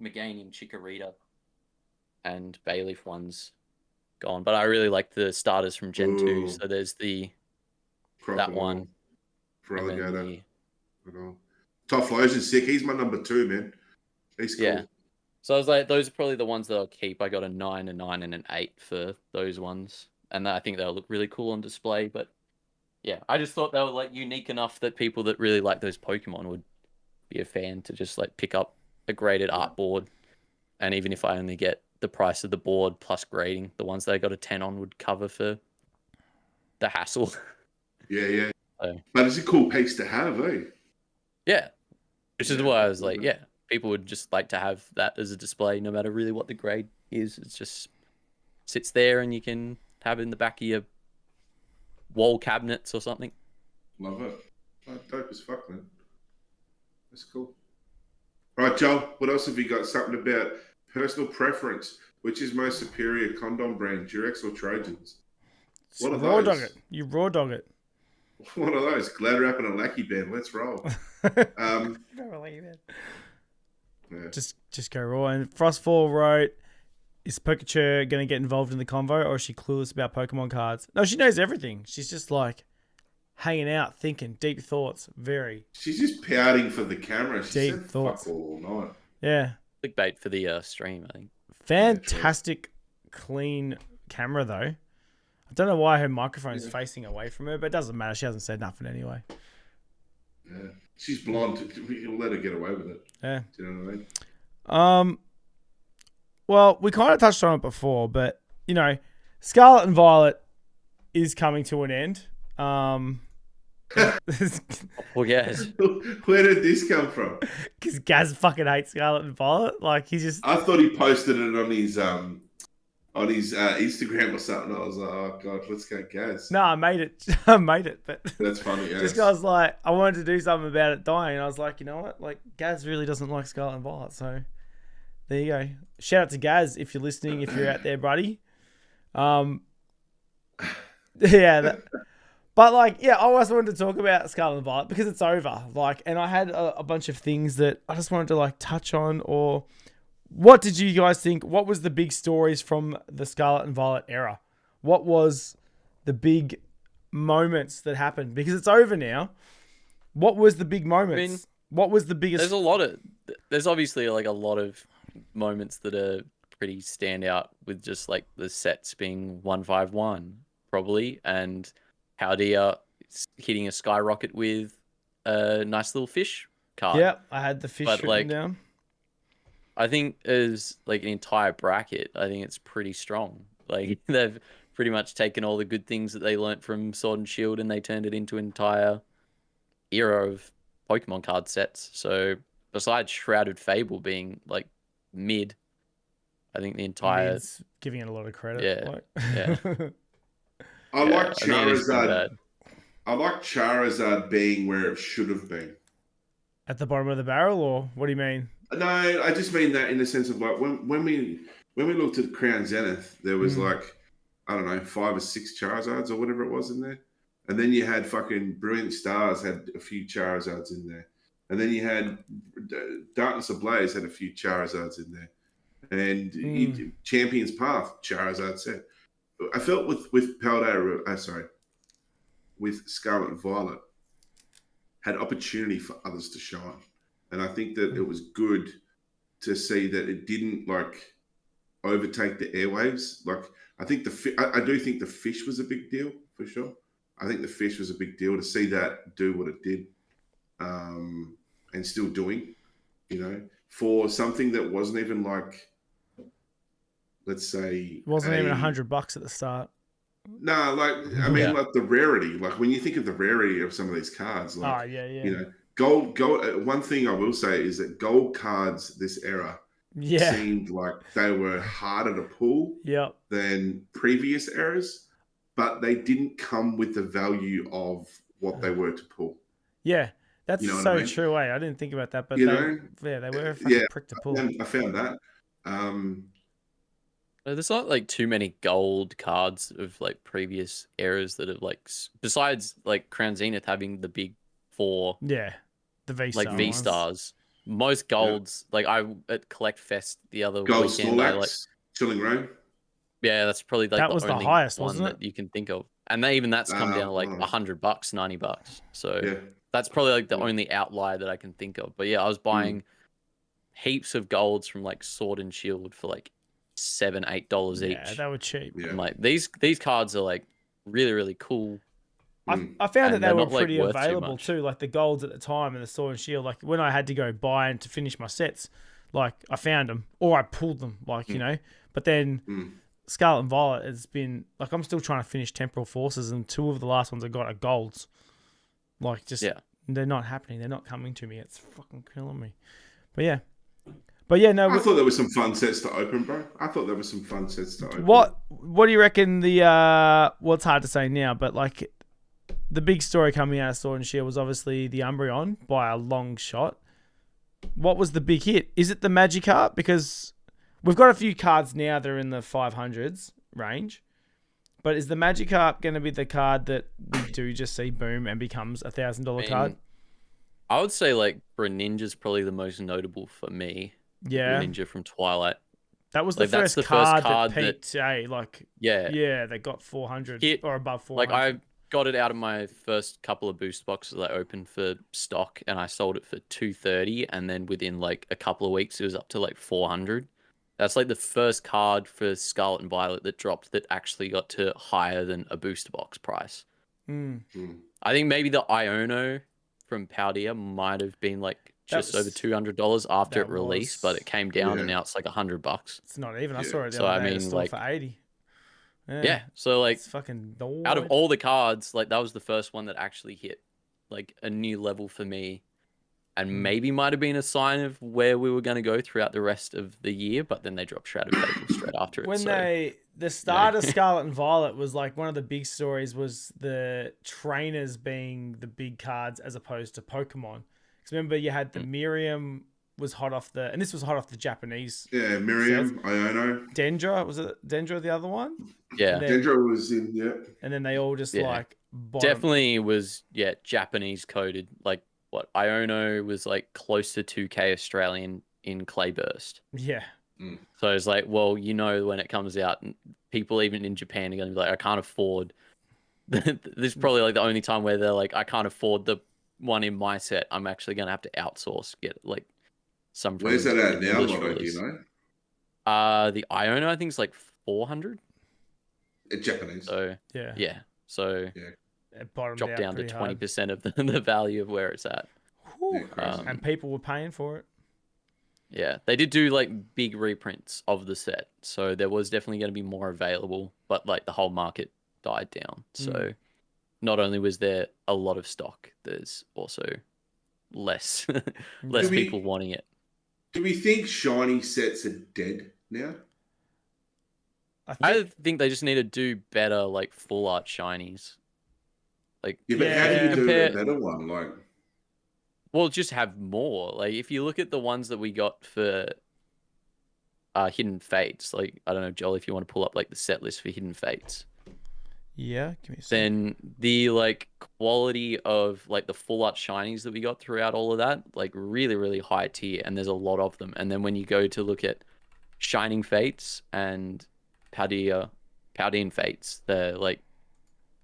S2: Meganium Chikorita and Bayleaf ones gone. But I really like the starters from Gen 2. So there's that one.
S3: For Alligator. Typhlosion's sick. He's my number 2, man. He's cool.
S2: Yeah. So I was like, those are probably the ones that I'll keep. I got a 9, a 9, and an 8 for those ones. And I think they'll look really cool on display. But yeah, I just thought they were like unique enough that people that really like those Pokemon would be a fan to just like pick up a graded art board. And even if I only get the price of the board plus grading, the ones that I got a 10 on would cover for the hassle.
S3: Yeah. So, but it's a cool piece to have, eh?
S2: Yeah. Which is why I was like, yeah, people would just like to have that as a display no matter really what the grade is. It's just sits there and you can have it in the back of your wall cabinets or something.
S3: Love it. Dope as fuck, man. That's cool. All right, Joel, what else have you got? Something about personal preference. Which is most superior condom brand, Durex or Trojans? What are
S1: raw
S3: those?
S1: dog it. You raw dog it.
S3: What are those? Glad Wrap and a Lackey Band. Let's roll. Yeah.
S1: Just go raw. And Frostfall wrote, is Pikachu going to get involved in the convo, or is she clueless about Pokemon cards? No, she knows everything. She's just like hanging out, thinking, deep thoughts. Very.
S3: She's just pouting for the camera. She
S1: deep
S3: said
S1: thoughts.
S3: Fuck all night.
S1: Yeah.
S2: Clickbait for the stream, I think.
S1: Fantastic, clean camera, though. I don't know why her microphone is facing away from her, but it doesn't matter. She hasn't said nothing anyway.
S3: Yeah. She's blonde. We'll let her get away with it.
S1: Yeah.
S3: Do you know what I mean?
S1: Well, we kind of touched on it before, but, you know, Scarlet and Violet is coming to an end.
S2: Gaz.
S3: Where did this come from?
S1: Because Gaz fucking hates Scarlet and Violet. Like, he's just...
S3: I thought he posted it on his Instagram or something. I was like, oh, God, let's go Gaz.
S1: No, I made it. I made it, but...
S3: That's funny, yeah.
S1: This guy's like, I wanted to do something about it dying, and I was like, you know what? Like, Gaz really doesn't like Scarlet and Violet, so... There you go. Shout out to Gaz if you're listening, if you're out there, buddy. Yeah, but like, yeah, I always wanted to talk about Scarlet and Violet because it's over. Like, and I had a bunch of things that I just wanted to like touch on. Or what did you guys think? What was the big stories from the Scarlet and Violet era? What was the big moments that happened? Because it's over now. What was the big moments? I mean, what was the biggest?
S2: There's obviously like a lot of moments that are pretty standout with just like the sets being 151 probably, and Howdia hitting a skyrocket with a nice little fish card.
S1: Yeah, I had the fish written down.
S2: I think as like an entire bracket, I think it's pretty strong. Like they've pretty much taken all the good things that they learnt from Sword and Shield and they turned it into an entire era of Pokemon card sets. So besides Shrouded Fable being like mid, I think the entire...
S1: Mid's giving it a lot of credit.
S2: Yeah,
S1: like.
S2: yeah.
S3: I like Charizard. I like Charizard being where it should have been.
S1: At the bottom of the barrel, or what do you mean?
S3: No, I just mean that in the sense of like when we looked at Crown Zenith, there was like, I don't know, 5 or 6 Charizards or whatever it was in there. And then you had fucking Brilliant Stars had a few Charizards in there. And then you had Darkness Ablaze had a few Charizards in there. And Champion's Path, Charizard set. I felt with Paldea, with Scarlet and Violet, had opportunity for others to shine. And I think that it was good to see that it didn't like overtake the airwaves. Like I think I do think the fish was a big deal for sure. I think the fish was a big deal to see that do what it did, and still doing, you know, for something that wasn't even like, let's say,
S1: it wasn't even $100 at the start.
S3: No, like I mean, like the rarity. Like when you think of the rarity of some of these cards, like you know, gold. One thing I will say is that gold cards this era seemed like they were harder to pull than previous eras, but they didn't come with the value of what they were to pull.
S1: Yeah, that's so true. I didn't think about that, but they were a fucking prick to pull.
S3: I found that.
S2: There's not like too many gold cards of like previous eras that have like, besides like Crown Zenith having the big 4,
S1: the V-Star
S2: like V-Stars. Most golds, like I at Collect Fest the other
S3: Gold
S2: weekend,
S3: Snorlax, Chilling Reign.
S2: Yeah, that's probably like
S1: that was the highest, wasn't it?
S2: That you can think of, and that's come down to like $100, $90. So that's probably like the only outlier that I can think of. But yeah, I was buying heaps of golds from like Sword and Shield for like $7, $8 each.
S1: Yeah, they were cheap.
S2: And like these cards are like really, really cool.
S1: I found that they were pretty available too, like the golds at the time and the Sword and Shield. Like when I had to go buy and to finish my sets, like I found them or I pulled them, like you know. But then Scarlet and Violet has been like I'm still trying to finish Temporal Forces, and 2 of the last ones I got are golds. Like just they're not happening. They're not coming to me. It's fucking killing me. But yeah. No.
S3: I thought there were some fun sets to open, bro. I thought there were some fun sets to open.
S1: What do you reckon the well, it's hard to say now, but like the big story coming out of Sword and Shield was obviously the Umbreon by a long shot. what was the big hit? Is it the Magikarp? Because we've got a few cards now that are in the 500s range. But is the Magikarp going to be the card that we do just see boom and becomes a $1,000 card?
S2: I would say like Greninja's probably the most notable for me.
S1: Yeah.
S2: Greninja from Twilight.
S1: That was the first card that peaked,
S2: yeah,
S1: they got 400
S2: hit,
S1: or above 400.
S2: Like I got it out of my first couple of boost boxes I opened for stock, and I sold it for 230, and then within like a couple of weeks it was up to like 400. That's like the first card for Scarlet and Violet that dropped that actually got to higher than a booster box price. I think maybe the Iono from Paldea might have been like just over $200 after it released, but it came down and now it's like $100.
S1: It's not even. I saw it the
S2: so
S1: other day.
S2: I mean, like
S1: for 80.
S2: Yeah. So like,
S1: it's fucking
S2: out of all the cards, like that was the first one that actually hit like a new level for me, and maybe might have been a sign of where we were going to go throughout the rest of the year. But then they dropped Shrouded Fatal straight after it.
S1: When the start of Scarlet and Violet was like one of the big stories was the trainers being the big cards as opposed to Pokemon. Because remember you had the Miriam was hot off the, and this was hot off the Japanese.
S3: Yeah, Miriam, Iono.
S1: Dendra, was it Dendra the other one?
S2: Yeah.
S3: Dendra was in, yeah.
S1: And then they all just like
S2: definitely was Japanese coded. Like what Iono was like close to 2K Australian in Clayburst.
S1: Yeah.
S2: So it's like, well, you know, when it comes out, people even in Japan are going to be like, I can't afford. This is probably like the only time where they're like, I can't afford the one in my set. I'm actually going to have to outsource, get like some.
S3: Where's that at now, Lotto, do you know?
S2: The Iono, I think is like 400.
S3: Japanese.
S2: So yeah. So
S1: it bottomed
S2: dropped down to
S1: pretty
S2: 20% of the value of where it's at.
S1: And people were paying for it.
S2: Yeah, they did do like big reprints of the set, so there was definitely going to be more available, but like the whole market died down. So not only was there a lot of stock, there's also less people wanting it.
S3: Do we think shiny sets are dead now?
S2: I think they just need to do better, like full art shinies. Like
S3: how do you do a better one? Like,
S2: well, just have more. Like if you look at the ones that we got for Hidden Fates, like I don't know, Joel, if you want to pull up like the set list for Hidden Fates.
S1: Yeah, give me a second.
S2: Then the like quality of like the full art shinies that we got throughout all of that, like really, really high tier, and there's a lot of them. And then when you go to look at Shining Fates and Paldean Fates, they're like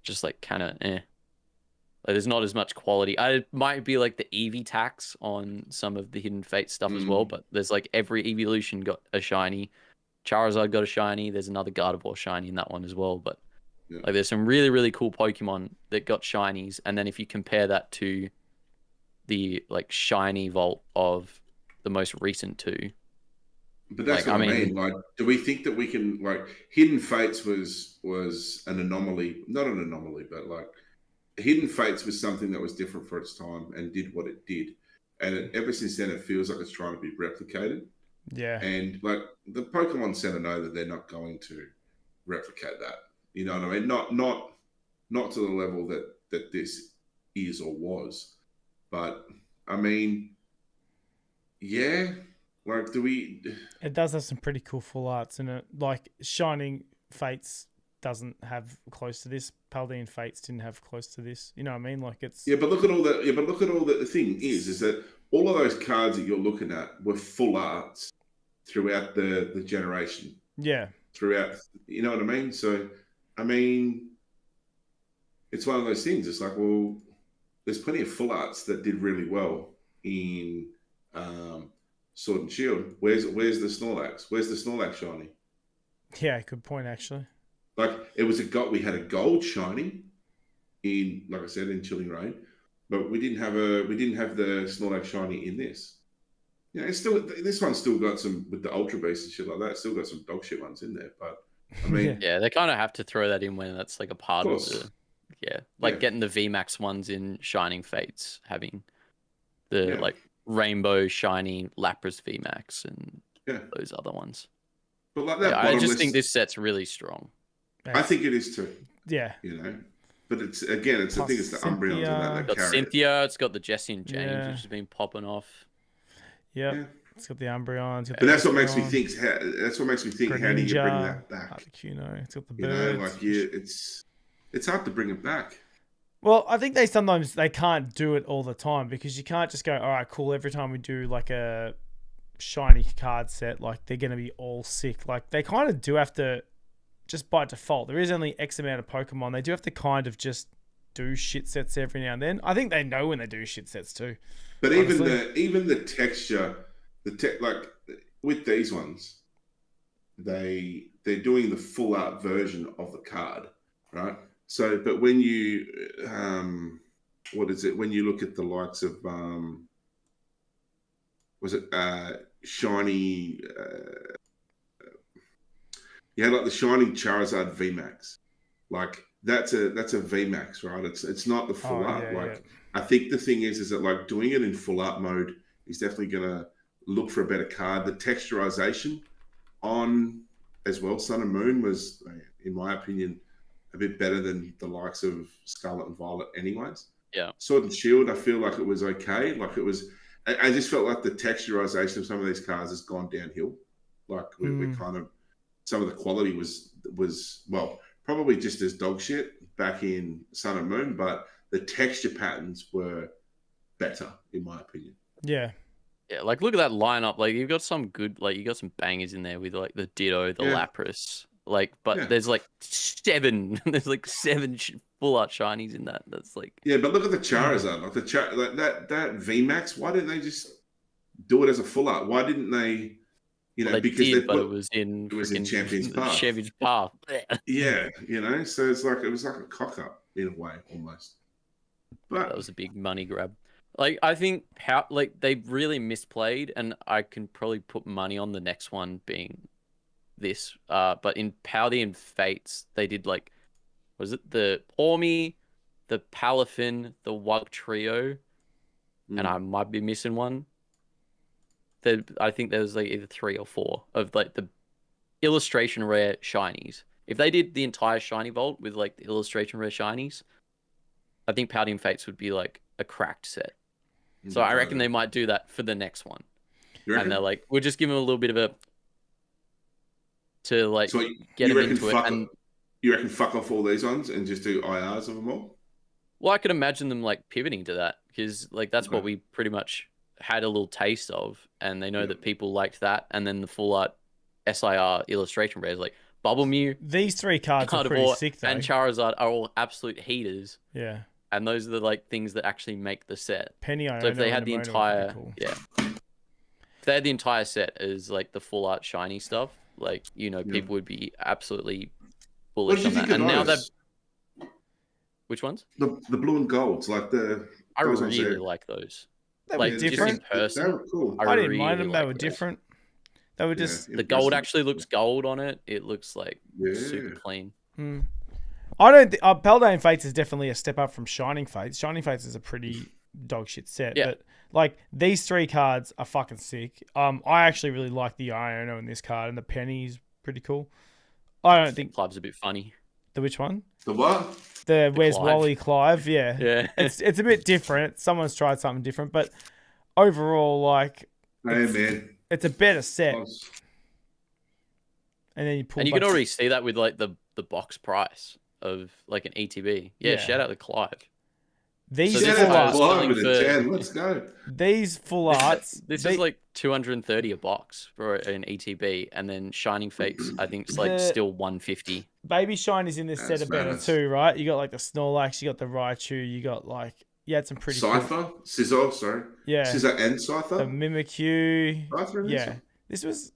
S2: just like kind of Like, there's not as much quality. It might be like the Eevee tax on some of the Hidden Fate stuff as well, but there's like every evolution got a shiny. Charizard got a shiny. There's another Gardevoir shiny in that one as well. But like, there's some really, really cool Pokemon that got shinies. And then if you compare that to the like shiny vault of the most recent two.
S3: But that's what I mean. Like, do we think that we can, like, Hidden Fates was an anomaly, not an anomaly, but like Hidden Fates was something that was different for its time and did what it did. And ever since then, it feels like it's trying to be replicated. Yeah. And like the Pokemon Center know that they're not going to replicate that. You know what I mean? Not to the level that this is or was. But I mean, yeah. Like, do we?
S1: It does have some pretty cool full arts in it. Like Shining Fates doesn't have close to this. Paldean Fates didn't have close to this. You know what I mean? Like, it's
S3: but look at all that. Yeah, but look at all that. The thing is that all of those cards that you're looking at were full arts throughout the generation.
S1: Yeah.
S3: Throughout, you know what I mean? So, I mean, it's one of those things. It's like, well, there's plenty of full arts that did really well in Sword and Shield. Where's the Snorlax? Where's the Snorlax shiny?
S1: Yeah, good point actually.
S3: Like, we had a gold shiny in, like I said, in Chilling Reign, but we didn't have the Snorlax shiny in this. You know, it's still, this one's still got some, with the Ultra Beast and shit like that, still got some dog shit ones in there. But I mean,
S2: yeah, they kind of have to throw that in when that's like a part of the, getting the VMAX ones in Shining Fates, having the like Rainbow Shiny Lapras VMAX and those other ones.
S3: But like that,
S2: I just think this set's really strong.
S3: I think it is too.
S1: Yeah.
S3: You know, but it's the thing. It's the Umbreons and that
S2: It's got
S3: carry
S2: Cynthia. It's got the Jessie and James, which has been popping off.
S1: Yep.
S3: Yeah.
S1: It's got the Umbreon. It's got
S3: But
S1: the
S3: that's what makes me
S1: Espeon,
S3: think. That's what makes me think. How do you bring that back?
S1: Articuno. It's got the
S3: You know,
S1: birds.
S3: like it's hard to bring it back.
S1: Well, I think sometimes they can't do it all the time because you can't just go, all right, cool. Every time we do like a shiny card set, like they're going to be all sick. Like they kind of do have to, just by default, there is only X amount of Pokemon. They do have to kind of just do shit sets every now and then. I think they know when they do shit sets too.
S3: But
S1: honestly.
S3: even the texture, like with these ones, they're doing the full art version of the card, right? So, but when you what is it? When you look at the likes of was it shiny? You had like the shiny Charizard VMAX, like that's a VMAX, right? It's not the full art.
S1: Yeah,
S3: like I think the thing is that like doing it in full art mode is definitely gonna look for a better card. The texturization on as well, Sun and Moon was, in my opinion, a bit better than the likes of Scarlet and Violet anyways.
S2: Yeah.
S3: Sword and Shield, I feel like it was okay. Like it was, I just felt like the texturization of some of these cards has gone downhill. Like we kind of, some of the quality was well, probably just as dog shit back in Sun and Moon, but the texture patterns were better, in my opinion.
S1: Yeah.
S2: Yeah, like look at that lineup. Like you've got some good, like you got some bangers in there with like the Ditto, the Lapras. Like, but there's like 7. There's like 7 full art shinies in that. That's like
S3: but look at the Charizard, like like that VMAX. Why didn't they just do it as a full art? Why didn't they? You know,
S2: well,
S3: because
S2: but it was in
S3: Champions Path.
S2: Chevy's Path.
S3: Yeah, you know, so it was like a cock up in a way almost. But
S2: that was a big money grab. Like I think they really misplayed, and I can probably put money on the next one being this. But in Powdy and Fates, they did like, was it the Ormi, the Palafin, the Wug Trio, and I might be missing one. I think there was like either 3 or 4 of like the illustration rare shinies. If they did the entire shiny vault with like the illustration rare shinies, I think Powdy and Fates would be like a cracked set. So I reckon they might do that for the next one. And they're like, we'll just give them a little bit of a to like get them into it. And
S3: you reckon fuck off all these ones and just do IRs of them all?
S2: Well, I could imagine them like pivoting to that because like that's what we pretty much had a little taste of, and they know that people liked that. And then the full art SIR illustration rares like Bubble Mew.
S1: These 3 cards are pretty sick though.
S2: And Charizard are all absolute heaters.
S1: Yeah.
S2: And those are the like things that actually make the set.
S1: Penny,
S2: so if they had the entire if they had the entire set as like the full art shiny stuff, like people would be absolutely bullish on that. And now that which ones?
S3: The blue and golds, like
S2: I really like those.
S1: They were different.
S3: They were cool.
S1: I didn't mind them. They were different. They were just
S2: the gold actually looks gold on it. It looks like super clean.
S1: I don't think Paldean Fates is definitely a step up from Shining Fates. Shining Fates is a pretty dog shit set, but like these 3 cards are fucking sick. I actually really like the Iono in this card, and the Penny's pretty cool. I don't think
S2: Clive's a bit funny.
S1: The which one?
S3: The what?
S1: The Where's
S2: Clive.
S1: Wally Clive? Yeah,
S2: yeah.
S1: It's a bit different. Someone's tried something different, but overall, like, it's a better set. And then you pull.
S2: And you can already see that with like the box price of like an ETB. Yeah, shout out to Clive.
S1: These
S3: full arts. Let's go.
S1: These full arts.
S2: This is like 230 a box for an ETB, and then Shining Fates, I think it's like still 150.
S1: Baby Shinies in this set are better too, right? You got like the Snorlax, you got the Raichu, you got like had some pretty
S3: Cypher, Scizor, sorry.
S1: Yeah.
S3: Scizor and Cypher.
S1: The Mimikyu. Yeah. This was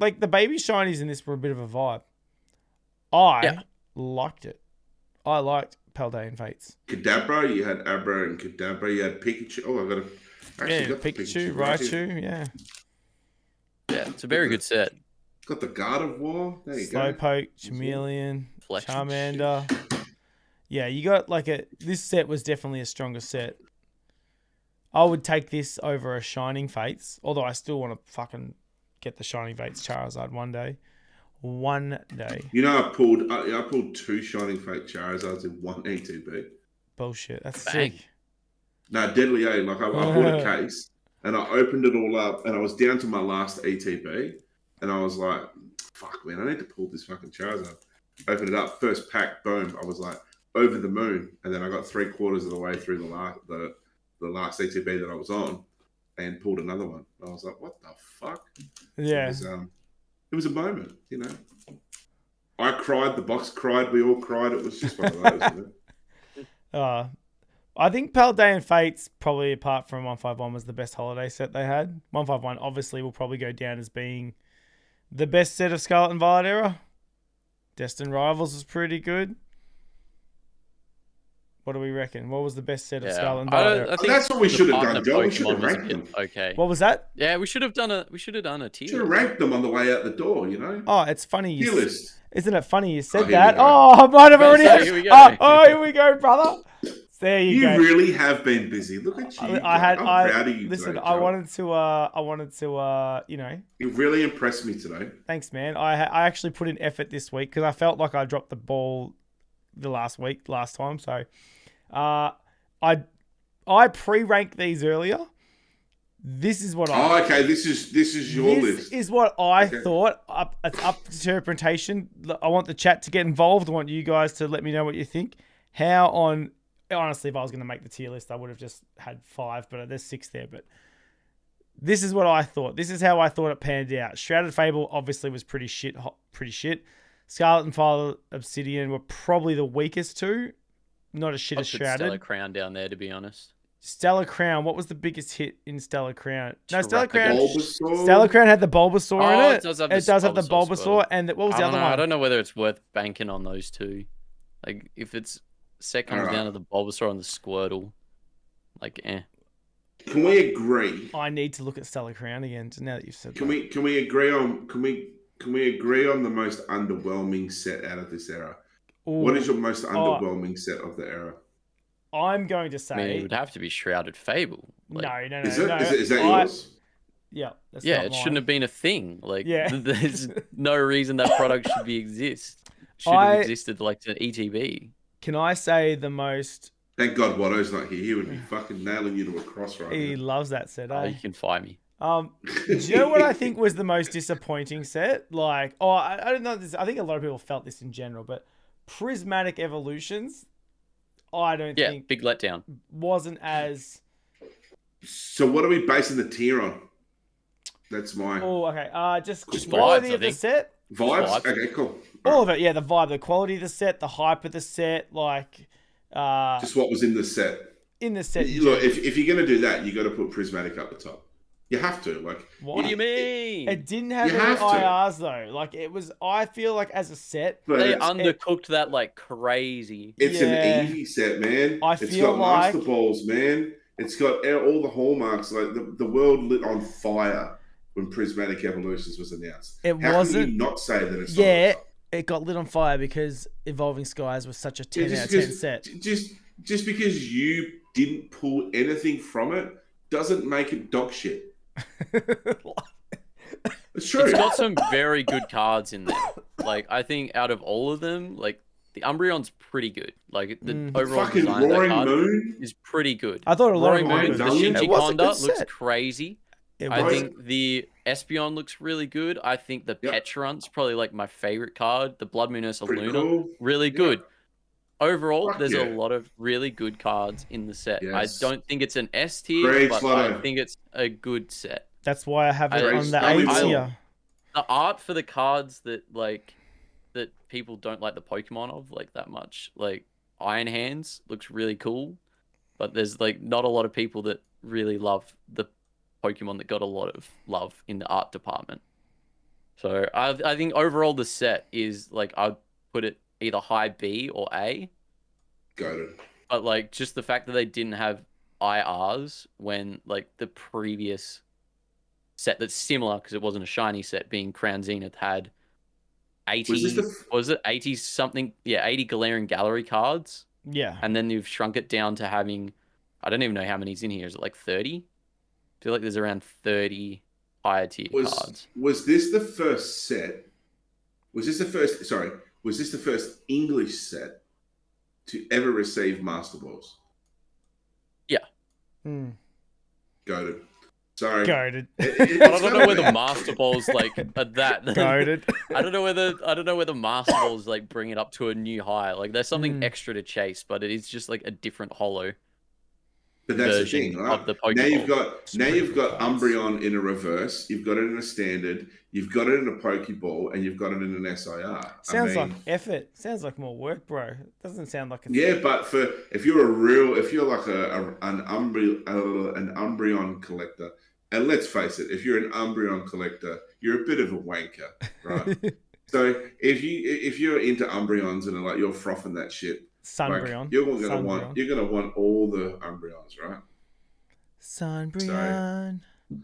S1: like the Baby Shinies in this were a bit of a vibe. I liked it. I liked Paldean Fates.
S3: Kadabra, you had Abra and Kadabra, you had Pikachu. Oh, I got
S1: Pikachu, Raichu, yeah.
S2: Yeah, it's a very good set.
S3: Got the God of War. There you go.
S1: Slowpoke, Chameleon, Charmander. Yeah, you got like this set was definitely a stronger set. I would take this over a Shining Fates, although I still want to fucking get the Shining Fates Charizard one day. One day.
S3: You know, I pulled 2 Shining Fate Charizards in 1 ETB.
S1: Bullshit. That's
S2: Bang.
S1: sick.
S3: No, Deadly A. Like I bought a case, and I opened it all up, and I was down to my last ETB, and I was like, "Fuck, man, I need to pull this fucking Charizard." Opened it up, first pack, boom. I was like over the moon, and then I got 3/4 of the way through the last ETB that I was on, and pulled another one. I was like, "What the fuck?"
S1: Yeah.
S3: It was a moment, you know. I cried, the box cried, we all cried. It was just one of those. You know?
S1: I think Paldean Fates, probably apart from 151, was the best holiday set they had. 151 obviously will probably go down as being the best set of Scarlet and Violet era. Destined Rivals was pretty good. What do we reckon? What was the best set of Scarlet and Violet era?
S3: I think that's what we should have done, Joe. We should have ranked them.
S2: Okay.
S1: What was that?
S2: Yeah, we should have done a tier.
S3: Should have ranked them on the way out the door, you know?
S1: Oh, it's funny.
S3: Tier list.
S1: Isn't it funny you said that? Oh, I might have already.
S2: Here we go.
S1: Here we go, brother. There you go.
S3: You really have been busy. Look at you. I'm proud of you.
S1: Listen,
S3: today,
S1: I wanted to, you know.
S3: You really impressed me today.
S1: Thanks, man. I actually put in effort this week because I felt like I dropped the ball the last time. So, I pre-ranked these earlier. This is what I.
S3: Oh, okay. This is your list.
S1: This is what I thought. It's up to interpretation. I want the chat to get involved. I want you guys to let me know what you think. Honestly, if I was going to make the tier list, I would have just had 5, but there's 6 there. But this is what I thought. This is how I thought it panned out. Shrouded Fable obviously was pretty shit. Scarlet and Violet Obsidian were probably the weakest two. Not as shit as Shrouded.
S2: Stellar Crown down there, to be honest.
S1: Stellar Crown. What was the biggest hit in Stellar Crown? No, Stellar Crown.
S3: Bulbasaur.
S1: Stellar Crown had the Bulbasaur in it.
S2: It does have the
S1: Bulbasaur. And what was the other one?
S2: I don't know whether it's worth banking on those two. Like, if it's set comes down to the Bulbasaur and the Squirtle, like,
S3: Can we agree?
S1: I need to look at Stellar Crown again. Now that you've said
S3: Can we agree on the most underwhelming set out of this era? Ooh. What is your most underwhelming set of the era?
S1: I'm going to say...
S2: I mean, it would have to be Shrouded Fable.
S3: Like, no. Is that yours?
S1: Yeah.
S2: It shouldn't have been a thing. Like, there's no reason that product should have existed like an ETB.
S1: Can I say the most...
S3: Thank God Watto's not here. He would be fucking nailing you to a cross right now.
S1: He loves that set,
S2: You can fire me.
S1: Do you know what I think was the most disappointing set? Like, I don't know this. I think a lot of people felt this in general, but Prismatic Evolutions... I don't think...
S2: big letdown.
S1: Wasn't as...
S3: So what are we basing the tier on? That's my...
S1: Oh, okay. Just
S2: vibes,
S1: quality of the set.
S3: Vibes? Okay, cool.
S1: All of it, yeah. The vibe, the quality of the set, the hype of the set, like...
S3: just what was in the set.
S1: In the set.
S3: Look, if you're going to do that, you got to put Prismatic up the top. You have to. Like,
S2: what do you mean?
S1: It didn't have any IRs though. Like it was. I feel like as a set,
S2: they undercooked that like crazy.
S3: It's an Eevee set, man. It's got Master Balls, man. It's got all the hallmarks. Like the world lit on fire when Prismatic Evolutions was announced. How can you not say that it's
S1: it got lit on fire because Evolving Skies was such a 10 out of 10 set.
S3: Just because you didn't pull anything from it doesn't make it dog shit. It's true.
S2: It's got some very good cards in there. Like, I think out of all of them, like the Umbreon's pretty good. Like the overall
S3: fucking
S2: design of that
S3: Roaring
S2: card
S3: Moon
S2: is pretty good.
S1: I thought
S2: Roaring Moon, the Shinji Conda looks
S1: set.
S2: crazy. I think the Espeon looks really good. I think the Petrunt's probably like my favorite card. The Blood Moon Ursa Luna, really good. Overall, there's a lot of really good cards in the set. I don't think it's an S tier, but I think it's a good set.
S1: That's why I have it on the A tier.
S2: The art for the cards that people don't like the Pokemon of like that much, like Iron Hands looks really cool, but there's like not a lot of people that really love the Pokemon that got a lot of love in the art department. So I think overall the set is like I'd put it either high B or A.
S3: Got it.
S2: But like just the fact that they didn't have IRs when like the previous set that's similar because it wasn't a shiny set being Crown Zenith had 80 was it 80 something 80 Galarian Gallery cards.
S1: Yeah.
S2: And then you've shrunk it down to having I don't even know how many's in here. Is it like 30? I feel like there's around 30 higher tier cards.
S3: Was this the first set? Was this the first English set to ever receive Master Balls?
S2: Yeah.
S3: Got it. Sorry.
S1: Goated.
S2: I don't know whether Master Balls like are that.
S1: Goated.
S2: I don't know whether Master Balls like bring it up to a new high. Like there's something extra to chase, but it is just like a different holo.
S3: But that's the
S2: version
S3: thing, right?
S2: of the
S3: Now
S2: Pokeball.
S3: you've got Umbreon in a reverse, you've got it in a standard, you've got it in a Pokeball, and you've got it in an SIR.
S1: Sounds like effort. Sounds like more work, bro. It doesn't sound like
S3: yeah, but if you're like an Umbreon collector, and let's face it, if you're an Umbreon collector, you're a bit of a wanker, right? So if you're into Umbreons and like you're frothing that shit,
S1: Sunbreon.
S3: Like, you're gonna want all the Umbreons, right?
S1: Sunbreon.
S3: So,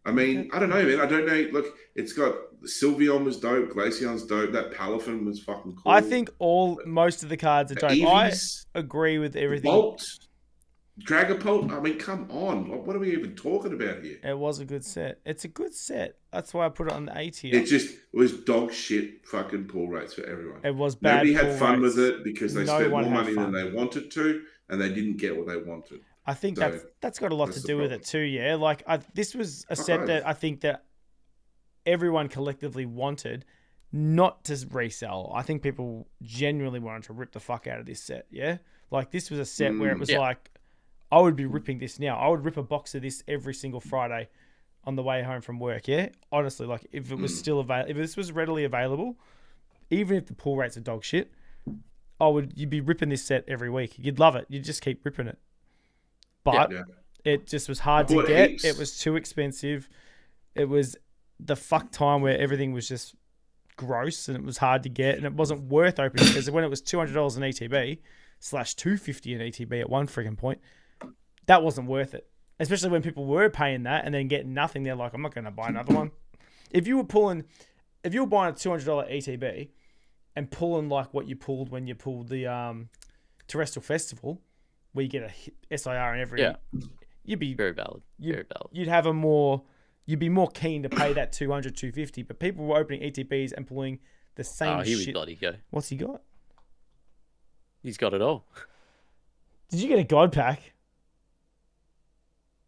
S3: I mean, I don't know, man. I don't know. Look, it's got Sylveon was dope, Glaceon's dope. That Palafin was fucking cool.
S1: I think most of the cards are dope.
S3: Eevees,
S1: I agree with everything.
S3: Bolt, Dragapult. I mean, come on. What are we even talking about here?
S1: It was a good set. It's a good set. That's why I put it on the A tier.
S3: It was dog shit fucking pull rates for everyone.
S1: It was bad.
S3: Nobody had fun with it because they spent more
S1: had
S3: money
S1: fun.
S3: than they wanted to, and they didn't get what they wanted.
S1: I think
S3: So,
S1: that's got a lot to
S3: that's the
S1: do with
S3: problem.
S1: it too. Yeah, like this was a set that I think that everyone collectively wanted not to resell. I think people genuinely wanted to rip the fuck out of this set. Yeah, like this was a set where it was like, I would be ripping this now. I would rip a box of this every single Friday on the way home from work. Yeah, honestly, like if it was still available, if this was readily available, even if the pull rates are dog shit, you'd be ripping this set every week. You'd love it. You'd just keep ripping it. But it just was hard to get.
S3: Heaps.
S1: It was too expensive. It was the fuck time where everything was just gross and it was hard to get and it wasn't worth opening because when it was $200 an ETB /$250 an ETB at one freaking point, that wasn't worth it. Especially when people were paying that and then getting nothing. They're like, I'm not going to buy another one. If you were buying a $200 ETB and pulling like what you pulled when you pulled the Terrestrial Festival, where you get a SIR in every, you'd be
S2: very valid. Very valid.
S1: You'd be more keen to pay that $200, $250. But people were opening ETBs and pulling the same
S2: here
S1: shit.
S2: we bloody go.
S1: What's he got?
S2: He's got it all.
S1: Did you get a God Pack?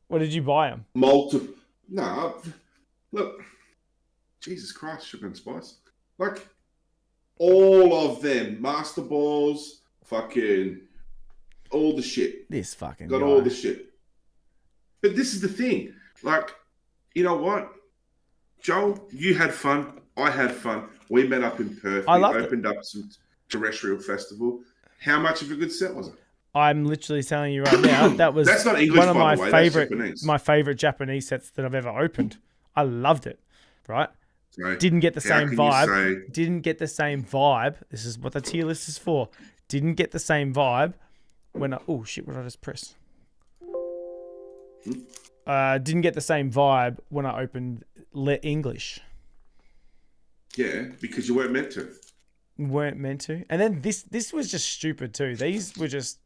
S1: Or did you buy them?
S3: Multiple. No, look, Jesus Christ, sugar and spice. Like all of them, Master Balls, fucking all the shit.
S1: This fucking
S3: got
S1: guy.
S3: all the shit. But this is the thing. Like, you know what, Joel? You had fun. I had fun. We met up in Perth.
S1: I
S3: we
S1: loved
S3: opened up some Terrestrial Festival. How much of a good set was it?
S1: I'm literally telling you right now, that was
S3: That's not English,
S1: one of
S3: by
S1: my
S3: the way. That's
S1: favorite,
S3: Japanese.
S1: my favorite Japanese sets that I've ever opened. I loved it. Right?
S3: So,
S1: Didn't get the
S3: how
S1: same
S3: can you
S1: vibe.
S3: say-
S1: Didn't get the same vibe. This is what the tier list is for. Didn't get the same vibe when oh shit, what did I just press? Didn't get the same vibe when I opened English.
S3: Yeah, because you weren't meant to.
S1: Weren't meant to. And then this was just stupid too. These were just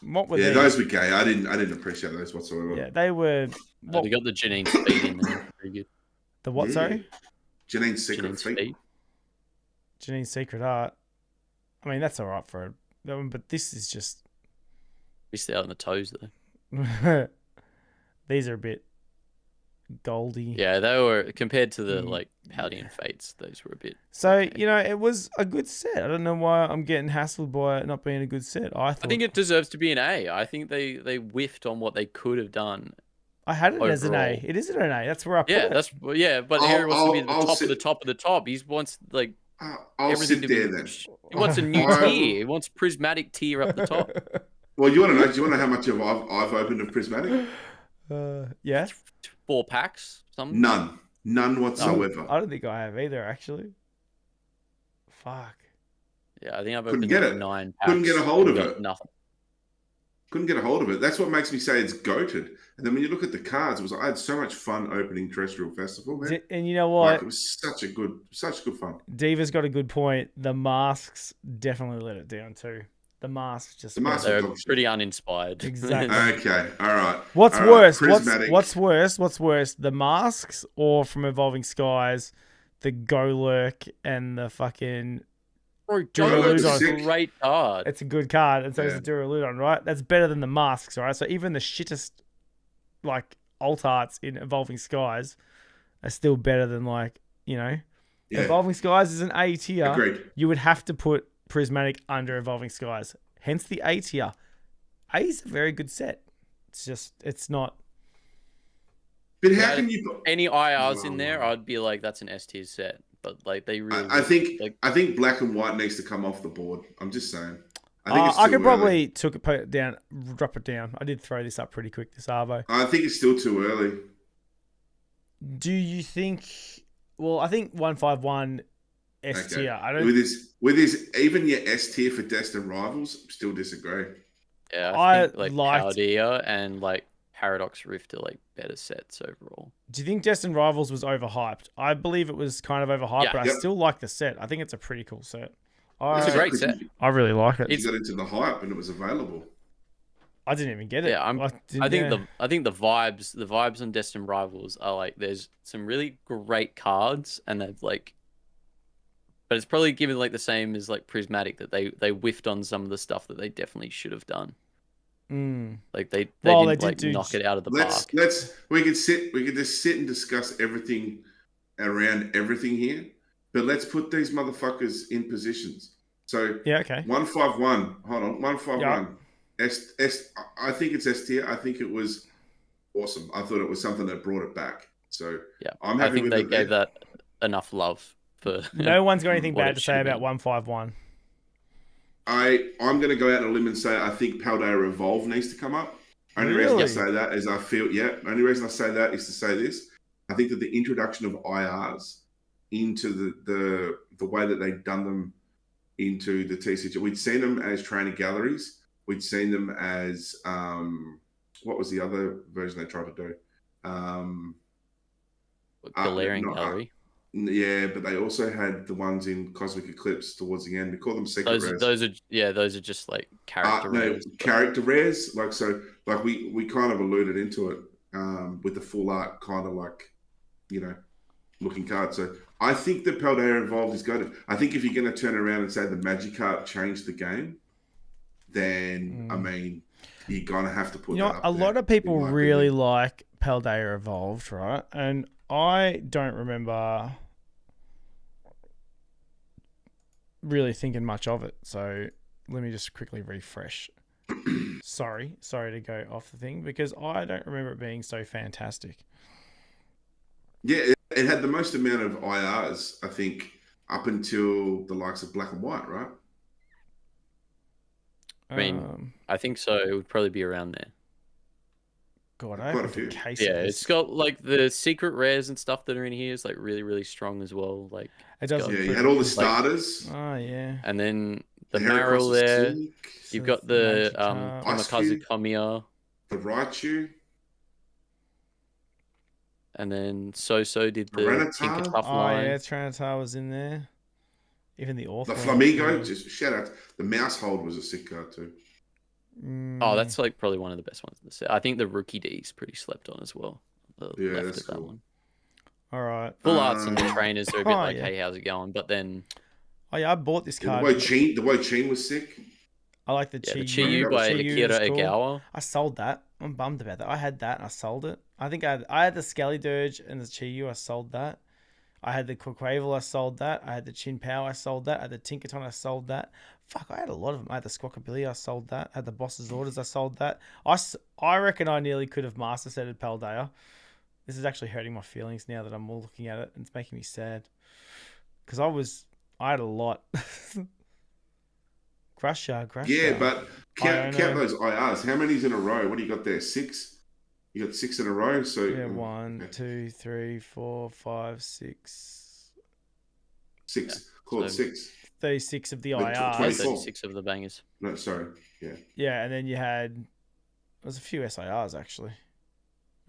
S1: what were
S3: Yeah,
S1: these?
S3: those were gay. I didn't appreciate those whatsoever.
S1: Yeah, they were
S2: They got the Janine speed in there. Pretty good.
S1: the what, sorry?
S3: Janine's Secret
S2: Janine
S3: Feet.
S2: speed.
S1: Janine's Secret Art. I mean, that's all right for that one, but this is just
S2: Missed out on the toes though.
S1: these are a bit goldy.
S2: Yeah, they were compared to the like Paldean Fates. Those were a bit.
S1: So, it was a good set. I don't know why I'm getting hassled by it not being a good set. I
S2: think it deserves to be an A. I think they whiffed on what they could have done.
S1: I had it as an A.
S2: overall.
S1: It is an A. That's where I put
S2: Yeah,
S1: it.
S2: but Harry wants to be at the
S3: I'll
S2: top of
S3: sit-
S2: the top of the top. He wants like
S3: I'll
S2: everything
S3: sit
S2: to
S3: there
S2: be.
S3: then.
S2: He wants a new tier. He wants prismatic tier up the top.
S3: Well, you want to know? Do you want to know how much I've opened of Prismatic?
S1: Yeah.
S2: 4 packs. Some.
S3: None whatsoever.
S1: I don't think I have either, actually. Fuck.
S2: Yeah, I think I've
S3: Couldn't
S2: opened
S3: get
S2: like
S3: it.
S2: 9 packs.
S3: Couldn't get a hold of
S2: got
S3: it.
S2: Nothing.
S3: Couldn't get a hold of it. That's what makes me say it's goated. And then when you look at the cards, it was I had so much fun opening Terrestrial Festival, man.
S1: And you know
S3: Like,
S1: what?
S3: it was such good fun.
S1: Diva's got a good point. The masks definitely let it down, too. The masks just...
S3: The masks
S2: They're
S3: dog shit.
S2: pretty uninspired.
S1: Exactly.
S3: Okay, all right.
S1: What's
S3: All right,
S1: worse?
S3: Prismatic.
S1: What's worse? What's worse? The masks or from Evolving Skies, the Golurk and the fucking...
S2: Bro,
S3: Duraludon's
S2: Duraludon's
S3: sick.
S2: a great card.
S1: It's a good card, and so is
S3: Yeah.
S1: the Duraludon, right? That's better than the masks, right? So even the shittest, like, alt arts in Evolving Skies are still better than like, you know,
S3: Yeah.
S1: Evolving Skies is an A tier.
S3: Agreed.
S1: You would have to put Prismatic under Evolving Skies. Hence the A tier. A is a very good set. It's just, it's not.
S3: But how can you put
S2: any IRs in there? I'd be like, that's an S tier set. But like they really,
S3: I think
S2: like,
S3: I think black and white needs to come off the board. I'm just saying. I think it's
S1: I
S3: too
S1: could
S3: early.
S1: probably put it down, drop it down. I did throw this up pretty quick, this Arvo.
S3: I think it's still too early.
S1: Do you think? Well, I think 151 S tier. I don't.
S3: With his even your S tier for Destined Rivals, still disagree.
S2: yeah,
S1: I
S2: I think like
S1: liked-
S2: Paldea and like Paradox Rift are like better sets overall.
S1: Do you think Destined Rivals was overhyped? I believe it was kind of overhyped,
S2: Yeah.
S1: but I
S3: Yep.
S1: still like the set. I think it's a pretty cool set.
S2: It's a great set.
S1: I really like it.
S3: You got into the hype and it was available.
S1: I didn't even get it.
S2: Yeah, I think the vibes on Destined Rivals are like there's some really great cards and they've like, but it's probably given like the same as like Prismatic that they whiffed on some of the stuff that they definitely should have done. Like they didn't like knock it out of the park.
S3: We could just sit and discuss everything around everything here, but let's put these motherfuckers in positions. So
S1: yeah, okay.
S3: 151. Hold on, 151.
S1: Yeah.
S3: S. I think it's S tier. I think it was awesome. I thought it was something that brought it back. So
S2: yeah,
S3: I'm happy
S2: I think
S3: with
S2: they
S3: it
S2: gave
S3: there.
S2: that enough love for.
S1: No one's got anything
S2: what
S1: bad
S2: it
S1: to
S2: should
S1: say
S2: have
S1: about
S2: been.
S1: 151.
S3: I'm going to go out on a limb and say I think Paldea Evolve needs to come up. Only reason I
S1: Really?
S3: say that is I feel Only reason I say that is to say this. I think that the introduction of IRs into the way that they've done them into the TCG, we'd seen them as trainer galleries. We'd seen them as what was the other version they tried to do?
S2: Galarian Gallery.
S3: Yeah, but they also had the ones in Cosmic Eclipse towards the end. We call them secret rares.
S2: Those are just like character rares.
S3: Character rares. Like we kind of alluded into it with the full art kind of like, you know, looking card. So I think the Paldea Evolved is good. I think if you're going to turn around and say the Magikarp changed the game, then I mean you're gonna have to put.
S1: You know,
S3: that up
S1: a
S3: there,
S1: lot of people
S3: in my
S1: really
S3: opinion.
S1: like Paldea Evolved, right? And I don't remember really thinking much of it. So let me just quickly refresh. sorry to go off the thing because I don't remember it being so fantastic.
S3: Yeah, it had the most amount of IRs, I think, up until the likes of Black and White, right?
S2: I mean, I think so. It would probably be around there.
S1: God, I
S3: quite
S1: have
S3: a
S1: the
S3: few.
S1: case.
S2: Yeah,
S1: of this.
S2: it's got like the secret rares and stuff that are in here is like really, really strong as well. Like
S1: It does.
S3: Yeah, you had all the starters.
S1: Oh yeah.
S2: and then the
S3: Heracross
S2: Marill
S3: was
S2: there.
S3: sick,
S2: You've got the
S1: Magikarp.
S2: Kamikaze Kamiya,
S3: the Raichu.
S2: and then So did the
S3: Rattata?
S2: Tinker Tough
S1: Oh
S2: line.
S1: yeah, Trinitar was in there. Even the author.
S3: The Flamigo, just shout out. The Mouse Hold was a sick card too.
S2: Oh, that's like probably one of the best ones in the set. I think the Rookie D is pretty slept on as well. The
S3: Yeah,
S2: left
S3: that's
S2: of that
S3: cool.
S2: one.
S1: All right.
S2: Full arts and the trainers are a bit
S1: Oh,
S2: like,
S1: yeah.
S2: hey, how's it going? But then
S1: Oh yeah, I bought this
S3: The
S1: card.
S3: Wei Chin was sick.
S1: I like the
S2: yeah,
S1: Chi.
S2: the Chiyu by Akira Egawa.
S1: I sold that. I'm bummed about that. I had that and I sold it. I think I had the Skelly Dirge and the Chiyu. I sold that. I had the Quaquaval. I sold that. I had the Chin Pow. I sold that. I had the Tinkerton. I sold that. Fuck, I had a lot of them. I had the Squawkabilly. I sold that. I had the Boss's Orders. I sold that. I reckon I nearly could have master setted Paldea. This is actually hurting my feelings now that I'm all looking at it. It's making me sad. Because I had a lot. Crusher.
S3: Yeah, but count
S1: know.
S3: those IRs. How many's in a row? What do you got there? 6? You got 6 in a row. So
S1: Yeah, 1, 2, 3, 4, 5, 6.
S3: 6. Call it
S2: So-
S3: 6.
S1: 36 of the
S3: But
S1: IRs.
S3: 24.
S2: 36 of the bangers.
S3: No, sorry. Yeah.
S1: Yeah, and then you had there's a few SIRs actually.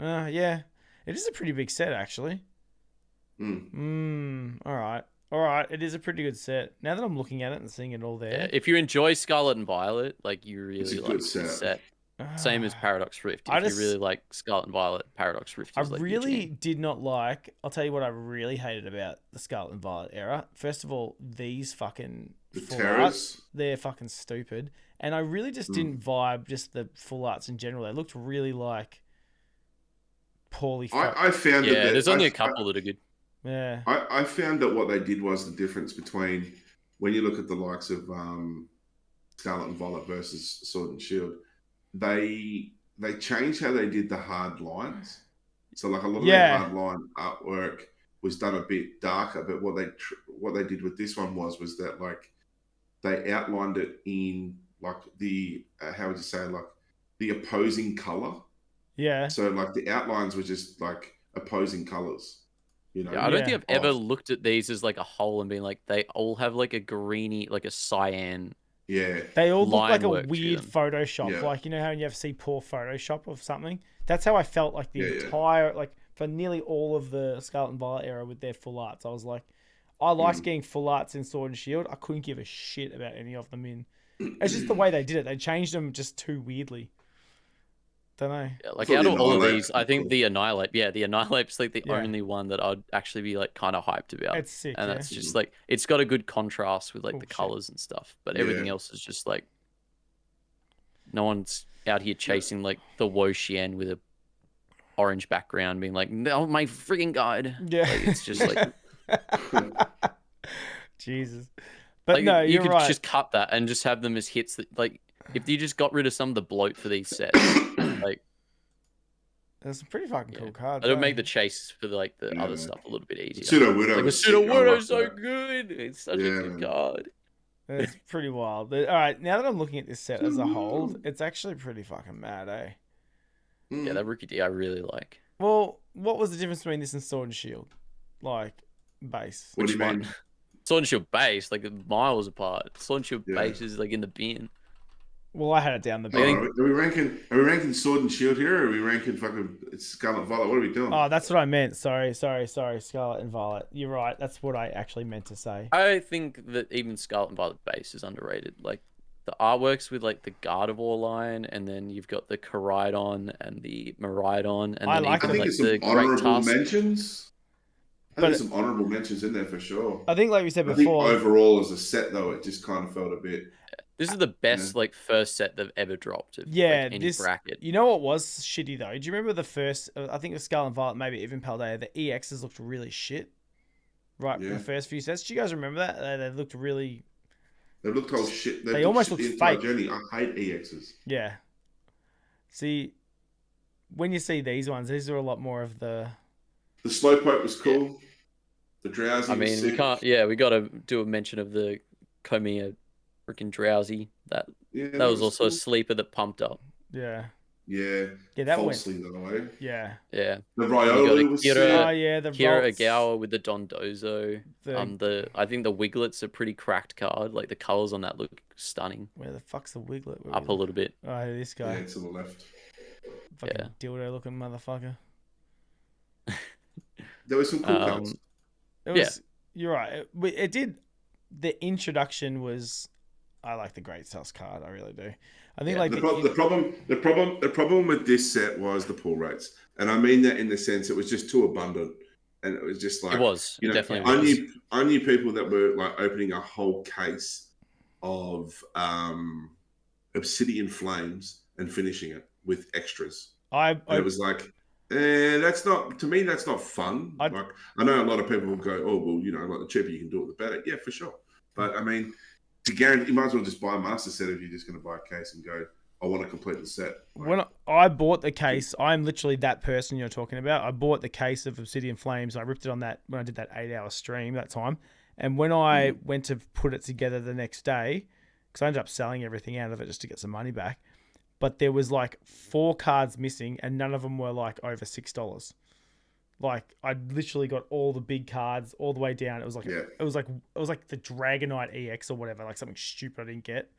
S1: Yeah. It is a pretty big set actually. All right. It is a pretty good set. Now that I'm looking at it and seeing it all
S2: Yeah,
S1: there.
S2: if you enjoy Scarlet and Violet, like you
S3: It's a
S2: really
S3: good
S2: like this
S3: set.
S2: set. Same as Paradox Rift.
S1: I
S2: If
S1: just-
S2: you really like Scarlet and Violet, Paradox Rift
S1: I
S2: is like your
S1: really
S2: jam.
S1: did not like. I'll tell you what I really hated about the Scarlet and Violet era. First of all, these fucking
S3: The
S1: full
S3: Terrors.
S1: arts, they're fucking stupid. And I really just didn't vibe just the full arts in general. They looked really like poorly.
S3: I found
S2: Yeah,
S3: that
S2: there's only a couple that are good.
S1: Yeah.
S3: I found that what they did was the difference between when you look at the likes of Scarlet and Violet versus Sword and Shield, they changed how they did the hard lines. So like a lot of their hard line artwork was done a bit darker, but what they did with this one was that like they outlined it in like the how would you say, like the opposing color.
S1: Yeah.
S3: So like the outlines were just like opposing colors. You know?
S2: Yeah, I don't think I've ever looked at these as like a whole and been like, they all have like a greeny, like a cyan.
S3: Yeah.
S1: They all look like a
S2: work to
S1: weird
S2: them.
S1: Photoshop.
S3: Yeah.
S1: Like, you know how you have to see poor Photoshop of something? That's how I felt like the entire, like for nearly all of the Scarlet and Violet era with their full arts. I was like, I liked getting full arts in Sword and Shield. I couldn't give a shit about any of them in. It's just the way they did it. They changed them just too weirdly. Don't know.
S2: Yeah, like out of all of these, I think the Annihilate, the Annihilate's like the only one that I'd actually be like kind of hyped about.
S1: It's sick,
S2: and that's just like, it's got a good contrast with like the
S1: shit.
S2: colors and stuff, but everything else is just like, no one's out here chasing like the Wo-Chien with a orange background being like, no, my freaking guide.
S1: Yeah.
S2: Like, it's just like
S1: Jesus. But
S2: like,
S1: no,
S2: you
S1: you're
S2: could
S1: right.
S2: just cut that and just have them as hits that, like, if you just got rid of some of the bloat for these sets, like,
S1: there's some pretty fucking cool cards.
S2: it'll make the chase for like the other stuff a little bit easier.
S3: Pseudo-Widow.
S2: Like, the Pseudo-Widow is so good. It's such a good card.
S1: It's pretty wild. All right, now that I'm looking at this set as a whole, it's actually pretty fucking mad, eh?
S2: Yeah, that Rookie D I really like.
S1: Well, what was the difference between this and Sword and Shield? Like, base.
S3: What do you mean?
S2: Sword and Shield base, like miles apart. Sword and Shield base is like in the bin.
S1: Well, I had it down the bin.
S3: Are we ranking Sword and Shield here, or are we ranking fucking Scarlet and Violet? What are we doing?
S1: Oh, that's what I meant. Sorry. Scarlet and Violet. You're right. That's what I actually meant to say.
S2: I think that even Scarlet and Violet base is underrated. Like, the artworks with like the Gardevoir line, and then you've got the Koraidon and the Miraidon, and then
S3: I think
S2: like
S3: it's some
S2: the Great
S3: honorable
S2: Tusk.
S3: mentions. I think there's some honorable mentions in there for sure.
S1: I think, like we said
S3: I
S1: before,
S3: think overall as a set though, it just kind of felt a bit.
S2: This is the best like first set they've ever dropped. Of,
S1: yeah,
S2: like, any
S1: this
S2: bracket.
S1: You know what was shitty though? Do you remember the first? I think it was Scarlet and Violet, maybe even Paldea. The EXs looked really shit. Right, the first few sets. Do you guys remember that? They looked really.
S3: They looked all shit.
S1: They almost looked
S3: the entire
S1: fake.
S3: journey. I hate EXs.
S1: Yeah. See, when you see these ones, these are a lot more of the.
S3: The Slowpoke was cool. Yeah. The Drowsy.
S2: I mean,
S3: was sick.
S2: we can't. Yeah, we got to do a mention of the Komiya freaking Drowsy. That was also cool. A sleeper that pumped up.
S1: Yeah.
S3: Yeah.
S1: Yeah, that
S3: falsely though.
S1: Yeah.
S2: Yeah.
S3: The Riolu was sick.
S1: Oh yeah, the
S2: Kira Agawa with the Dondozo.
S1: The
S2: I think the Wiglet's a pretty cracked card. Like the colors on that look stunning.
S1: Where the fuck's the Wiglet?
S2: Up a little bit.
S1: Oh, this guy.
S3: Yeah, to the left.
S1: Fucking dildo looking motherfucker.
S3: There was some cool cards.
S1: You're right. It did. The introduction was. I like the Great Tusk card. I really do. I think like
S3: the problem with this set was the pull rates, and I mean that in the sense it was just too abundant, and it was just like
S2: it was.
S3: You know,
S2: definitely.
S3: I knew people that were like opening a whole case of Obsidian Flames and finishing it with extras. It was like. That's not, to me, that's not fun. Like, I know a lot of people will go, oh, well, you know, like the cheaper you can do it, the better. Yeah, for sure. But I mean, to guarantee, you might as well just buy a master set if you're just going to buy a case and go, I want to complete the set. Like,
S1: when I bought the case, I'm literally that person you're talking about. I bought the case of Obsidian Flames. I ripped it on that when I did that 8-hour stream that time. And when I went to put it together the next day, because I ended up selling everything out of it just to get some money back. But there was like 4 cards missing, and none of them were like over $6. Like I literally got all the big cards all the way down. It was like it was like the Dragonite EX or whatever, like something stupid I didn't get.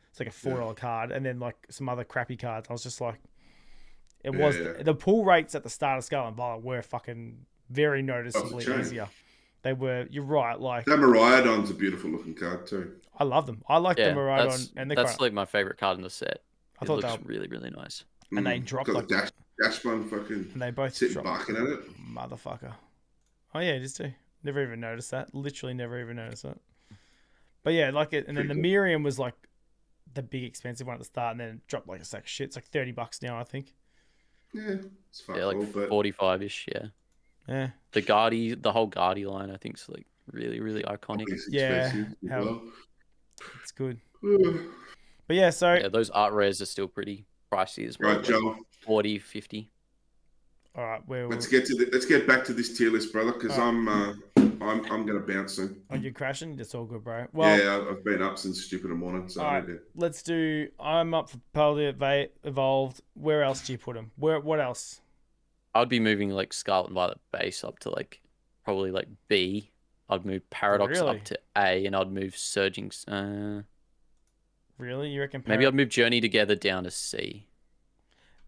S1: It's like a $4 card, and then like some other crappy cards. I was just like, the pull rates at the start of Scarlet and Violet were fucking very noticeably easier. They were. You're right. Like
S3: that Miraidon's a beautiful looking card too.
S1: I love them. I like the Miraidon and the.
S2: That's like my favorite card in the set.
S1: I thought
S2: it looks really, really nice.
S1: And they dropped like
S3: dash one fucking.
S1: And they both
S3: sit barking at it.
S1: Motherfucker. Oh yeah, just too. Never even noticed that. Literally never even noticed that. But yeah, like it. And then the Miriam was like the big expensive one at the start, and then it dropped like a sack of shit. It's like $30 now, I think.
S3: Yeah, it's fuck
S2: Yeah, like
S3: all, but
S2: 45-ish. Yeah.
S1: Yeah.
S2: The whole Guardi line, I think, is like really, really iconic.
S3: it's
S1: Yeah.
S3: expensive as well.
S1: It's good. But yeah, so
S2: Yeah, those art rares are still pretty pricey as well.
S3: Right, Joel.
S2: 40, 50.
S1: all right,
S3: Let's get back to this tier list, brother, because
S1: All
S3: I'm gonna bounce soon.
S1: Oh, you're crashing? That's all good, bro. Well,
S3: Yeah, I've been up since stupid morning, so
S1: all
S3: I
S1: right,
S3: need to...
S1: let's do. I'm up for Pokelotto Evolved. Where else do you put him? What else?
S2: I'd be moving like Scarlet and Violet base up to like probably like B. I'd move Paradox
S1: Really?
S2: up to A, and I'd move Surging.
S1: Really? You reckon?
S2: Maybe I'd move Journey Together down to C.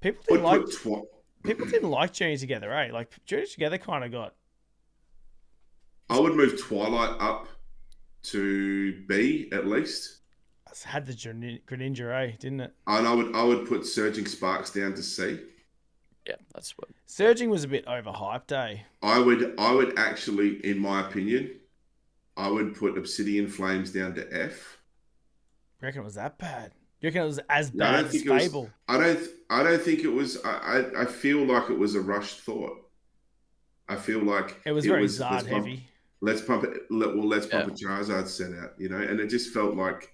S1: People
S3: Would
S1: didn't like.
S3: put
S1: People didn't like Journey Together, eh? Like Journey Together kind of got.
S3: I would move Twilight up to B at least,
S1: Had the Greninja, eh? Didn't it?
S3: and I would put Surging Sparks down to C.
S2: Yeah, that's what.
S1: Surging was a bit overhyped, eh?
S3: I would actually, in my opinion, I would put Obsidian Flames down to F.
S1: You reckon it was that bad? You reckon it was as
S3: Yeah,
S1: bad as Fable?
S3: I don't think it was. I feel like it was a rushed thought. I feel like
S1: It was very Zard heavy.
S3: Let's pump it. Let's pump a Charizard set out, you know, and it just felt like,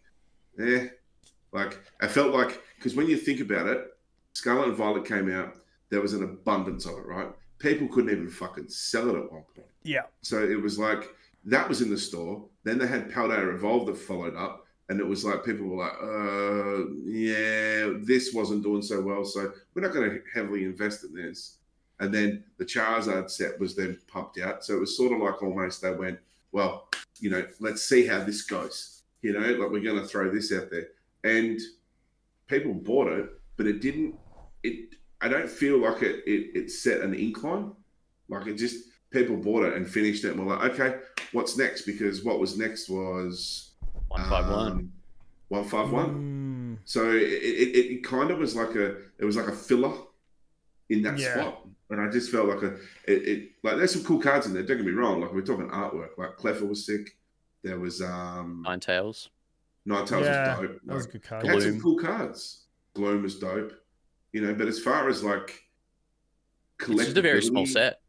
S3: like I felt like, because when you think about it, Scarlet and Violet came out. There was an abundance of it, right? People couldn't even fucking sell it at one point.
S1: Yeah.
S3: So it was like that was in the store. Then they had Paldea Evolved that followed up. And it was like people were like, yeah, this wasn't doing so well, so we're not going to heavily invest in this. And then the Charizard set was then pumped out. So it was sort of like almost they went, well, you know, let's see how this goes. You know, like we're going to throw this out there. And people bought it, but it didn't, I don't feel like it set an incline. Like it just, people bought it and finished it and were like, okay, what's next? Because what was next was...
S2: 151.
S3: 151. So it kind of was like a filler in that spot, and I just felt like like there's some cool cards in there. Don't get me wrong. Like we're talking artwork. Like Cleffa was sick. There was
S2: Ninetales.
S3: Ninetales was dope.
S1: That was a good card.
S3: It had some cool cards. Gloom was dope. You know, but as far as like collectibility,
S2: it's just a very small set.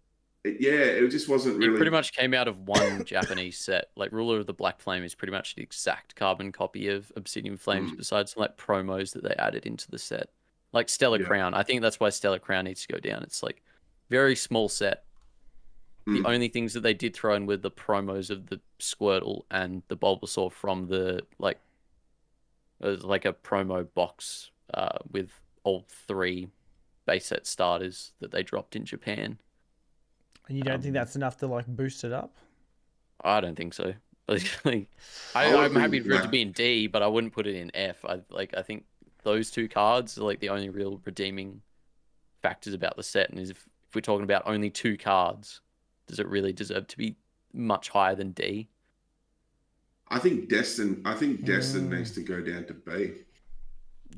S3: It just wasn't really...
S2: It pretty much came out of one Japanese set. Like Ruler of the Black Flame is pretty much the exact carbon copy of Obsidian Flames, besides some like promos that they added into the set. Like Stellar Crown. I think that's why Stellar Crown needs to go down. It's like very small set. The only things that they did throw in were the promos of the Squirtle and the Bulbasaur from the like a promo box with all 3 base set starters that they dropped in Japan.
S1: And you don't think that's enough to like boost it up?
S2: I don't think so. Like, I'm happy for it to be in D, but I wouldn't put it in F. I think those 2 cards are like the only real redeeming factors about the set. And if we're talking about only 2 cards, does it really deserve to be much higher than D?
S3: I think Destin needs to go down to B.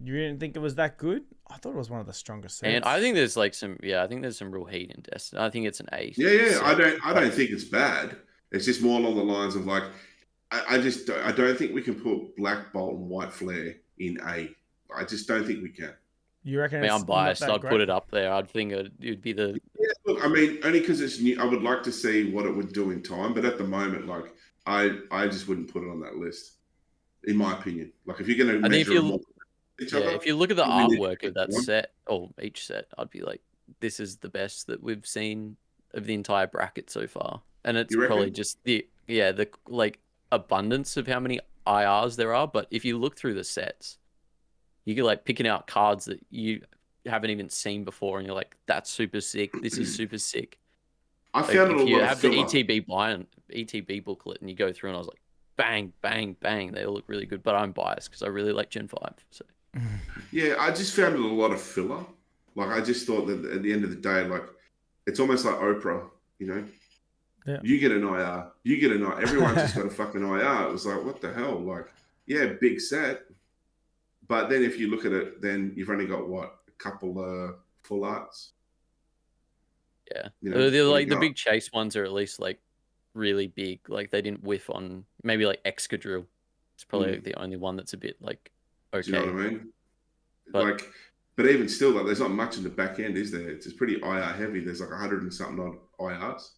S1: You didn't think it was that good? I thought it was one of the strongest sets.
S2: And I think there's like some real heat in Destin. I think it's an A.
S3: Yeah. I don't think it's bad. It's just more along the lines of like, I don't think we can put Black Bolt and White Flare in A. I just don't think we can.
S1: You reckon?
S2: I mean, I'm biased. I'd put it up there. I'd think it'd be the...
S3: Yeah, look, I mean, only because it's new. I would like to see what it would do in time, but at the moment, like, I just wouldn't put it on that list, in my opinion. Like, if you're going to measure
S2: if you look at the artwork of that set, or each set, I'd be like, this is the best that we've seen of the entire bracket so far. And it's probably just the like abundance of how many IRs there are. But if you look through the sets, you get like picking out cards that you haven't even seen before, and you're like, that's super sick. This is super sick.
S3: I found it a lot of filler. If you have
S2: the ETB booklet and you go through, and I was like, bang, bang, bang. They all look really good, but I'm biased because I really like Gen 5. So.
S3: Yeah, I just found it a lot of filler. Like, I just thought that at the end of the day, like, it's almost like Oprah, you know?
S1: Yeah.
S3: You get an IR. You get an IR. Everyone's just got a fucking IR. It was like, what the hell? Like, yeah, big set. But then if you look at it, then you've only got, what, a couple of full arts?
S2: Yeah.
S3: You know,
S2: the big chase ones are at least, like, really big. Like, they didn't whiff on maybe, like, Excadrill. It's probably like, the only one that's a bit, like, okay.
S3: Do you know what I mean?
S2: But,
S3: like, But even still, like, there's not much in the back end, is there? It's pretty IR heavy. There's like 100 and something odd IRs.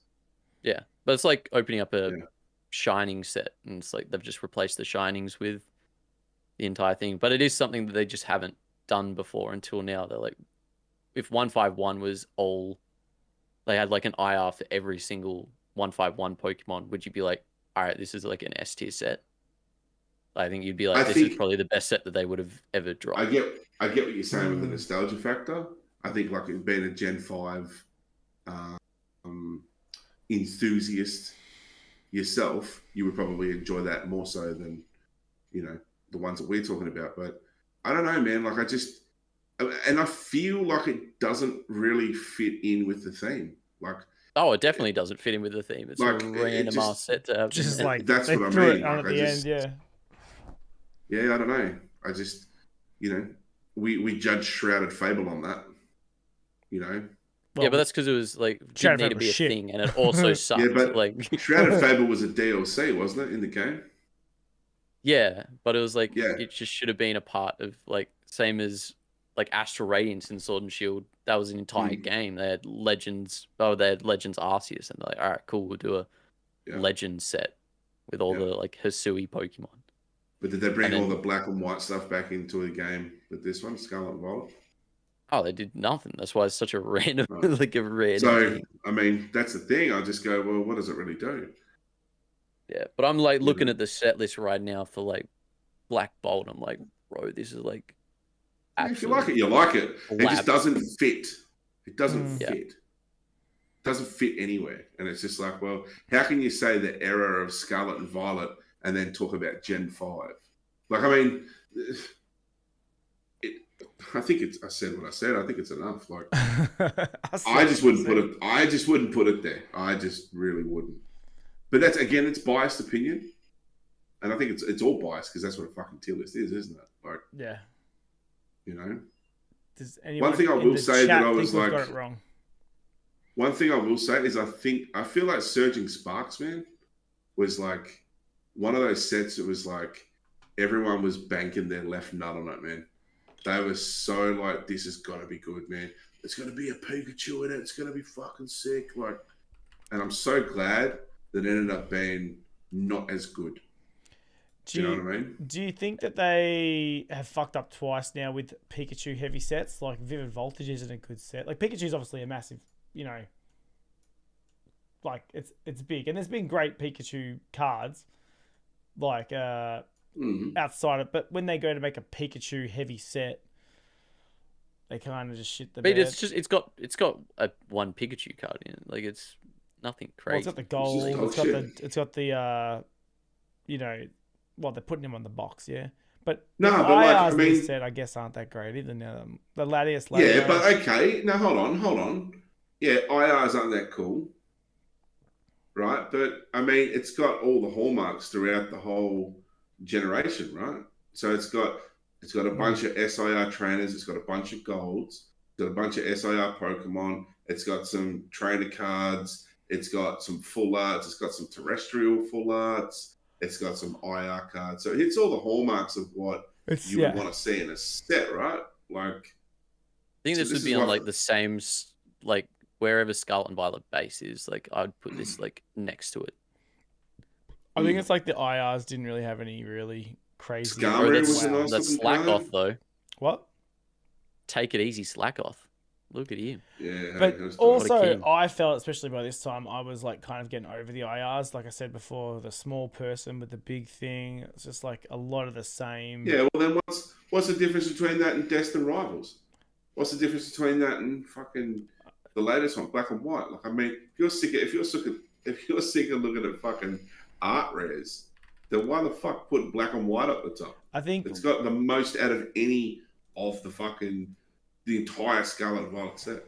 S2: Yeah, but it's like opening up a Shining set, and it's like they've just replaced the Shinings with the entire thing. But it is something that they just haven't done before until now. They're like, if 151 was all, they had like an IR for every single 151 Pokemon, would you be like, all right, this is like an S tier set? I think you'd be like, this is probably the best set that they would have ever dropped.
S3: I get what you're saying with the nostalgia factor. I think like it being a Gen 5 enthusiast yourself, you would probably enjoy that more so than, you know, the ones that we're talking about. But I don't know, man. Like I feel like it doesn't really fit in with the theme. Like,
S2: oh, it definitely doesn't fit in with the theme. It's like a random ass set to have.
S1: Just like
S3: that's
S1: they
S3: what I
S1: threw
S3: mean.
S1: it on
S3: Like,
S1: at the end, yeah.
S3: Yeah, I don't know. I just, you know, we judge Shrouded Fable on that. You know.
S2: Well, yeah, but that's because it was like didn't need to be a thing, and it also sucked.
S3: Yeah, but
S2: like
S3: Shrouded Fable was a DLC, wasn't it, in the game?
S2: Yeah, but it was like it just should have been a part of like same as like Astral Radiance and Sword and Shield. That was an entire game. They had Legends. Oh, they had Legends Arceus, and they're like, all right, cool, we'll do a Legends set with all the like Hisui Pokemon.
S3: But did they bring all the black and white stuff back into the game with this one, Scarlet and Violet?
S2: Oh, they did nothing. That's why it's such a random, like a random.
S3: So
S2: thing.
S3: I mean, that's the thing. I just go, well, what does it really do?
S2: Yeah, but I'm like looking at the set list right now for like Black Bolt. I'm like, bro, this is like.
S3: If you like it, you like it. It just doesn't fit. It doesn't fit. It doesn't fit anywhere. And it's just like, well, how can you say the era of Scarlet and Violet and then talk about Gen 5? Like, I mean, I think it's. I said what I said. I think it's enough. Like, I just wouldn't put it. I just wouldn't put it there. I just really wouldn't. But that's again, it's biased opinion, and I think it's all biased because that's what a fucking tier list is, isn't it? Like,
S1: yeah,
S3: you know.
S1: Does
S3: one thing I will say that I was like,
S1: got it wrong.
S3: One thing I will say is I feel like Surging Sparks, man, was like one of those sets. It was like everyone was banking their left nut on it, man. They were so like, this has got to be good, man. It's going to be a Pikachu in it. It's going to be fucking sick. Like, and I'm so glad that it ended up being not as good. Do you know what I mean?
S1: Do you think that they have fucked up twice now with Pikachu heavy sets? Like Vivid Voltage isn't a good set. Like Pikachu's obviously a massive, you know, like it's big. And there's been great Pikachu cards, like outside of, but when they go to make a Pikachu heavy set, they kind of just shit the bed.
S2: It's just it's got a one Pikachu card in it. Like it's nothing crazy.
S1: Well, it's got the gold. It's got the you know, well, they're putting him on the box, yeah. But
S3: no, but like, I mean,
S1: said, I guess aren't that great either. Now the Latias.
S3: Yeah, but okay. Now hold on. Yeah, IRs aren't that cool, right? But I mean, it's got all the hallmarks throughout the whole generation, right? So it's got a bunch of SIR trainers. It's got a bunch of golds. It's got a bunch of SIR Pokemon. It's got some trainer cards. It's got some full arts. It's got some terrestrial full arts. It's got some IR cards. So it's all the hallmarks of what you would want to see in a set, right? Like,
S2: I think this would be on like the same, like wherever Scarlet and Violet base is. Like I'd put this like next to it.
S1: I think it's like the IRs didn't really have any really crazy.
S2: That's slack off though.
S1: What?
S2: Take it easy, slack off. Look at you.
S3: Yeah.
S1: But also, I felt, especially by this time, I was like kind of getting over the IRs. Like I said before, the small person with the big thing. It's just like a lot of the same.
S3: Yeah. Well, then what's the difference between that and Destined Rivals? What's the difference between that and fucking the latest one, Black and White? Like, I mean, if you're sick of looking at fucking art rares, then why the fuck put Black and White up the top?
S1: I think
S3: it's got the most out of any of the entire Scarlet and Violet set.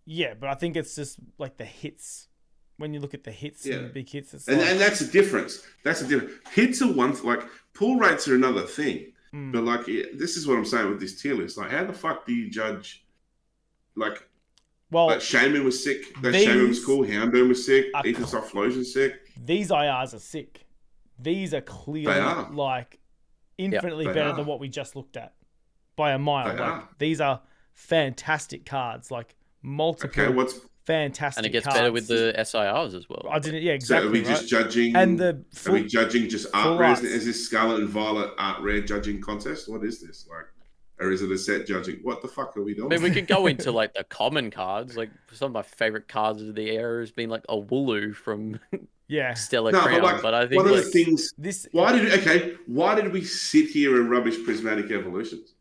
S1: Yeah, but I think it's just like the hits. When you look at the hits and the big hits, it's
S3: and that's the difference. That's the difference. Hits are one, like pull rates are another thing. But like, this is what I'm saying with this tier list. Like, how the fuck do you judge? Like, Shaman was sick. Shaman was cool. Houndoom was sick. Ethan Softlosion's sick.
S1: These IRs are sick. These are clearly like infinitely better than what we just looked at. by a mile.
S3: They
S1: Like
S3: are.
S1: these are fantastic cards. Like multiple.
S3: Okay, what's
S1: Fantastic.
S2: And it gets
S1: cards.
S2: better with the SIRs as well.
S1: I didn't. Yeah,
S3: so?
S1: exactly.
S3: Are we
S1: right?
S3: just judging?
S1: And the
S3: are we judging just art rares?
S1: arts.
S3: Is this Scarlet and Violet art rare judging contest? What is this like? Or is it a set judging? What the fuck are we doing?
S2: I mean, we could go into like the common cards. Like some of my favorite cards of the era has been like a WOOOOOO from Stellar Crown. But I think
S3: one of
S2: like,
S3: the things. Why did we sit here and rubbish Prismatic Evolutions?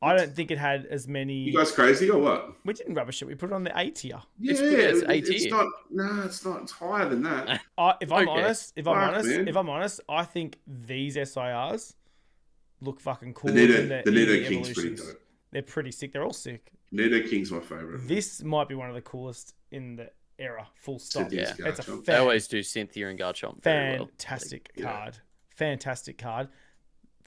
S1: I don't think it had as many.
S3: You guys crazy or what?
S1: We didn't rubbish it. We put it on the A tier.
S3: Yeah,
S2: it's A tier.
S3: It's not. No, it's not. It's higher than that.
S1: If I'm honest, I think these SIRs look fucking cool.
S3: The Nido King's pretty dope.
S1: They're pretty sick. They're all sick.
S3: Nido King's my favorite.
S1: This might be one of the coolest in the era. Full stop.
S2: Yeah,
S1: it's
S2: they always do Cynthia and Garchomp very well.
S1: Fantastic card. Fantastic card.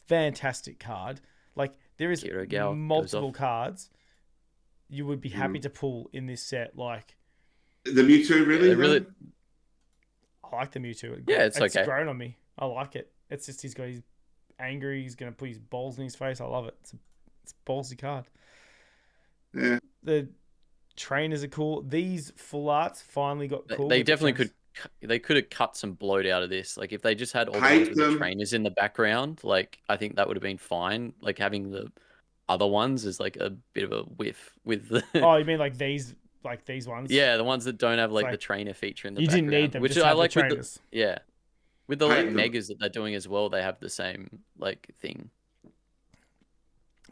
S1: Fantastic card. Like there is multiple cards you would be happy to pull in this set. Like
S3: the Mewtwo, really?
S2: Yeah, really.
S1: I like the Mewtwo.
S2: Yeah, it's okay.
S1: It's grown on me. I like it. It's just he's angry. He's gonna put his balls in his face. I love it. It's a ballsy card.
S3: Yeah.
S1: The trainers are cool. These full arts finally got cool.
S2: They definitely could. They could have cut some bloat out of this. Like if they just had all the trainers in the background, like I think that would have been fine. Like having the other ones is like a bit of a whiff with the.
S1: Oh, you mean like these ones?
S2: Yeah, the ones that don't have like the trainer feature in the background.
S1: You didn't need them,
S2: which
S1: just
S2: I like.
S1: With the
S2: with the like megas that they're doing as well, they have the same like thing.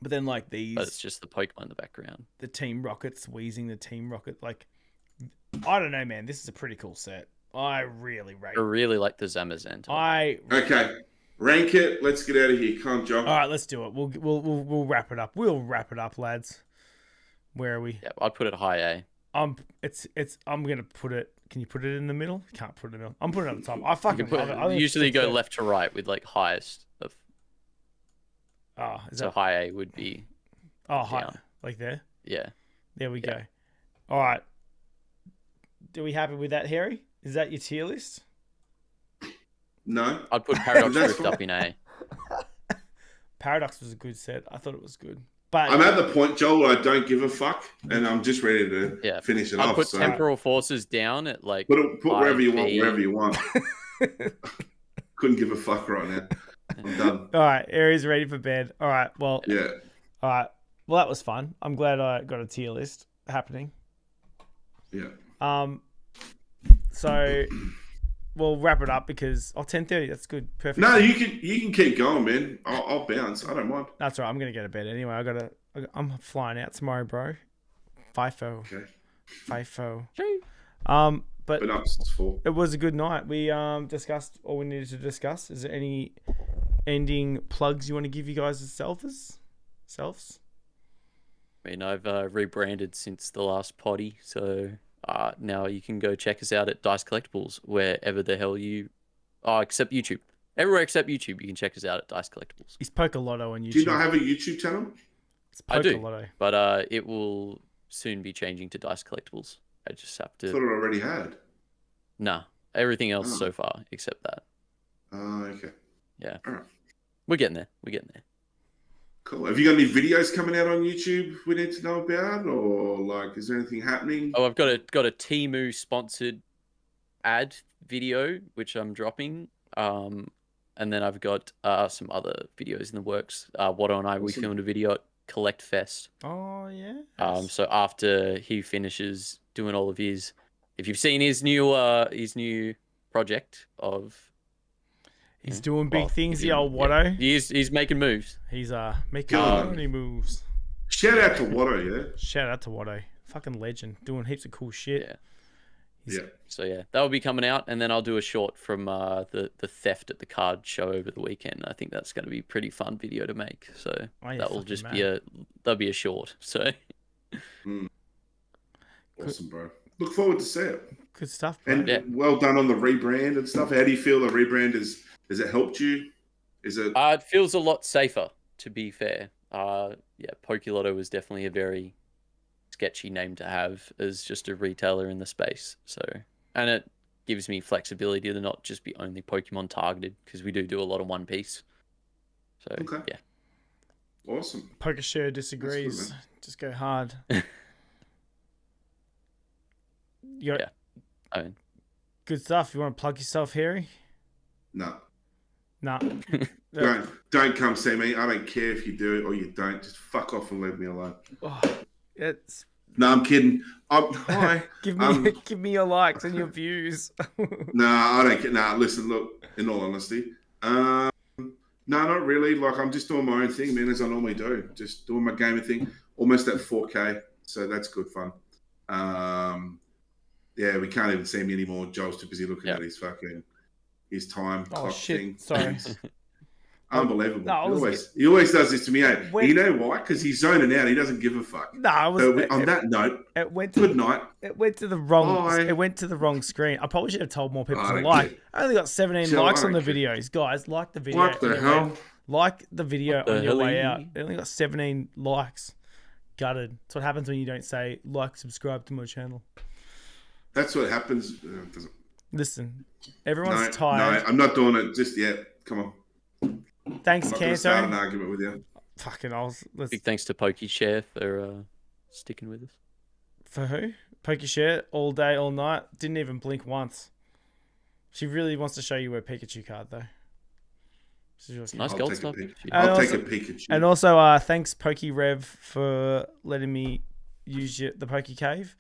S1: But then like these,
S2: but it's just the Pokemon in the background.
S1: The Team Rockets, wheezing the Team Rocket. Like I don't know, man. This is a pretty cool set. I really rate.
S2: I really like the Zamazenta.
S3: Okay, rank it. Let's get out of here. Come on, John.
S1: All right, let's do it. We'll wrap it up. We'll wrap it up, lads. Where are we?
S2: Yeah, I'd put it high A.
S1: I'm gonna put it. Can you put it in the middle? You can't put it in the middle. I'm putting it on the top. I fucking love it. I
S2: usually go left to right with like highest of.
S1: So
S2: high A would be.
S1: High, like there.
S2: Yeah.
S1: There we go. All right. Are we happy with that, Harry? Is that your tier list?
S3: No.
S2: I'd put Paradox Rift up in A.
S1: Paradox was a good set. I thought it was good. But
S3: I'm at the point, Joel, where I don't give a fuck, and I'm just ready to finish it off.
S2: I'd put Temporal Forces down at like...
S3: Put wherever you want. Couldn't give a fuck right now. I'm done.
S1: All right, Aries ready for bed. All right, well...
S3: Yeah.
S1: All right. Well, that was fun. I'm glad I got a tier list happening.
S3: Yeah.
S1: So we'll wrap it up because 10:30. That's good. Perfect.
S3: No, you can keep going, man. I'll bounce. I don't mind.
S1: That's all right. I'm gonna go to bed anyway. I'm flying out tomorrow, bro. FIFO.
S3: Okay.
S1: FIFO.
S3: But no, it's 4.
S1: It was a good night. We discussed all we needed to discuss. Is there any ending plugs you want to give you guys as selves?
S2: I mean, I've rebranded since the last potty, so now you can go check us out at Dice Collectibles, wherever the hell you... except YouTube. Everywhere except YouTube, you can check us out at Dice Collectibles.
S1: Is Pokelotto on YouTube?
S3: Do you not have a YouTube channel?
S1: It's Pokelotto.
S2: I do, but it will soon be changing to Dice Collectibles. I just have to...
S3: I thought it already had.
S2: Nah, everything else so far, except that.
S3: Okay.
S2: Yeah.
S3: All right.
S2: We're getting there.
S3: Cool. Have you got any videos coming out on YouTube we need to know about, or like, is there anything happening?
S2: Oh, I've got a Temu sponsored ad video which I'm dropping, and then I've got some other videos in the works. Watto and I we filmed a video at Collect Fest.
S1: Oh yeah.
S2: So after he finishes doing all of his, if you've seen his new project of.
S1: He's doing big things, the old Watto.
S2: Yeah. He's making moves.
S1: He's making money moves.
S3: Shout out to Watto, yeah.
S1: Shout out to Watto, fucking legend, doing heaps of cool shit.
S2: Yeah. So that will be coming out, and then I'll do a short from the theft at the card show over the weekend. I think that's going to be a pretty fun video to make. So that will just be a short. So.
S3: Awesome, bro. Look forward to see it.
S1: Good stuff, bro.
S3: And well done on the rebrand and stuff. How do you feel the rebrand has it helped you? Is it?
S2: It feels a lot safer, to be fair. Pokelotto was definitely a very sketchy name to have as just a retailer in the space. So, and it gives me flexibility to not just be only Pokemon targeted, because we do a lot of One Piece. So
S3: Awesome.
S1: PokerShare disagrees.
S3: man.
S1: Just go hard. You got
S2: Yeah. I mean,
S1: good stuff. You want to plug yourself, Harry?
S3: No.
S1: Nah.
S3: Don't come see me. I don't care if you do or you don't. Just fuck off and leave me alone.
S1: Oh, it's
S3: No, I'm kidding. Hi.
S1: give me your likes and your views.
S3: No, I don't care. No, listen, look, in all honesty. No, not really. Like, I'm just doing my own thing, man, as I normally do. Just doing my gaming thing. Almost at 4K. So that's good fun. Yeah, we can't even see me anymore. Joel's too busy looking at his time clock thing.
S1: Sorry.
S3: Unbelievable.
S1: No,
S3: he always does this to me. Eh?
S1: When,
S3: you know why? Because he's zoning out. He doesn't give a fuck.
S1: No,
S3: on that note, good night.
S1: It went to the wrong.
S3: Bye.
S1: It went to the wrong screen. I probably should have told more people to
S3: don't
S1: like.
S3: care.
S1: I only got 17
S3: So
S1: likes
S3: I
S1: on the
S3: don't care.
S1: videos, guys. Like the video.
S3: What the hell?
S1: Like the video on your way out.
S2: hell-y?
S1: It only got 17 likes. Gutted. That's what happens when you don't say like, subscribe to my channel.
S3: That's what happens.
S1: Listen, everyone's tired.
S3: No, I'm not doing it just yet. Come on.
S1: Thanks,
S3: I'm not going to start an
S1: Canto.
S3: argument with you.
S1: Fucking let's
S2: big thanks to PokeShare for sticking with us.
S1: For who? PokeShare all day, all night. Didn't even blink once. She really wants to show you her Pikachu card, though. She's really
S2: Nice
S3: I'll
S2: gold
S3: take
S2: stuff.
S1: And
S3: I'll take
S1: also-
S3: a Pikachu.
S1: And also, thanks PokeRev for letting me use the Poke Cave.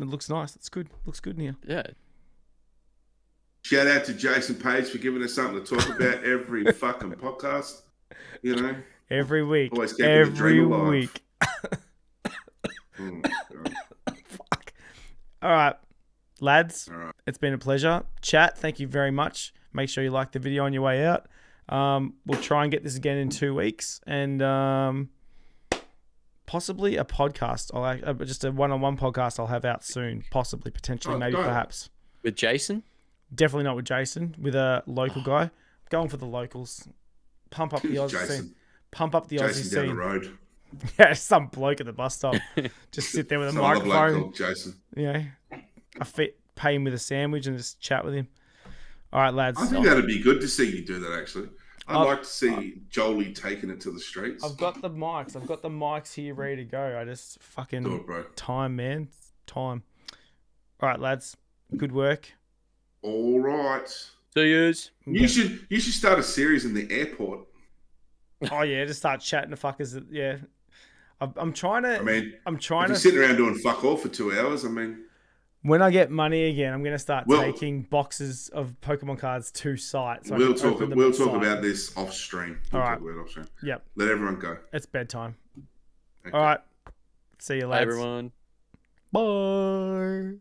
S1: It looks nice. It's good. Looks good in here.
S2: Yeah.
S3: Shout out to Jason Paige for giving us something to talk about every fucking podcast. You know?
S1: Every week.
S3: Always keeping the
S1: Every
S3: dream alive.
S1: week.
S3: Oh, God.
S1: Fuck. All right, lads.
S3: All right.
S1: It's been a pleasure. Chat, thank you very much. Make sure you like the video on your way out. We'll try and get this again in 2 weeks. And possibly a podcast. Just a one-on-one podcast I'll have out soon. Possibly, potentially, maybe,
S3: go.
S1: perhaps.
S2: With Jason?
S1: Definitely not with Jason. With a local guy. Going for the locals. Pump up the
S3: Who's
S1: Aussie
S3: Jason?
S1: scene. Pump up the Aussie
S3: Jason down
S1: scene.
S3: the road.
S1: Yeah, some bloke at the bus stop. Just sit there with a
S3: Some other bloke
S1: microphone.
S3: called Jason.
S1: You know, pay him with a sandwich and just chat with him. All right, lads.
S3: I think that'd be good to see you do that, actually. I'd
S1: I've-
S3: like to see Jolie taking it to the streets.
S1: I've got the mics. I've got the mics here ready to go. I just fucking
S3: Do it, bro.
S1: time, man. Time. All right, lads. Good work.
S3: All right.
S2: See yous.
S3: You should start a series in the airport.
S1: Oh yeah, just start chatting to fuckers. Yeah, I'm trying to.
S3: I mean,
S1: I'm trying
S3: if you're
S1: to.
S3: sitting around doing fuck all for 2 hours, I mean,
S1: When I get money again, I'm gonna start
S3: Well-
S1: taking boxes of Pokemon cards to site. So I
S3: we'll
S1: can
S3: talk.
S1: open them
S3: We'll
S1: at
S3: talk
S1: site.
S3: about this off stream.
S1: All right.
S3: Off stream.
S1: Yep,
S3: Let everyone go.
S1: it's bedtime.
S3: Okay.
S1: All right. See you,
S2: Bye,
S1: lads.
S2: everyone.
S1: Bye.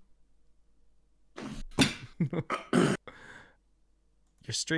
S1: Your stream.